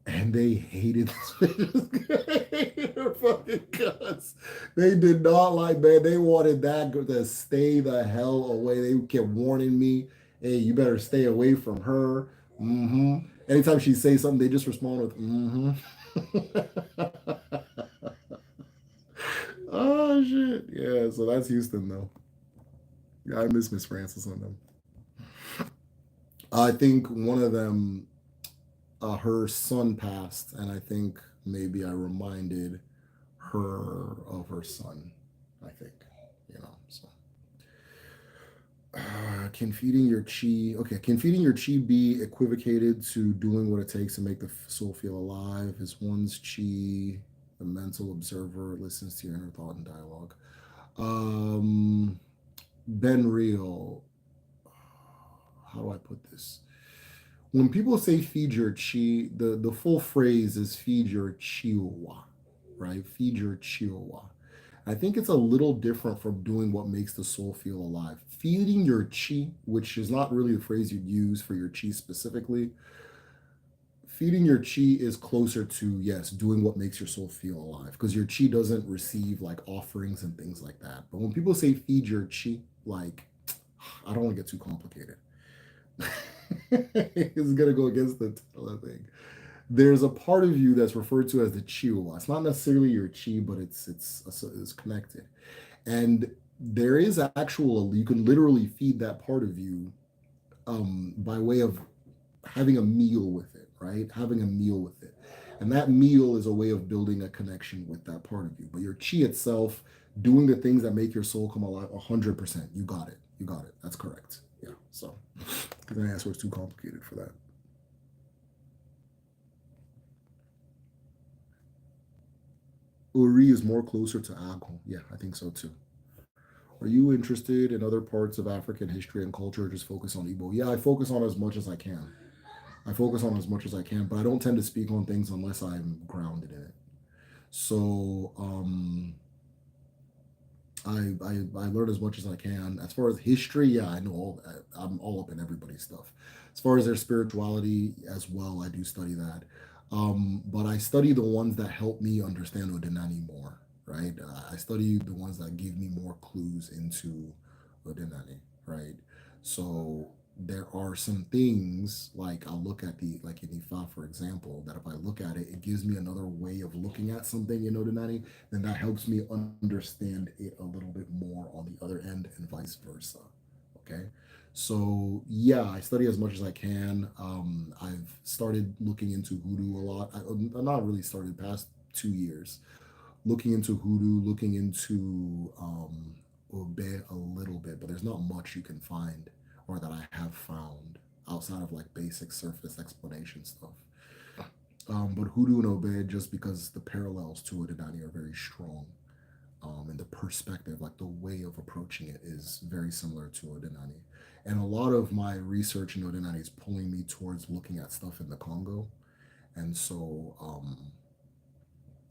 and they hated her fucking guts. They did not like, man. They wanted that girl to stay the hell away. They kept warning me, hey, you better stay away from her. Anytime she say something, they just respond with, Oh shit. Yeah, so that's Houston though. Yeah, I miss Miss Francis on them. I think one of them, her son passed, and I think maybe I reminded her of her son. I think, so. Can feeding your chi, okay, can feeding your chi be equivocated to doing what it takes to make the soul feel alive? Is one's chi the mental observer listens to your inner thought and dialogue? Um, Ben Real, how do I put this? When people say feed your chi, the full phrase is feed your chihuahua, right? Feed your chihuahua. I think it's a little different from doing what makes the soul feel alive. Feeding your chi, which is not really the phrase you'd use for your chi specifically, feeding your chi is closer to, yes, doing what makes your soul feel alive, because your chi doesn't receive like offerings and things like that. But when people say feed your chi, like, I don't want to get too complicated. It's gonna go against the title, I think. There's a part of you that's referred to as the chihuahua. It's not necessarily your chi, but it's connected. And there is actual, you can literally feed that part of you, by way of having a meal with it, right? Having a meal with it. And that meal is a way of building a connection with that part of you. But your chi itself, doing the things that make your soul come alive, 100%. You got it. You got it. That's correct. Yeah. So, because the answer was too complicated for that. Uri is more closer to Agho. Yeah, I think so too. Are you interested in other parts of African history and culture? Or just focus on Igbo? Yeah, I focus on as much as I can. I focus on as much as I can, but I don't tend to speak on things unless I'm grounded in it. So I learn as much as I can. As far as history, yeah, I know I'm all up in everybody's stuff. As far as their spirituality as well, I do study that. But I study the ones that help me understand Odinani more, right? I study the ones that give me more clues into Odinani, right? So there are some things like I'll look at like in Ifa, for example, that if I look at it, it gives me another way of looking at something in Odinani, then that helps me understand it a little bit more on the other end and vice versa. Okay. So yeah, I study as much as I can. I've started looking into hoodoo a lot. I'm not really started past 2 years looking into hoodoo, looking into obe a little bit, but there's not much you can find or that I have found outside of like basic surface explanation stuff. But hoodoo and obe, just because the parallels to Odinani are very strong, and the perspective, like the way of approaching it, is very similar to Odinani. And a lot of my research in Odinani is pulling me towards looking at stuff in the Congo, and so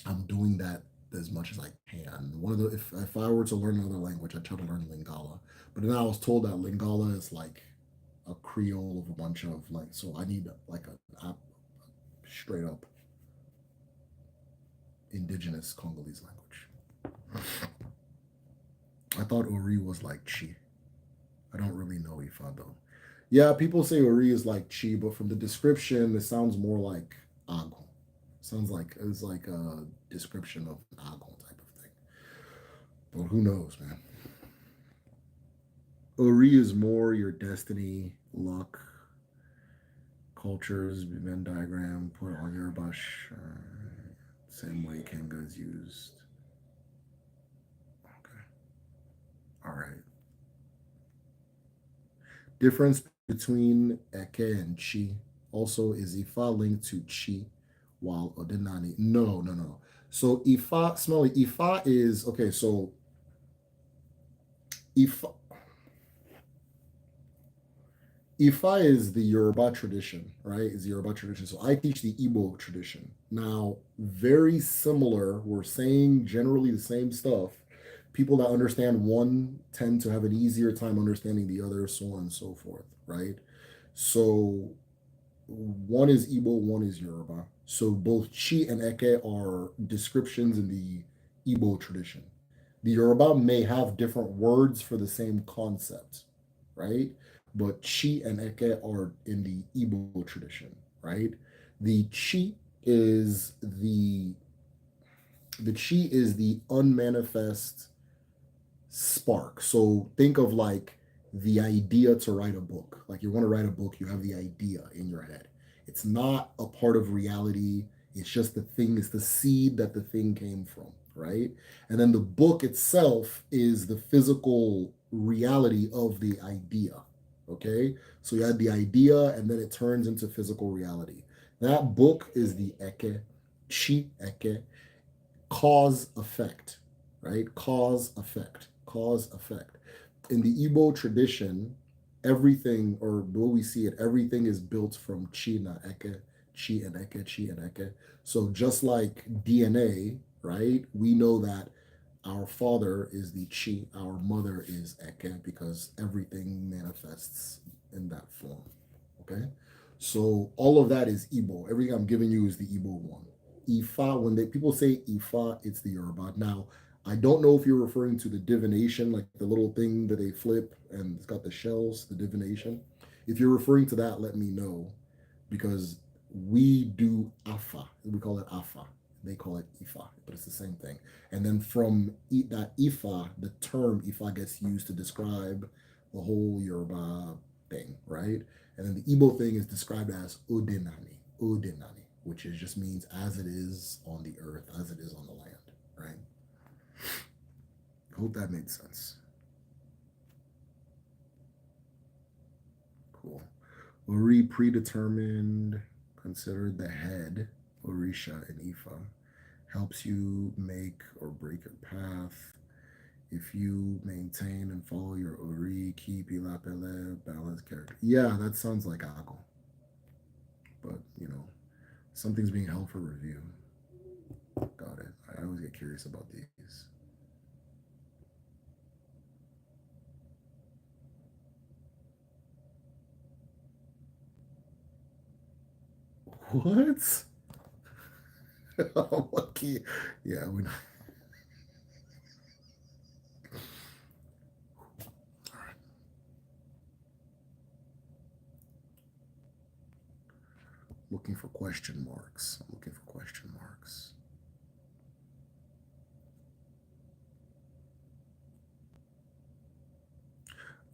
I'm doing that as much as I can. One of the if I were to learn another language, I'd try to learn Lingala. But then I was told that Lingala is like a Creole of a bunch of like, so I need like a straight up indigenous Congolese language. I thought Ori was like Chi. I don't really know Ifa though. Yeah, people say Ori is like Chi, but from the description, it sounds more like Agon. Sounds like it's like a description of Agon type of thing. But who knows, man? Ori is more your destiny, luck, cultures, Venn diagram, put on your bush. Same way Kenga is used. Okay. All right. Difference between Eke and Chi. Also, is Ifa linked to Chi while Odinani? No, no, no. So Ifa, Smelly, Ifa is, okay, so Ifa, Ifa is the Yoruba tradition, right? Is the Yoruba tradition. So I teach the Igbo tradition. Now, very similar. We're saying generally the same stuff. People that understand one tend to have an easier time understanding the other, so on and so forth, right? So one is Igbo, one is Yoruba. So both Chi and Eke are descriptions in the Igbo tradition. The Yoruba may have different words for the same concept, right? But Chi and Eke are in the Igbo tradition, right? The Chi is the chi is the unmanifest spark. So think of like the idea to write a book. Like you want to write a book, you have the idea in your head. It's not a part of reality. It's just the thing, it's the seed that the thing came from, right? And then the book itself is the physical reality of the idea. Okay? So you had the idea and then it turns into physical reality. That book is the eke, chi eke, cause effect, right? Cause effect. In the Igbo tradition, everything, or the way we see it, everything is built from chi na eke, chi and eke, chi and eke. So just like DNA, right? We know that our father is the chi, our mother is eke, because everything manifests in that form. Okay? So all of that is Igbo. Everything I'm giving you is the Igbo one. Ifa, when people say Ifa, it's the Yoruba. Now, I don't know if you're referring to the divination, like the little thing that they flip and it's got the shells, the divination. If you're referring to that, let me know because we do Afa. We call it Afa. They call it Ifa, but it's the same thing. And then from that Ifa, the term Ifa gets used to describe the whole Yoruba thing, right? And then the Igbo thing is described as Odinani, Odinani, which is just means as it is on the earth, as it is on the land, right? Hope that made sense. Cool. Ori predetermined, considered the head, Orisha and Ifa, helps you make or break your path. If you maintain and follow your Ori, keep Ilapele, balanced character. Yeah, that sounds like Ako. But, something's being held for review. Got it. I always get curious about these. What? Lucky. Yeah, we know. Looking for question marks. I'm looking for question marks.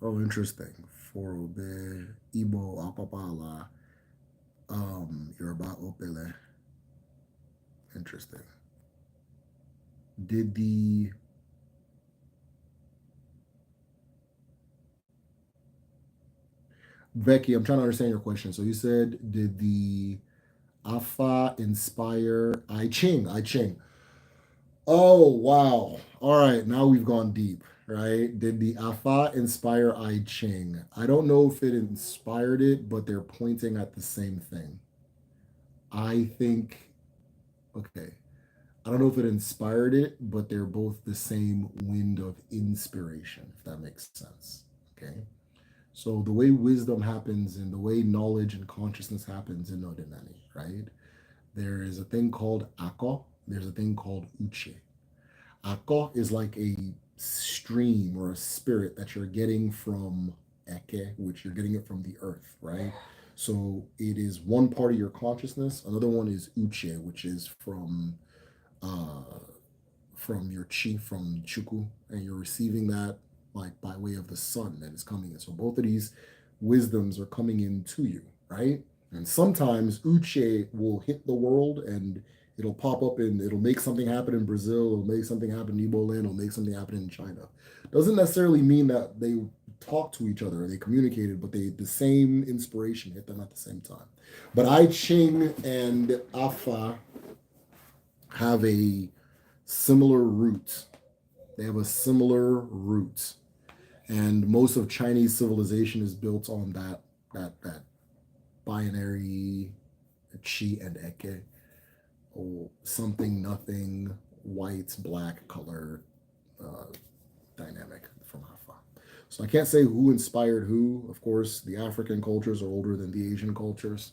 Oh, interesting. For Obe, Ibo, Apapala, Yoruba Opele. Interesting. Did the Becky, I'm trying to understand your question. So you said, did the Afa inspire I Ching? I Ching. Oh, wow. All right, now we've gone deep, right? Did the Afa inspire I Ching? I don't know if it inspired it, but they're pointing at the same thing. I think, okay, I don't know if it inspired it, but they're both the same wind of inspiration, if that makes sense. Okay. So the way wisdom happens and the way knowledge and consciousness happens in Odinani, right? There is a thing called Ako, there's a thing called Uche. Ako is like a stream or a spirit that you're getting from Eke, which you're getting it from the earth, right? So it is one part of your consciousness. Another one is Uche, which is uh, from your chi, from Chuku, and you're receiving that like by way of the sun that is coming in. So both of these wisdoms are coming into you, right? And sometimes Uche will hit the world and it'll pop up and it'll make something happen in Brazil, it'll make something happen in Igbo land, it'll make something happen in China. Doesn't necessarily mean that they talk to each other or they communicated, but the same inspiration hit them at the same time. But I Ching and Afa have a similar root. They have a similar root, and most of Chinese civilization is built on that binary chi and eke, or something, nothing, white, black color uh, dynamic from Hafa. So I can't say who inspired who. Of course, the African cultures are older than the Asian cultures,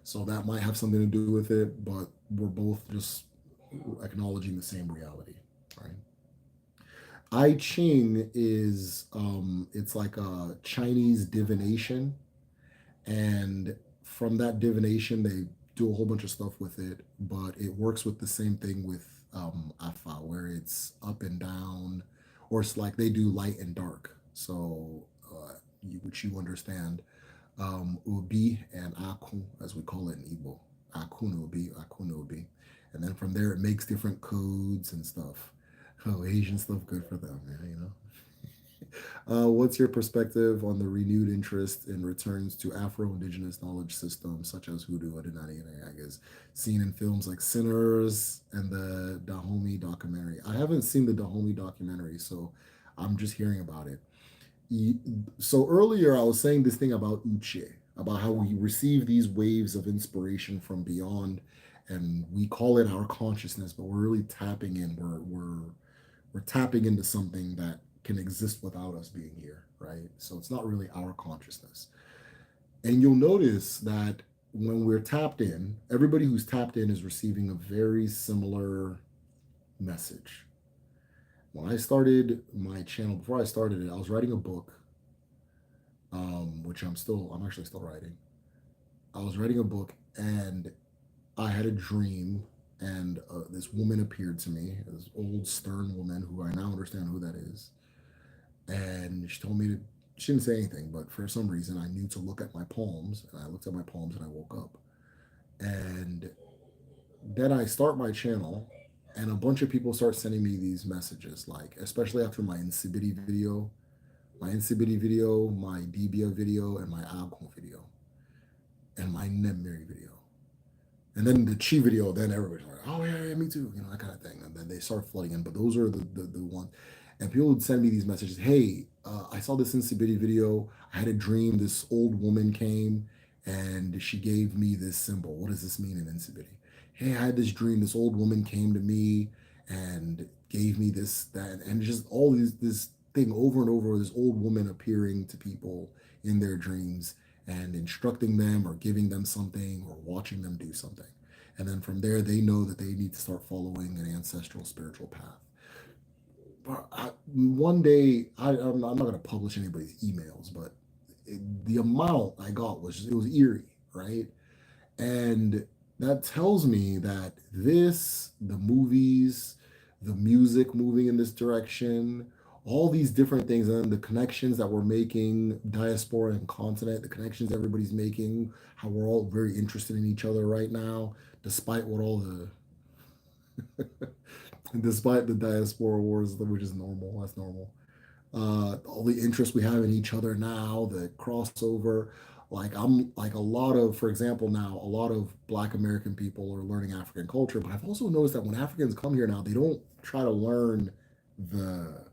so that might have something to do with it. But we're both just acknowledging the same reality, right? I Ching is it's like a Chinese divination, and from that divination do a whole bunch of stuff with it, but it works with the same thing with Afa, where it's up and down, or it's like they do light and dark. So, which you understand, Ubi and Aku, as we call it in Igbo. Akunu Ubi. And then from there, it makes different codes and stuff. Oh, Asian stuff, good for them, man, you know? What's your perspective on the renewed interest in returns to Afro-Indigenous knowledge systems such as Hoodoo Adenani and Ayagas, seen in films like Sinners and the Dahomey documentary? I haven't seen the Dahomey documentary, so I'm just hearing about it. So earlier I was saying this thing about Uche, about how we receive these waves of inspiration from beyond, and we call it our consciousness, but we're really tapping in. We're tapping into something that can exist without us being here, right? So it's not really our consciousness. And you'll notice that when we're tapped in, everybody who's tapped in is receiving a very similar message. When I started my channel, before I started it, I was writing a book, which I'm actually still writing. I was writing a book and I had a dream, and this woman appeared to me, this old stern woman who I now understand who that is. And she told me to, she didn't say anything, but for some reason I knew to look at my palms, and I looked at my palms and I woke up. And then I start my channel, and a bunch of people start sending me these messages, like, especially after my Insibidi video, my Debia video, and my Alcohol video, and my Nemiri video. And then the Chi video, then everybody's like, oh, yeah, me too, you know, that kind of thing. And then they start flooding in. But those are the ones. And people would send me these messages. Hey, I saw this Insibidi video. I had a dream. This old woman came and she gave me this symbol. What does this mean in Insibidi? Hey, I had this dream. This old woman came to me and gave me this, that, and just all this thing over and over. This old woman appearing to people in their dreams and instructing them or giving them something or watching them do something. And then from there, they know that they need to start following an ancestral spiritual path. But one day, I'm not going to publish anybody's emails, but the amount I got it was eerie, right? And that tells me that the movies, the music moving in this direction, all these different things, and the connections that we're making, diaspora and continent, the connections everybody's making, how we're all very interested in each other right now, despite what all the despite the diaspora wars, which is normal. That's normal. All the interest we have in each other now, the crossover. Like I'm like a lot of, for example, now a lot of Black American people are learning African culture, but I've also noticed that when Africans come here now, they don't try to learn the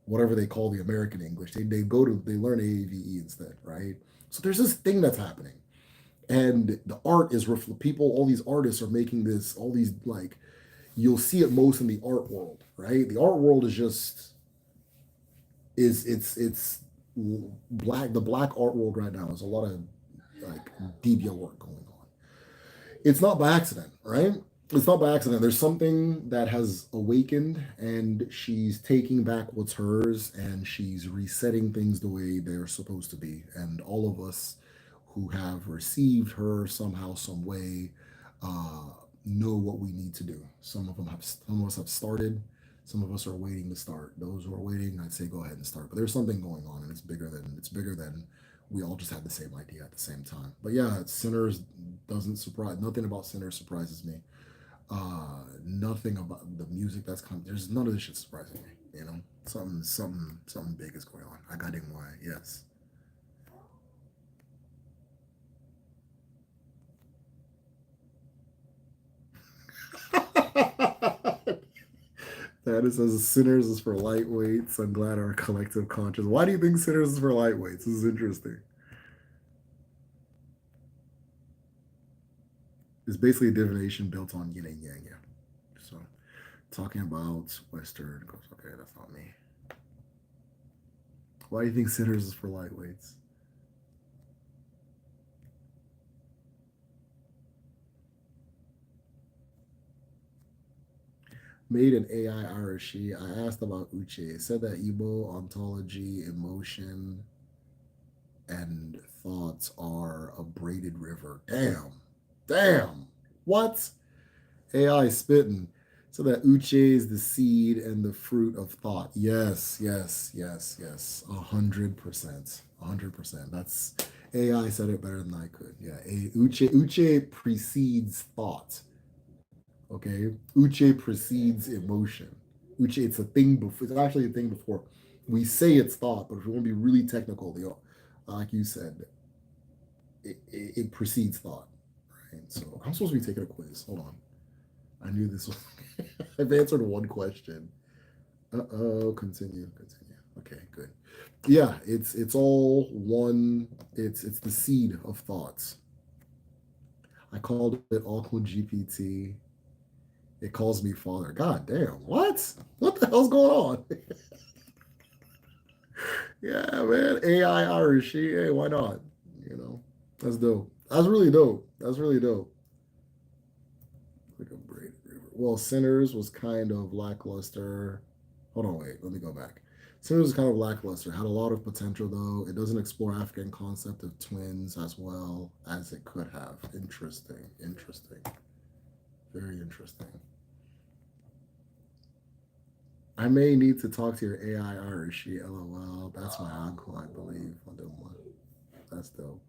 whatever they call the American English. They learn AAVE instead, right? So there's this thing that's happening, and the art is people. All these artists are making this. All these like you'll see it most in the art world, right? The art world is just it's black. The black art world right now is a lot of like deviant work going on. It's not by accident, right? It's not by accident. There's something that has awakened, and she's taking back what's hers, and she's resetting things the way they're supposed to be. And all of us who have received her somehow, some way, know what we need to do. Some of us have started. Some of us are waiting to start. Those who are waiting, I'd say go ahead and start. But there's something going on, and it's bigger than we all just had the same idea at the same time. But yeah, Sinners doesn't surprise. Nothing about Sinners surprises me. Nothing about the music that's coming. There's none of this shit surprising me. You know, something big is going on. I got him why. Yes. That is says Sinners is for lightweights. I'm glad our collective conscious. Why do you think Sinners is for lightweights? This is interesting. It's basically a divination built on yin and yang. Yeah. So talking about Western goes, okay, that's not me. Why do you think Sinners is for lightweights? Made an AI Arashi. I asked about Uche. It said that Igbo ontology, emotion, and thoughts are a braided river. Damn. Damn. What? AI spitting. So that uche is the seed and the fruit of thought. Yes, yes, yes, yes. 100%. 100%. That's AI said it better than I could. Yeah. Uche precedes thought. Okay. Uche precedes emotion. Uche, it's a thing before, it's actually a thing before. We say it's thought, but if we want to be really technical, like you said, it precedes thought. Right. So I'm supposed to be taking a quiz. Hold on. I knew this was. I've answered one question. Continue. Okay, good. Yeah, it's all one. It's the seed of thoughts. I called it Uncle GPT. It calls me father. God damn, what? What the hell's going on? Yeah, man. AI Irish. Hey, why not? You know, that's dope. That's really dope. That's really dope. Like a braided river. Well, Sinners was kind of lackluster. Hold on, wait. Let me go back. Sinners was kind of lackluster. Had a lot of potential though. It doesn't explore African concept of twins as well as it could have. Interesting. Interesting. Very interesting. I may need to talk to your AI Irish. LOL. That's my uncle, I believe. That's dope.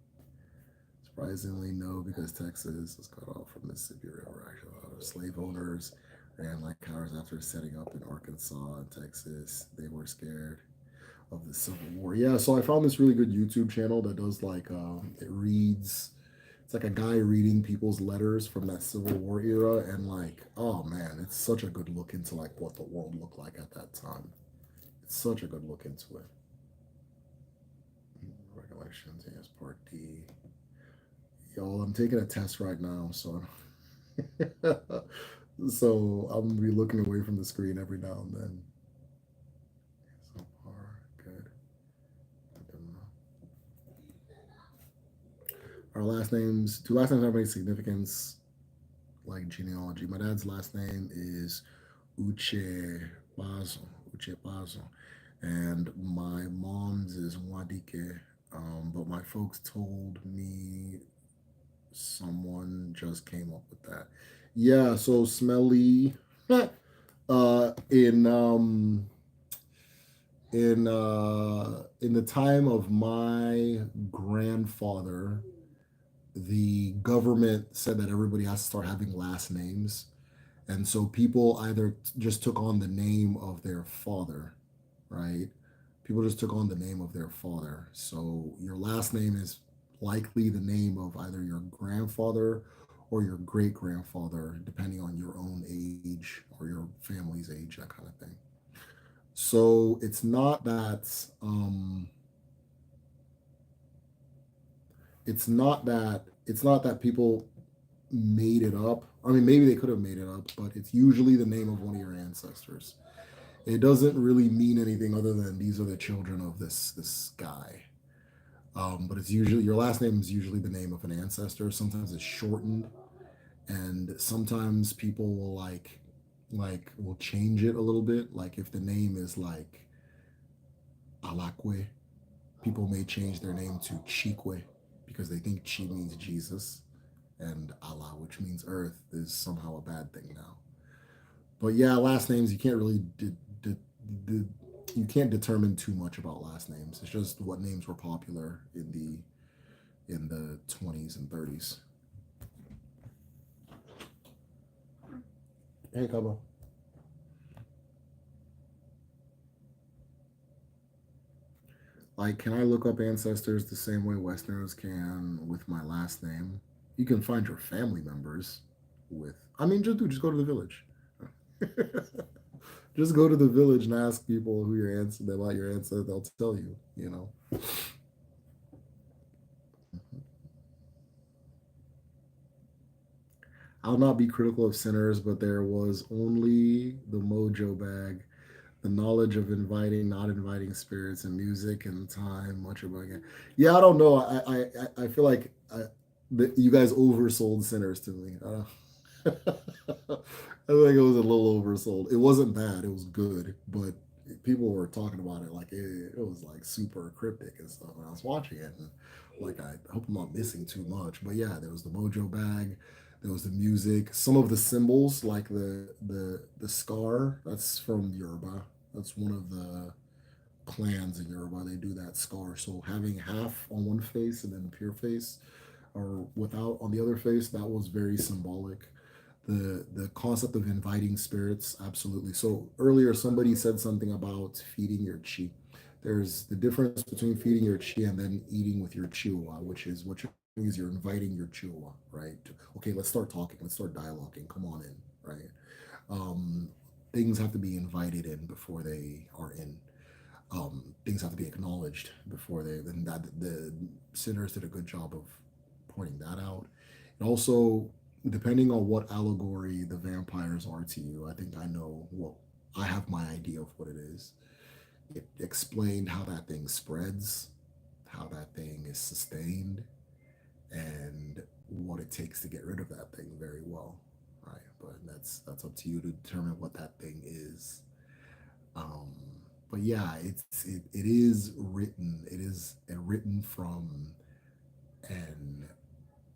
Surprisingly, no, because Texas was cut off from Mississippi River. Actually, a lot of slave owners ran like cowards after setting up in Arkansas and Texas. They were scared of the Civil War. Yeah, so I found this really good YouTube channel that does like it reads. It's like a guy reading people's letters from that Civil War era, and like, oh man, it's such a good look into like what the world looked like at that time. It's such a good look into it. Recollections, yes, Part D. Y'all, I'm taking a test right now, so so I'm gonna be looking away from the screen every now and then. So far, good. Our last names, two last names have any significance, like genealogy. My dad's last name is Uche Bazo, Uche Bazo, and my mom's is Wadike. But my folks told me someone just came up with that. Yeah, so smelly. In in the time of my grandfather, the government said that everybody has to start having last names, and so people either just took on the name of their father, right? People just took on the name of their father. So your last name is likely the name of either your grandfather or your great grandfather, depending on your own age or your family's age, that kind of thing. So it's not that people made it up. I mean, maybe they could have made it up, but it's usually the name of one of your ancestors. It doesn't really mean anything other than these are the children of this guy. But it's usually your last name is usually the name of an ancestor. Sometimes it's shortened, and sometimes people will will change it a little bit. Like if the name is like Alakwe, people may change their name to Chikwe because they think Chi means Jesus and Allah, which means earth, is somehow a bad thing now. But yeah, last names you can't really you can't determine too much about last names. It's just what names were popular in the 20s and 30s. Hey, Kabo. Like, can I look up ancestors the same way Westerners can with my last name? You can find your family members with. I mean, just go to the village. Just go to the village and ask people who your ancestors about your ancestors. They'll tell you. You know. I'll not be critical of sinners, but there was only the mojo bag, the knowledge of inviting, not inviting spirits and music and time, much about it. Yeah, I don't know. I feel like you guys oversold sinners to me. I think it was a little oversold. It wasn't bad. It was good, but people were talking about it like it was like super cryptic and stuff. And I was watching it, and Like I hope I'm not missing too much, but yeah, there was the mojo bag, there was the music, some of the symbols like the scar. That's from Yoruba. That's one of the clans in Yoruba. They do that scar. So having half on one face and then a pure face, or without on the other face, that was very symbolic. The concept of inviting spirits, absolutely. So earlier somebody said something about feeding your chi. There's the difference between feeding your chi and then eating with your chihuahua, which is what you're doing is you're inviting your chihuahua, right? Okay, let's start talking, let's start dialoguing, come on in, right? um, Things have to be invited in before they are in. Things have to be acknowledged before they. Then that the sinners did a good job of pointing that out. And also, depending on what allegory the vampires are to you, I think I know what I have my idea of what it is. It explained how that thing spreads, how that thing is sustained, and what it takes to get rid of that thing very well. Right, but that's up to you to determine what that thing is. Um, but yeah, it is written. It is written from an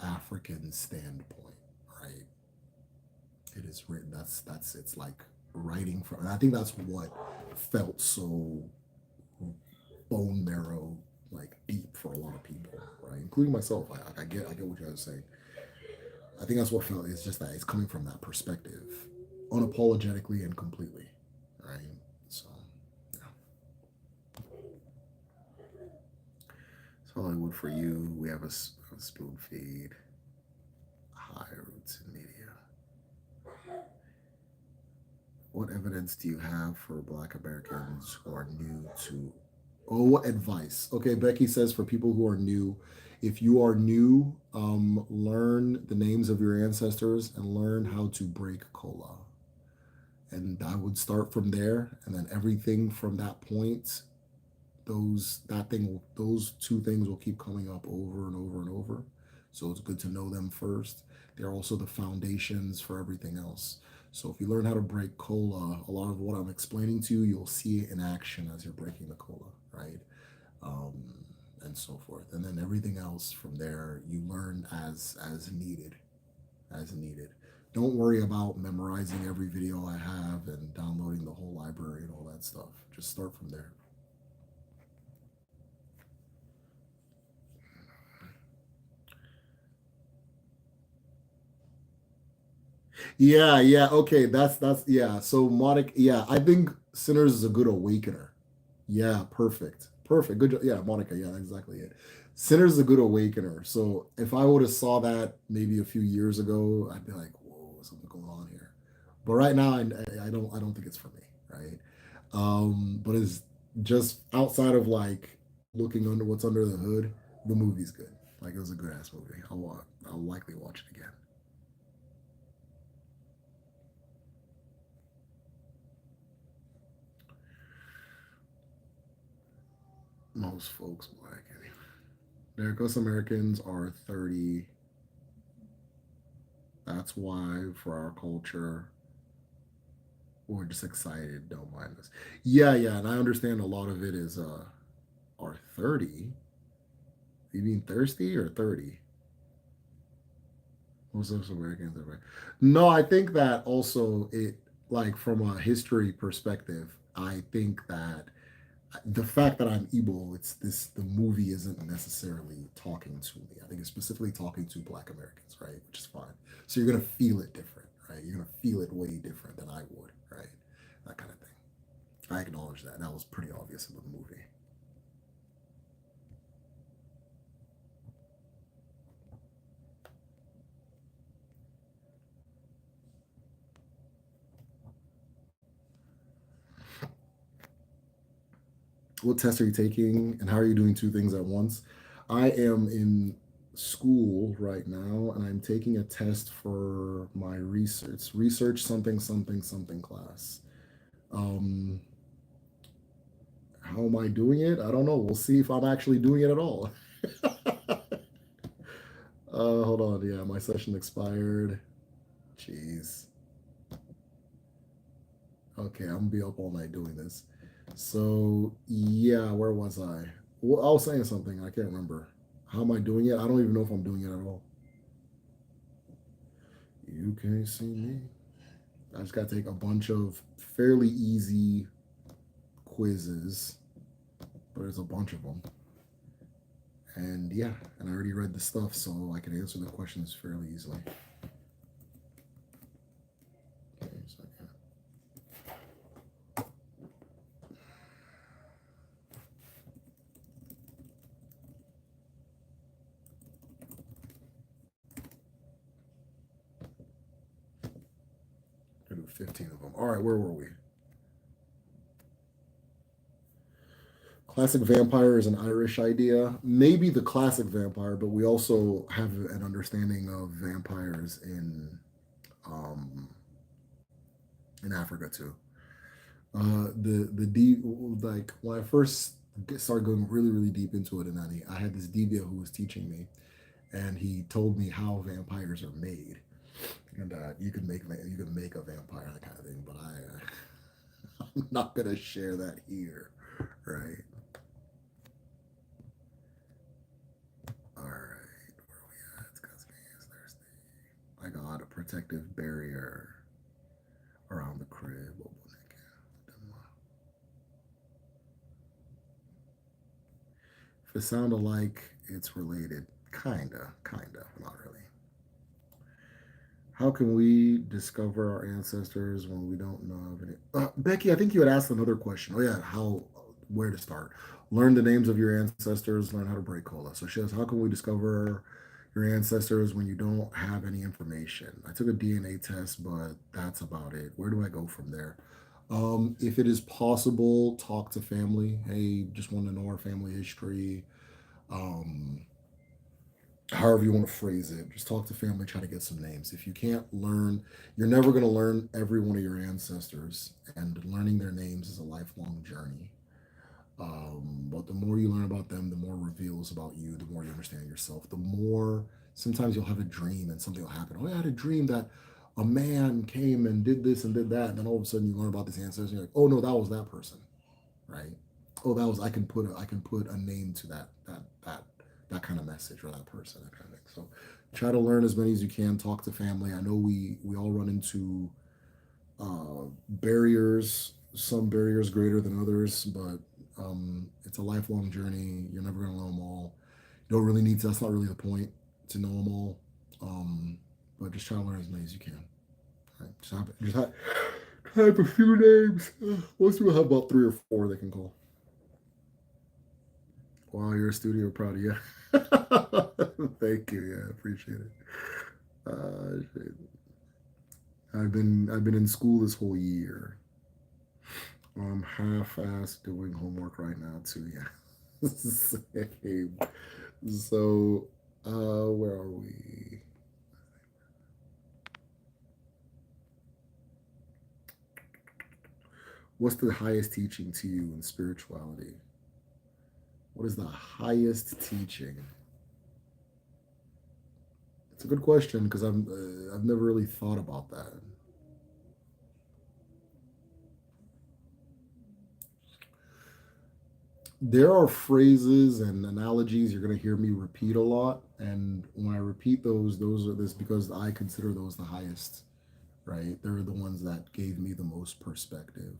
African standpoint, right? It is written. That's it's like writing from. And I think that's what felt so bone marrow like deep for a lot of people, right? Including myself. I get what you guys are saying. I think that's what felt. It's just that it's coming from that perspective, unapologetically and completely, right? So, yeah. So Hollywood for you. We have a spoon feed. High roots in media. What evidence do you have for Black Americans who are new to? Oh, what advice? Okay, Becky says for people who are new, if you are new, learn the names of your ancestors and learn how to break cola. And I would start from there, and then everything from that point, those two things will keep coming up over and over and over. So it's good to know them first. They're also the foundations for everything else. So if you learn how to break cola, a lot of what I'm explaining to you, you'll see it in action as you're breaking the cola, right? Um, and so forth. And then everything else from there, you learn as needed, as needed. Don't worry about memorizing every video I have and downloading the whole library and all that stuff. Just start from there. Yeah, yeah, okay. That's yeah. So Monica, yeah, I think Sinners is a good awakener. Yeah, perfect. Perfect. Good. Yeah, Monica. Yeah, that's exactly it. Sinners is a good awakener. So if I would have saw that maybe a few years ago, I'd be like, whoa, something going on here. But right now, I don't think it's for me, right? But it's just outside of like looking under what's under the hood. The movie's good. Like it was a good ass movie. I'll likely watch it again. Most folks black anyway. Most Americans are 30. That's why for our culture, we're just excited, don't mind us. Yeah, yeah, and I understand a lot of it is are 30. You mean thirsty or 30? Most of us Americans are right. No, I think that also it like from a history perspective, I think that the fact that I'm Igbo, it's this the movie isn't necessarily talking to me. I think it's specifically talking to Black Americans, right? Which is fine. So you're gonna feel it different, right? You're gonna feel it way different than I would, right? That kind of thing. I acknowledge that. That was pretty obvious in the movie. What test are you taking, and how are you doing two things at once? I am in school right now, and I'm taking a test for my research something something something class. Um, how am I doing it? I don't know. We'll see if I'm actually doing it at all. Hold on. Yeah, my session expired. Jeez. Okay, I'm gonna be up all night doing this. So yeah, where was I? Well, I was saying something. I can't remember. How am I doing it? I don't even know if I'm doing it at all. You can't see me. I just got to take a bunch of fairly easy quizzes, but there's a bunch of them. And yeah, and I already read the stuff, so I can answer the questions fairly easily. Okay, so yeah. I do 15 of them. All right, where were we? Classic vampire is an Irish idea. Maybe the classic vampire, but we also have an understanding of vampires um, in Africa too. The deep, like when I first started going really deep into it, and I had this DBA who was teaching me, and he told me how vampires are made, and you can make a vampire, that kind of thing. But I'm not gonna share that here, right? All right, where are we at? It's Thursday. I got a protective barrier around the crib. If it sounded like it's related, kinda, not really. How can we discover our ancestors when we don't know of it? Becky, I think you had asked another question. Oh yeah, where to start? Learn the names of your ancestors. Learn how to break cola. So she says, how can we discover your ancestors when you don't have any information? I took a DNA test, but that's about it. Where do I go from there? If it is possible, talk to family. Hey, just want to know our family history. Um, However you want to phrase it, just talk to family, try to get some names. If you can't learn, you're never going to learn every one of your ancestors, and learning their names is a lifelong journey. But the more you learn about them, the more reveals about you, the more you understand yourself, the more sometimes you'll have a dream and something will happen. Oh, I had a dream that a man came and did this and did that. And then all of a sudden you learn about this ancestor and you're like, oh no, that was that person, right? Oh, that was, I can put a name to that kind of message or that person, that kind of thing. So try to learn as many as you can, talk to family. I know we all run into barriers, some barriers greater than others, but it's a lifelong journey. You're never going to know them all. You don't really need to, that's not really the point to know them all. But just try to learn as many as you can. Right? Type a few names. Most people have about 3 or 4 they can call. Wow, you're a studio, proud of you. Thank you. Yeah, I appreciate it. I've been in school this whole year. I'm half-assed doing homework right now too. Yeah. Same. So, where are we? What's the highest teaching to you in spirituality? What is the highest teaching? It's a good question because I've never really thought about that. There are phrases and analogies you're going to hear me repeat a lot, and when I repeat those are this because I consider those the highest, right? They're the ones that gave me the most perspective.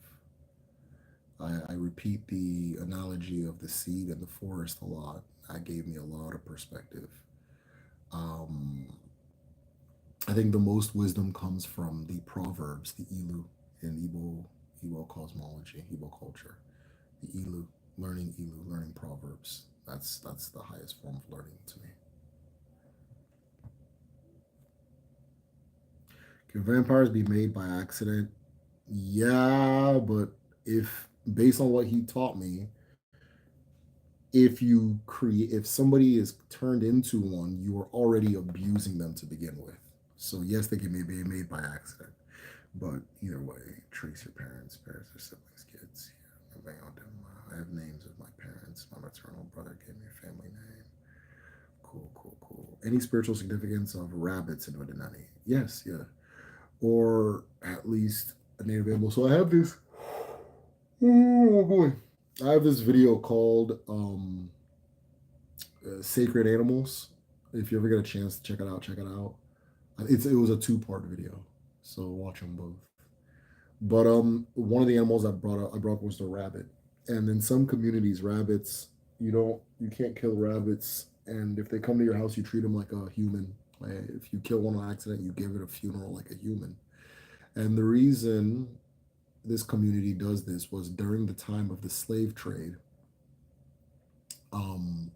I repeat the analogy of the seed and the forest a lot. That gave me a lot of perspective. Um, I think the most wisdom comes from the proverbs, the Ilu, in Igbo cosmology, Igbo culture. The Ilu, learning proverbs. That's the highest form of learning to me. Can vampires be made by accident? Yeah, but if based on what he taught me, if somebody is turned into one, you are already abusing them to begin with. So yes, they can be made by accident. But either way, trace your parents, or siblings, kids. Yeah, I have names of my parents. My maternal brother gave me a family name. Cool. Any spiritual significance of rabbits in Odinani? Yes, yeah. Or at least a native animal. So I have this. Oh boy. I have this video called Sacred Animals. If you ever get a chance to check it out, check it out. It was a two-part video, so watch them both. But one of the animals I brought up was the rabbit, and in some communities, rabbits you can't kill rabbits, and if they come to your house, you treat them like a human. Like, if you kill one on accident, you give it a funeral like a human. And the reason this community does this was during the time of the slave trade.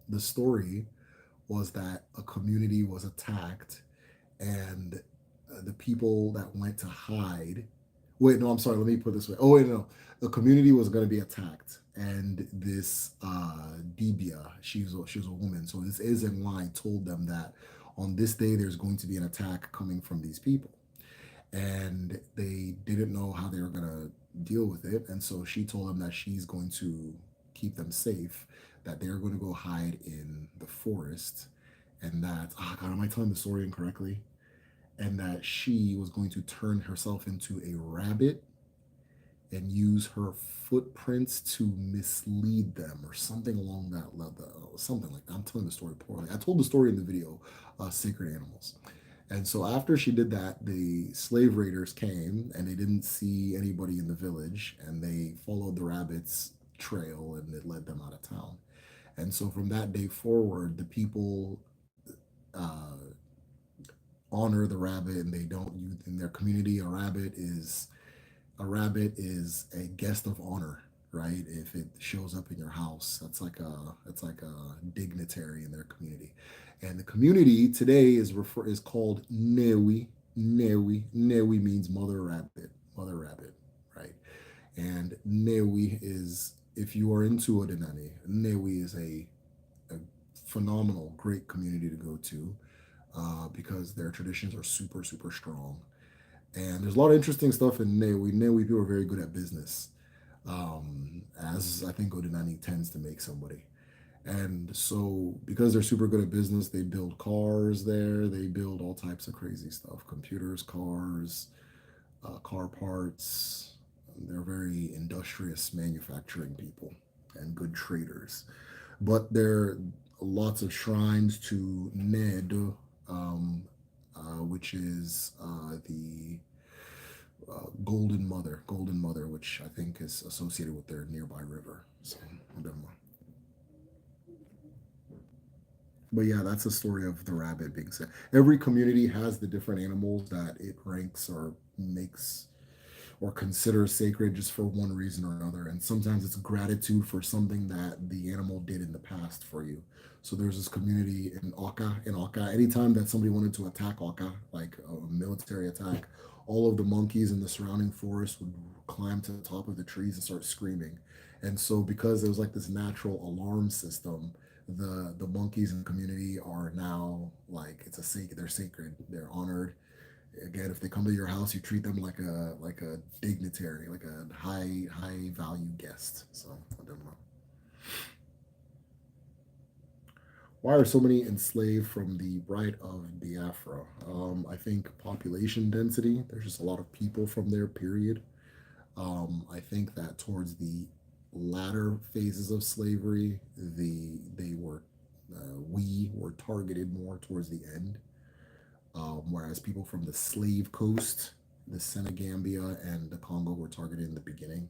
The story was that a community was attacked, and the people that went to hide. Wait, no, I'm sorry. Let me put it this way. Oh, wait, no. The community was going to be attacked, and this Dibia, she was a woman. So this Ezenwai told them that on this day there's going to be an attack coming from these people, and they didn't know how they were going to deal with it. And so she told them that she's going to keep them safe, that they're going to go hide in the forest, and that, oh God, am I telling the story incorrectly? And that she was going to turn herself into a rabbit and use her footprints to mislead them or something along that level, something like that. I'm telling the story poorly. I told the story in the video, Sacred Animals. And so after she did that, the slave raiders came and they didn't see anybody in the village, and they followed the rabbit's trail and it led them out of town. And so from that day forward, the people uh, honor the rabbit, and they don't use in their community. A rabbit is a guest of honor, right? If it shows up in your house, that's like a dignitary in their community. And the community today is called Newi. Newi means mother rabbit, right? And Newi is, if you are into Odinani, Newi is a phenomenal, great community to go to, because their traditions are super, super strong. And there's a lot of interesting stuff in Newi. Newi people are very good at business, as I think Odinani tends to make somebody. And so, because they're super good at business, they build cars there. They build all types of crazy stuff: computers, cars, car parts. They're very industrious manufacturing people and good traders. But there are lots of shrines to Ned, which is the Golden Mother, which I think is associated with their nearby river. So, I don't know. But yeah, that's the story of the rabbit being said. Every community has the different animals that it ranks or makes or considers sacred just for one reason or another. And sometimes it's gratitude for something that the animal did in the past for you. So there's this community in Oka. Anytime that somebody wanted to attack Oka, like a military attack, all of the monkeys in the surrounding forest would climb to the top of the trees and start screaming. And so, because there was like this natural alarm system, the monkeys in the community are now like, it's a sacred. They're sacred. They're honored. Again, if they come to your house, you treat them like a dignitary, like a high value guest. So I don't know. Why are so many enslaved from the Bride of Biafra? I think population density. There's just a lot of people from their period. I think that towards the latter phases of slavery, we were targeted more towards the end, whereas people from the slave coast, the Senegambia and the Congo, were targeted in the beginning.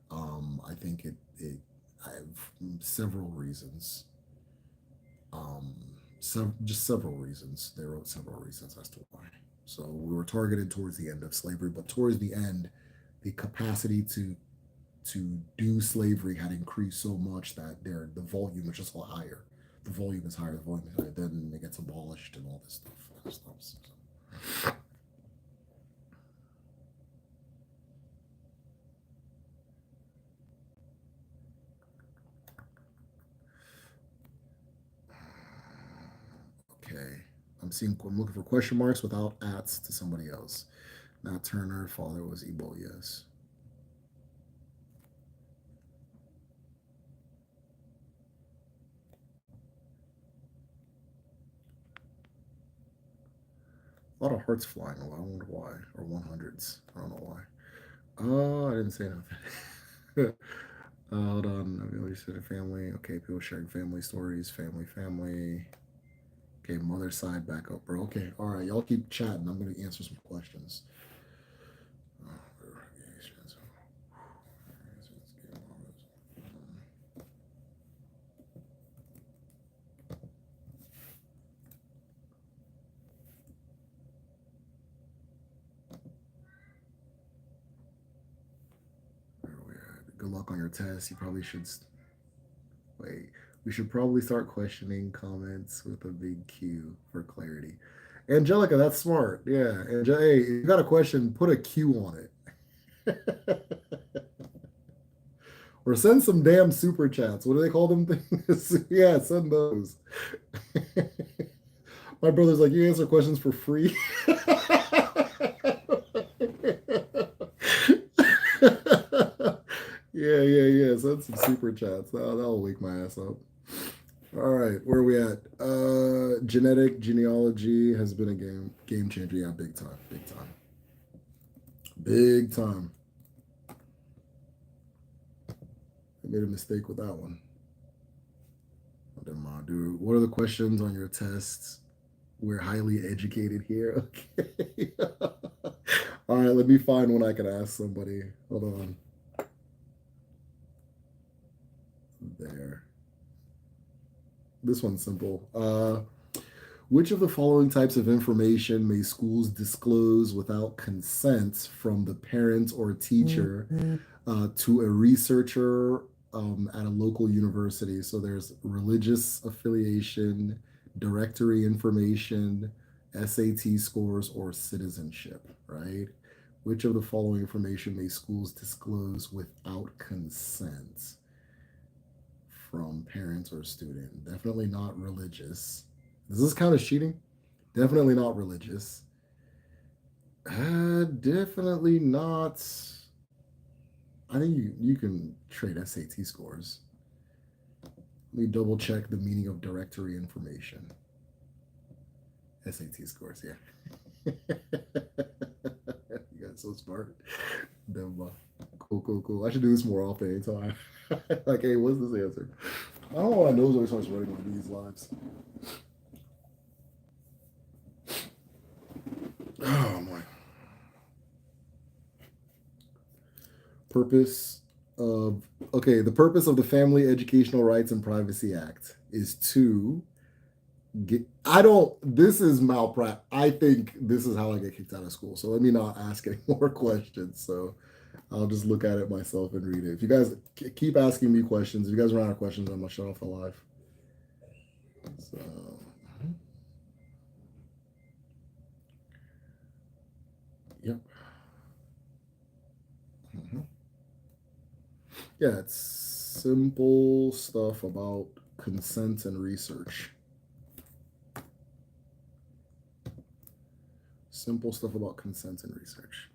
I think I have several reasons. Um, just several reasons. They wrote several reasons as to why. So we were targeted towards the end of slavery, but towards the end, the capacity to do slavery had increased so much that the volume is just a lot higher. The volume is higher. The volume is higher. Then it gets abolished and all this stuff. So. Okay. I'm looking for question marks without ats to somebody else. Not Turner. Father was Igbo. Yes. A lot of hearts flying. I wonder why. Or 100s. I don't know why. Oh, I didn't say nothing. Hold on. I always said a family. Okay, people sharing family stories. Family. Okay, mother side back up, bro. Okay, all right. Y'all keep chatting. I'm gonna answer some questions. Good luck on your test. You probably should wait. We should probably start questioning comments with a big Q for clarity. Angelica, that's smart. Yeah. Hey, if you got a question, put a Q on it. Or send some damn super chats. What do they call them things? Yeah, send those. My brother's like, you answer questions for free. Yeah. Send some super chats. That'll wake my ass up. All right, where are we at? Genetic genealogy has been a game changer. Yeah, big time, big time. I made a mistake with that one. Never mind, dude. What are the questions on your tests? We're highly educated here. Okay. All right, let me find one I can ask somebody. Hold on. There. This one's simple. Which of the following types of information may schools disclose without consent from the parent or teacher to a researcher at a local university? So there's religious affiliation, directory information, SAT scores, or citizenship, right? Which of the following information may schools disclose without consent from parents or student? Definitely not religious. Does this count as cheating? Definitely not religious. Definitely not. I think you can trade SAT scores. Let me double check the meaning of directory information. SAT scores, yeah. You guys so smart. Cool. I should do this more often anytime. Like, hey, what's this answer? I don't know why my nose always starts running on these lives. Oh my. Purpose of the purpose of the Family Educational Rights and Privacy Act is to get. I don't. This is malpractice. I think this is how I get kicked out of school. So let me not ask any more questions. So I'll just look at it myself and read it. If you guys keep asking me questions, if you guys run out of questions, I'm gonna shut off the live. So. Yep. Yeah, it's simple stuff about consent and research. Simple stuff about consent and research.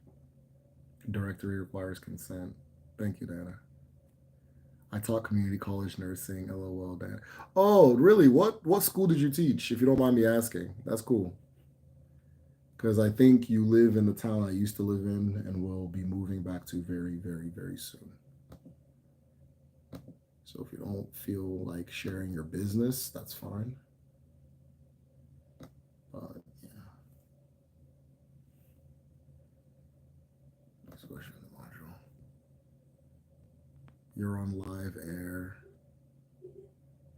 Directory requires consent. Thank you, Dana. I taught community college nursing. LOL, Dana. Oh, really? What school did you teach? If you don't mind me asking, that's cool. Because I think you live in the town I used to live in, and will be moving back to very, very, very soon. So if you don't feel like sharing your business, that's fine. But yeah. Next question in the module. You're on live air.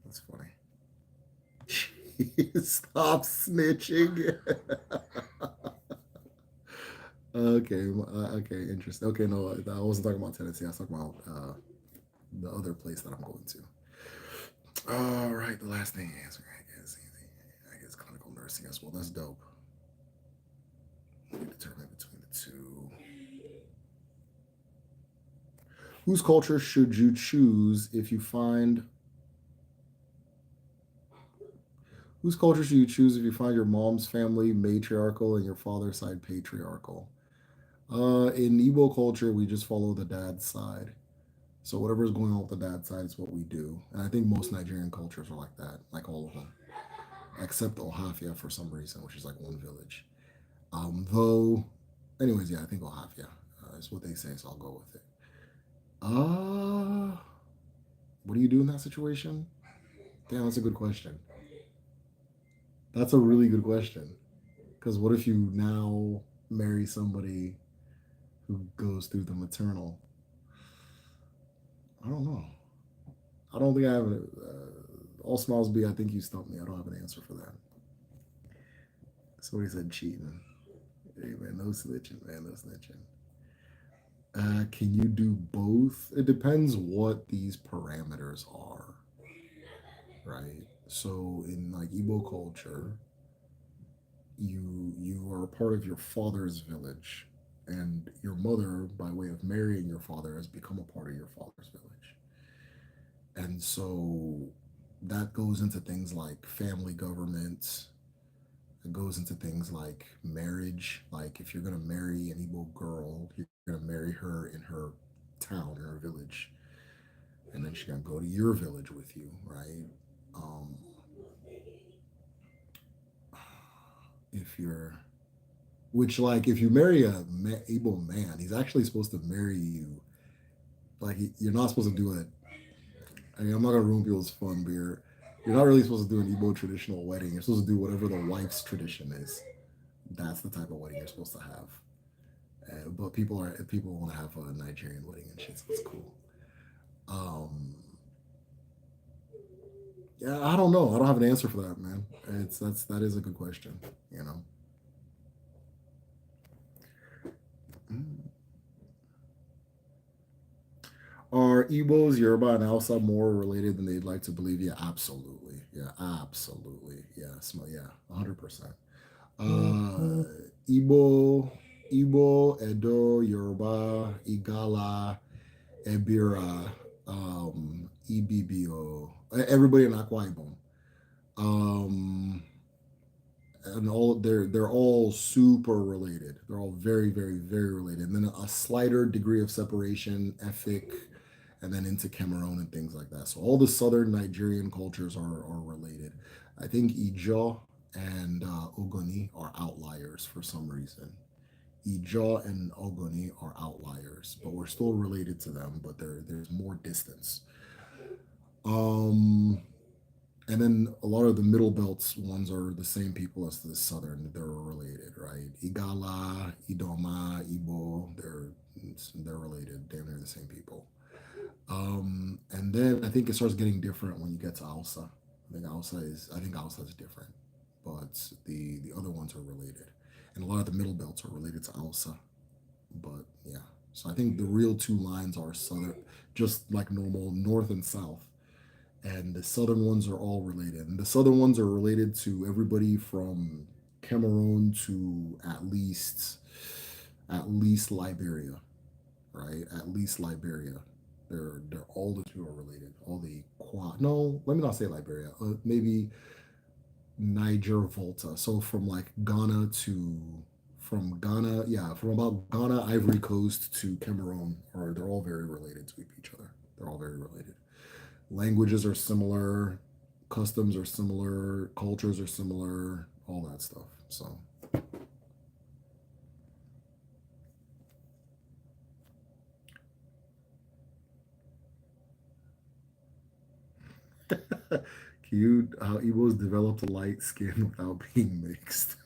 That's funny. Stop snitching. Okay, interesting. Okay, no, I wasn't talking about Tennessee. I was talking about the other place that I'm going to. All right, the last thing answer, I guess clinical nursing as well. That's dope. Determine between the two. Whose culture should you choose if you find? Whose culture should you choose if you find your mom's family matriarchal and your father's side patriarchal? In Igbo culture, we just follow the dad's side. So whatever is going on with the dad's side is what we do. And I think most Nigerian cultures are like that, like all of them, except Ohafia for some reason, which is like one village. Though, anyways, yeah, I think Ohafia is what they say, so I'll go with it. What do you do in that situation? Damn, that's a good question. That's a really good question. Because what if you now marry somebody who goes through the maternal? I don't know. I don't think I have a. All smiles be, I think you stumped me. I don't have an answer for that. Somebody said cheating. Hey, man, no snitching, man, no snitching. Can you do both? It depends what these parameters are, right? So in like Igbo culture, you are a part of your father's village, and your mother, by way of marrying your father, has become a part of your father's village. And so that goes into things like family government. It goes into things like marriage. Like if you're gonna marry an Igbo girl, you're gonna marry her in her town, in her village, and then she's gonna go to your village with you, right? Um, if you're, which like if you marry a Igbo man, he's actually supposed to marry you. Like you're not supposed to do it. I mean, I'm not gonna ruin people's fun, but you're not really supposed to do an Igbo traditional wedding. You're supposed to do whatever the wife's tradition is. That's the type of wedding you're supposed to have. But people want to have a Nigerian wedding and shit, so it's cool. Um, yeah, I don't know. I don't have an answer for that, man. That is a good question. You know. Mm. Are Igbos, Yoruba, and Hausa more related than they'd like to believe? Yeah, absolutely. Yeah, absolutely. Yeah, yeah, 100%. Uh, Igbo, Edo, Yoruba, Igala, Ebira, EBBO, everybody in Akwa Ibom. Um, and all they're all super related. They're all very, very, very related. And then a slighter degree of separation, Efik, and then into Cameroon and things like that. So all the southern Nigerian cultures are related. I think Ijaw and Ogoni are outliers for some reason. Ijaw and Ogoni are outliers, but we're still related to them, but there's more distance. Um, and then a lot of the middle belts ones are the same people as the southern. They're related, right? Igala, Idoma, Igbo, they're related. Damn, they're the same people. And then I think it starts getting different when you get to Alsa. I think Alsa is different, but the other ones are related, and a lot of the middle belts are related to Alsa. But yeah, so I think the real two lines are southern, just like normal north and south, and the southern ones are all related. And the southern ones are related to everybody from Cameroon to at least Liberia, right? At least Liberia. They're all the two are related. All the quad. No, let me not say Liberia. Maybe Niger Volta. So from like Ghana to from Ghana, yeah, from about Ghana, Ivory Coast to Cameroon, or they're all very related to each other. They're all very related. Languages are similar, customs are similar, cultures are similar, all that stuff. So cute how Igbos developed light skin without being mixed.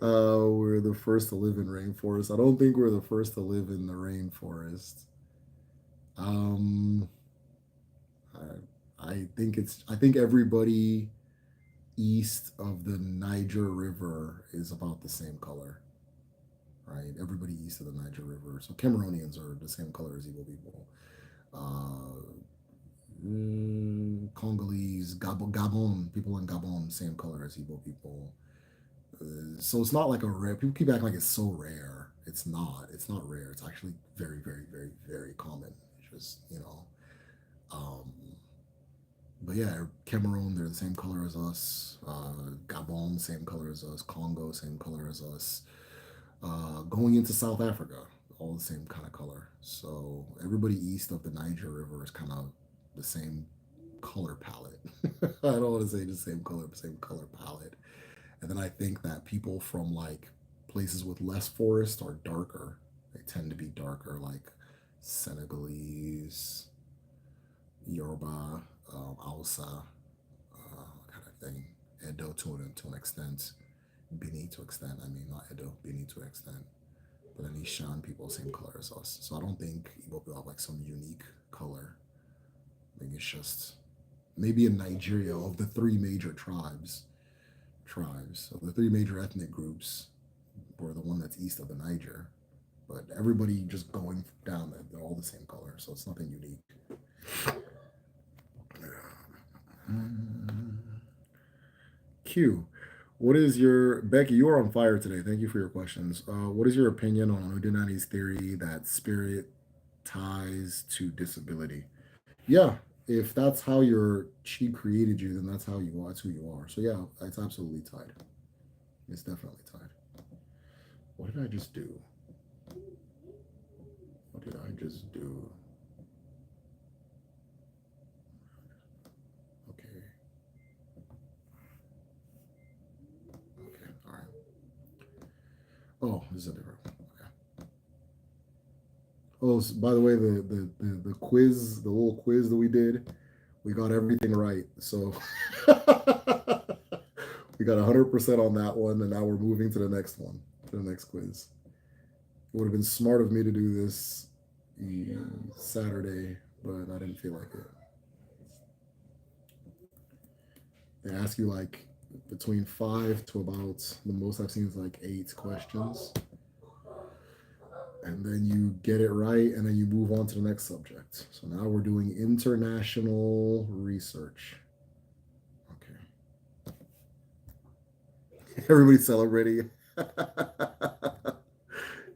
We're the first to live in rainforest. I don't think we're the first to live in the rainforest. Um, I think everybody east of the Niger River is about the same color, right? Everybody east of the Niger River. So Cameroonians are the same color as Igbo people. Uh, Congolese, Gabon, people in Gabon, same color as Igbo people. So it's not like a rare. People keep acting like it's so rare. It's not. It's not rare. It's actually very, very, very, very common. It's just um, but yeah, Cameroon, they're the same color as us. Gabon, same color as us. Congo, same color as us. Going into South Africa, all the same kind of color. So everybody east of the Niger River is kind of the same color palette. I don't want to say the same color palette. And then I think that people from like places with less forest are darker. They tend to be darker, like Senegalese, Yoruba, Hausa, kind of thing. Edo to an extent. Bini to extent. I mean, not Edo, Bini to an extent. But then Ishan people same color as us. So I don't think Igbo people have like some unique color. I think it's just maybe in Nigeria of the three major tribes of the three major ethnic groups, or the one that's east of the Niger. But everybody just going down, they're all the same color, so it's nothing unique. Q, what is your Becky? You are on fire today. Thank you for your questions. What is your opinion on Udinani's theory that spirit ties to disability? Yeah, if that's how your chi created you, then that's how you are. That's who you are. So yeah, it's absolutely tied. It's definitely tied. What did I just do? What did I just do? Okay. Okay. All right. Oh, this is a different one. Okay. Oh, so by the way, the quiz, the little quiz that we did, we got everything right. So we got 100% on that one, and now we're moving to the next one, to the next quiz. It would have been smart of me to do this Saturday, but I didn't feel like it. They ask you like between 5 to about, the most I've seen is like 8 questions. And then you get it right, and then you move on to the next subject. So now we're doing international research. Okay. Everybody's celebrating. You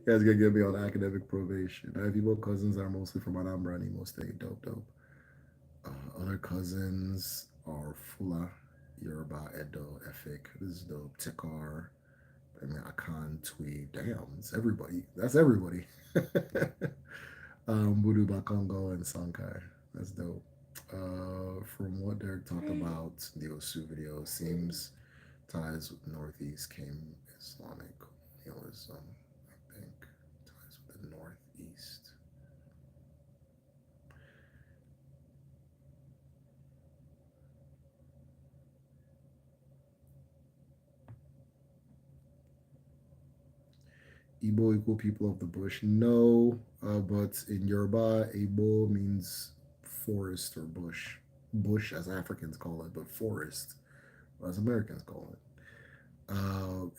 guys gonna get me on academic probation. I have Igbo cousins that are mostly from Anambra and Imo State. Dope. Other cousins are Fula, Yoruba, Edo, Efik. This is dope. Tekar, I mean, Akan, Twi. Damn, it's everybody. That's everybody. Budu Bakongo and Sankai. That's dope. From what Derek talked about, the Osu video seems ties with Northeast came Islamic colonialism. I think ties with the Northeast. Igbo equal people of the bush? No, but in Yoruba, Igbo means forest or bush. Bush, as Africans call it, but forest, as Americans call it.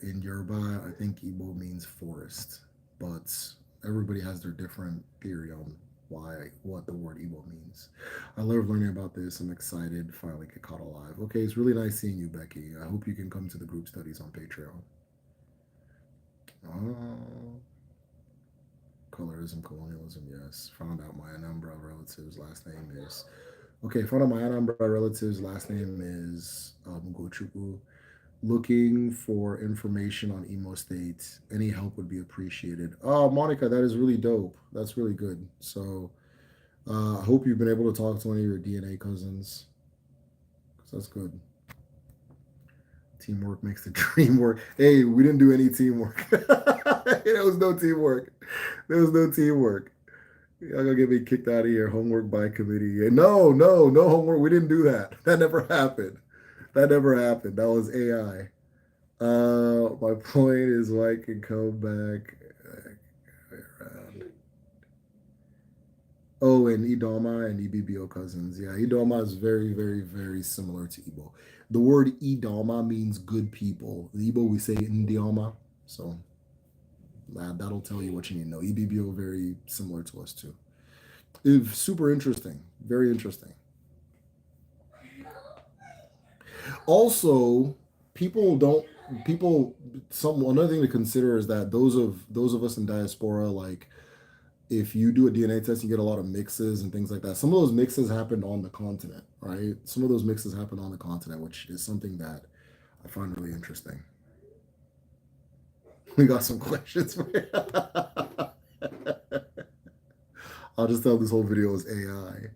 In Yoruba, I think Igbo means forest, but everybody has their different theory on what the word Igbo means. I love learning about this. I'm excited finally get caught alive. Okay, it's really nice seeing you, Becky. I hope you can come to the group studies on Patreon. Colorism, colonialism, yes. Found out my Anambra relative's last name is. Okay, found out my Anambra relative's last name is Mugochukwu. Looking for information on Imo State. Any help would be appreciated. Oh, Monica, that is really dope. That's really good. So I hope you've been able to talk to one of your DNA cousins. That's good. Teamwork makes the dream work. Hey, we didn't do any teamwork. There was no teamwork. There was no teamwork. Y'all gonna get me kicked out of here. Homework by committee. No homework. We didn't do that. That never happened. That never happened. That was AI. My point is White can come back around. Oh, and Idoma and Ibibio cousins. Yeah, Idoma is very similar to Igbo. The word Idoma means good people. In Igbo, we say Ndioma. So that'll tell you what you need to know. Ibibio, very similar to us too. It's super interesting. Very interesting. Also, another thing to consider is that those of us in diaspora, like if you do a DNA test, you get a lot of mixes and things like that. Some of those mixes happened on the continent, right? Some of those mixes happened on the continent, which is something that I find really interesting. We got some questions for you. I'll just tell this whole video is AI.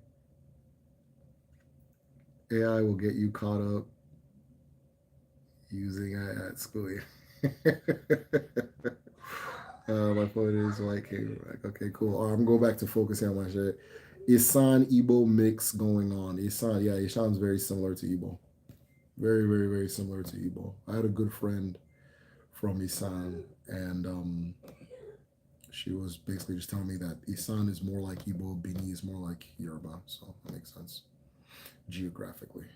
AI will get you caught up using it at school. My phone is like, okay, cool. I'm going back to focusing on my shit. Isan Igbo mix going on. Isan, yeah, Isan's very similar to Igbo. Very, very, very similar to Igbo. I had a good friend from Isan, and she was basically just telling me that Isan is more like Igbo, Bini is more like Yoruba, so that makes sense geographically.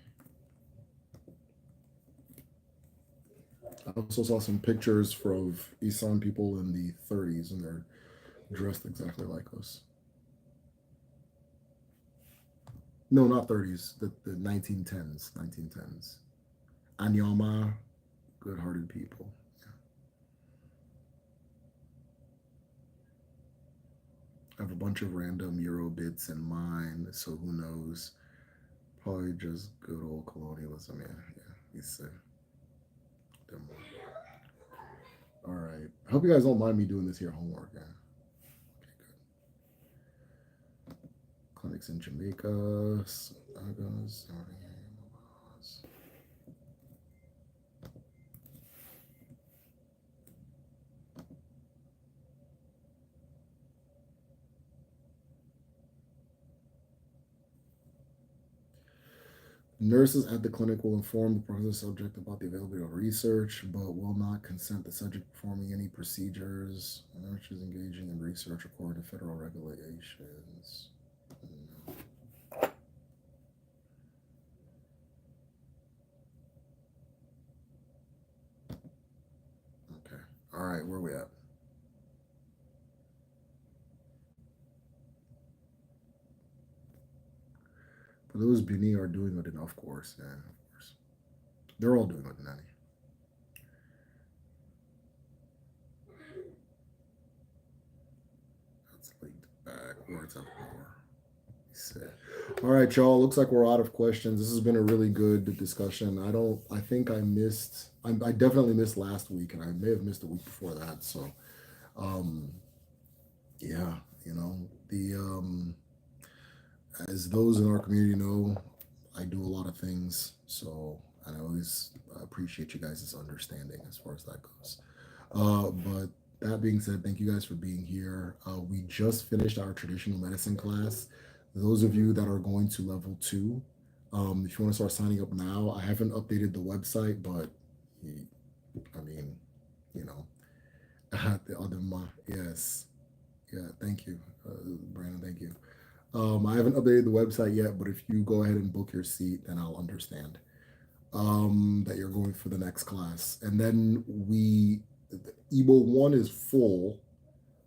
I also saw some pictures of Isan people in the 30s, and they're dressed exactly like us. No, not 30s, the 1910s. 1910s. Anyama, good hearted people. Yeah. I have a bunch of random Euro bits in mine, so who knows? Probably just good old colonialism. Yeah. We say. All right. I hope you guys don't mind me doing this here homework. Yeah. Okay, good. Clinics in Jamaica. Sagas. Nurses at the clinic will inform the process subject about the availability of research, but will not consent the subject performing any procedures. Nurses engaging in research according to federal regulations. Okay. All right. Where are we at? But those Bini are doing it enough, of course. Yeah, of course. They're all doing it, Nanny. That's linked back. Words of power. All right, y'all. Looks like we're out of questions. This has been a really good discussion. I think I definitely missed last week, and I may have missed a week before that. So, um, yeah, as those in our community know, I do a lot of things. So, and I always appreciate you guys' understanding as far as that goes. But that being said, thank you guys for being here. We just finished our traditional medicine class. Those of you that are going to level 2, if you want to start signing up now, I haven't updated the website, but I mean, you know, the other yes, yeah, thank you, Brandon, thank you. I haven't updated the website yet, but if you go ahead and book your seat, then I'll understand that you're going for the next class. And then Igbo 1 is full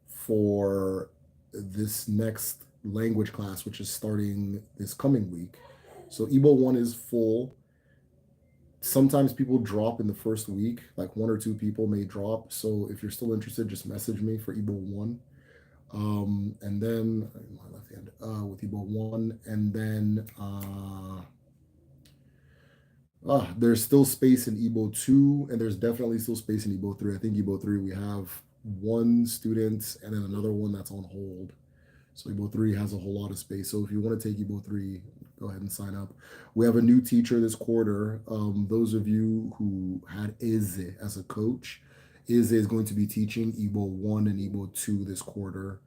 for this next language class, which is starting this coming week. So Igbo 1 is full. Sometimes people drop in the first week, like 1 or 2 people may drop. So if you're still interested, just message me for Igbo 1. And then my left hand with Igbo 1, and then there's still space in Igbo 2, and there's definitely still space in Igbo 3. I think Igbo 3 we have 1 student and then another one that's on hold. So Igbo 3 has a whole lot of space. So if you want to take Igbo 3, go ahead and sign up. We have a new teacher this quarter. Those of you who had Eze as a coach, Eze is going to be teaching Igbo 1 and Igbo 2 this quarter.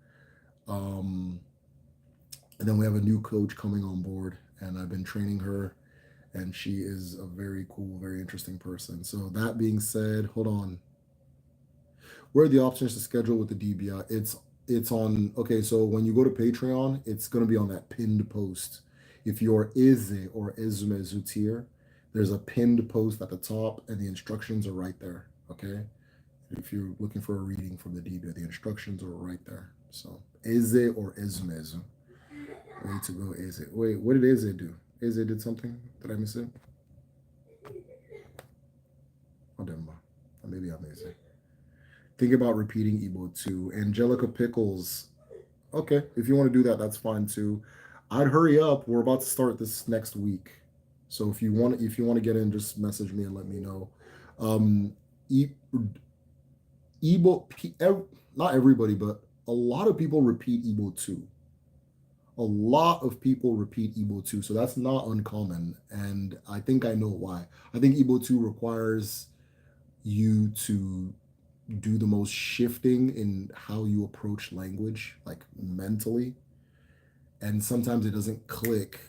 And then we have a new coach coming on board, and I've been training her, and she is a very cool, very interesting person. So that being said, hold on. Where are the options to schedule with the DBI? It's on, okay, so when you go to Patreon, it's going to be on that pinned post. If you're Ize or Ezume Zutir, there's a pinned post at the top, and the instructions are right there, okay? If you're looking for a reading from the DBI, the instructions are right there. So Eze or Ezume. Way to go, Eze. Wait, what did Eze do? Eze did something? Did I miss it? Oh, never mind. Maybe I missed it. Think about repeating Igbo 2. Angelica Pickles. Okay, if you want to do that, that's fine too. I'd hurry up. We're about to start this next week. So if you want to get in, just message me and let me know. Igbo, not everybody, but a lot of people repeat Igbo 2. A lot of people repeat Igbo 2, so that's not uncommon, and I think I know why. I think Igbo 2 requires you to do the most shifting in how you approach language, like mentally. and sometimes it doesn't click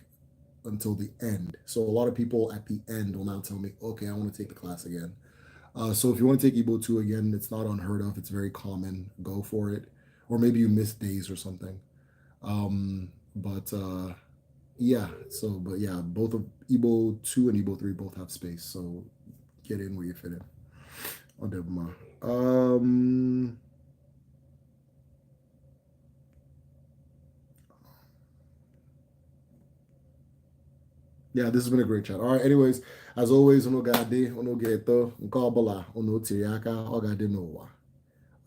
until the end. So a lot of people at the end will now tell me, okay, I want to take the class again. So if you want to take Igbo 2 again, it's not unheard of. It's very common. Go for it. Or maybe you missed days or something. But yeah, but yeah, both of Igbo 2 and Igbo 3 both have space. So get in where you fit in. Odebma. Yeah, this has been a great chat. All right, anyways, as always, ono ga-adị, ono ga-eto, nke ọbụla ono tiri aka, ọ ga-adị n'ụwa.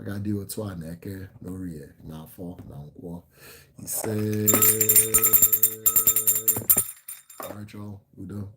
Ọ ga-adị otu a na Eke, na Orie, na Afọ, na Nkwọ. Ise. All right, y'all. Udo.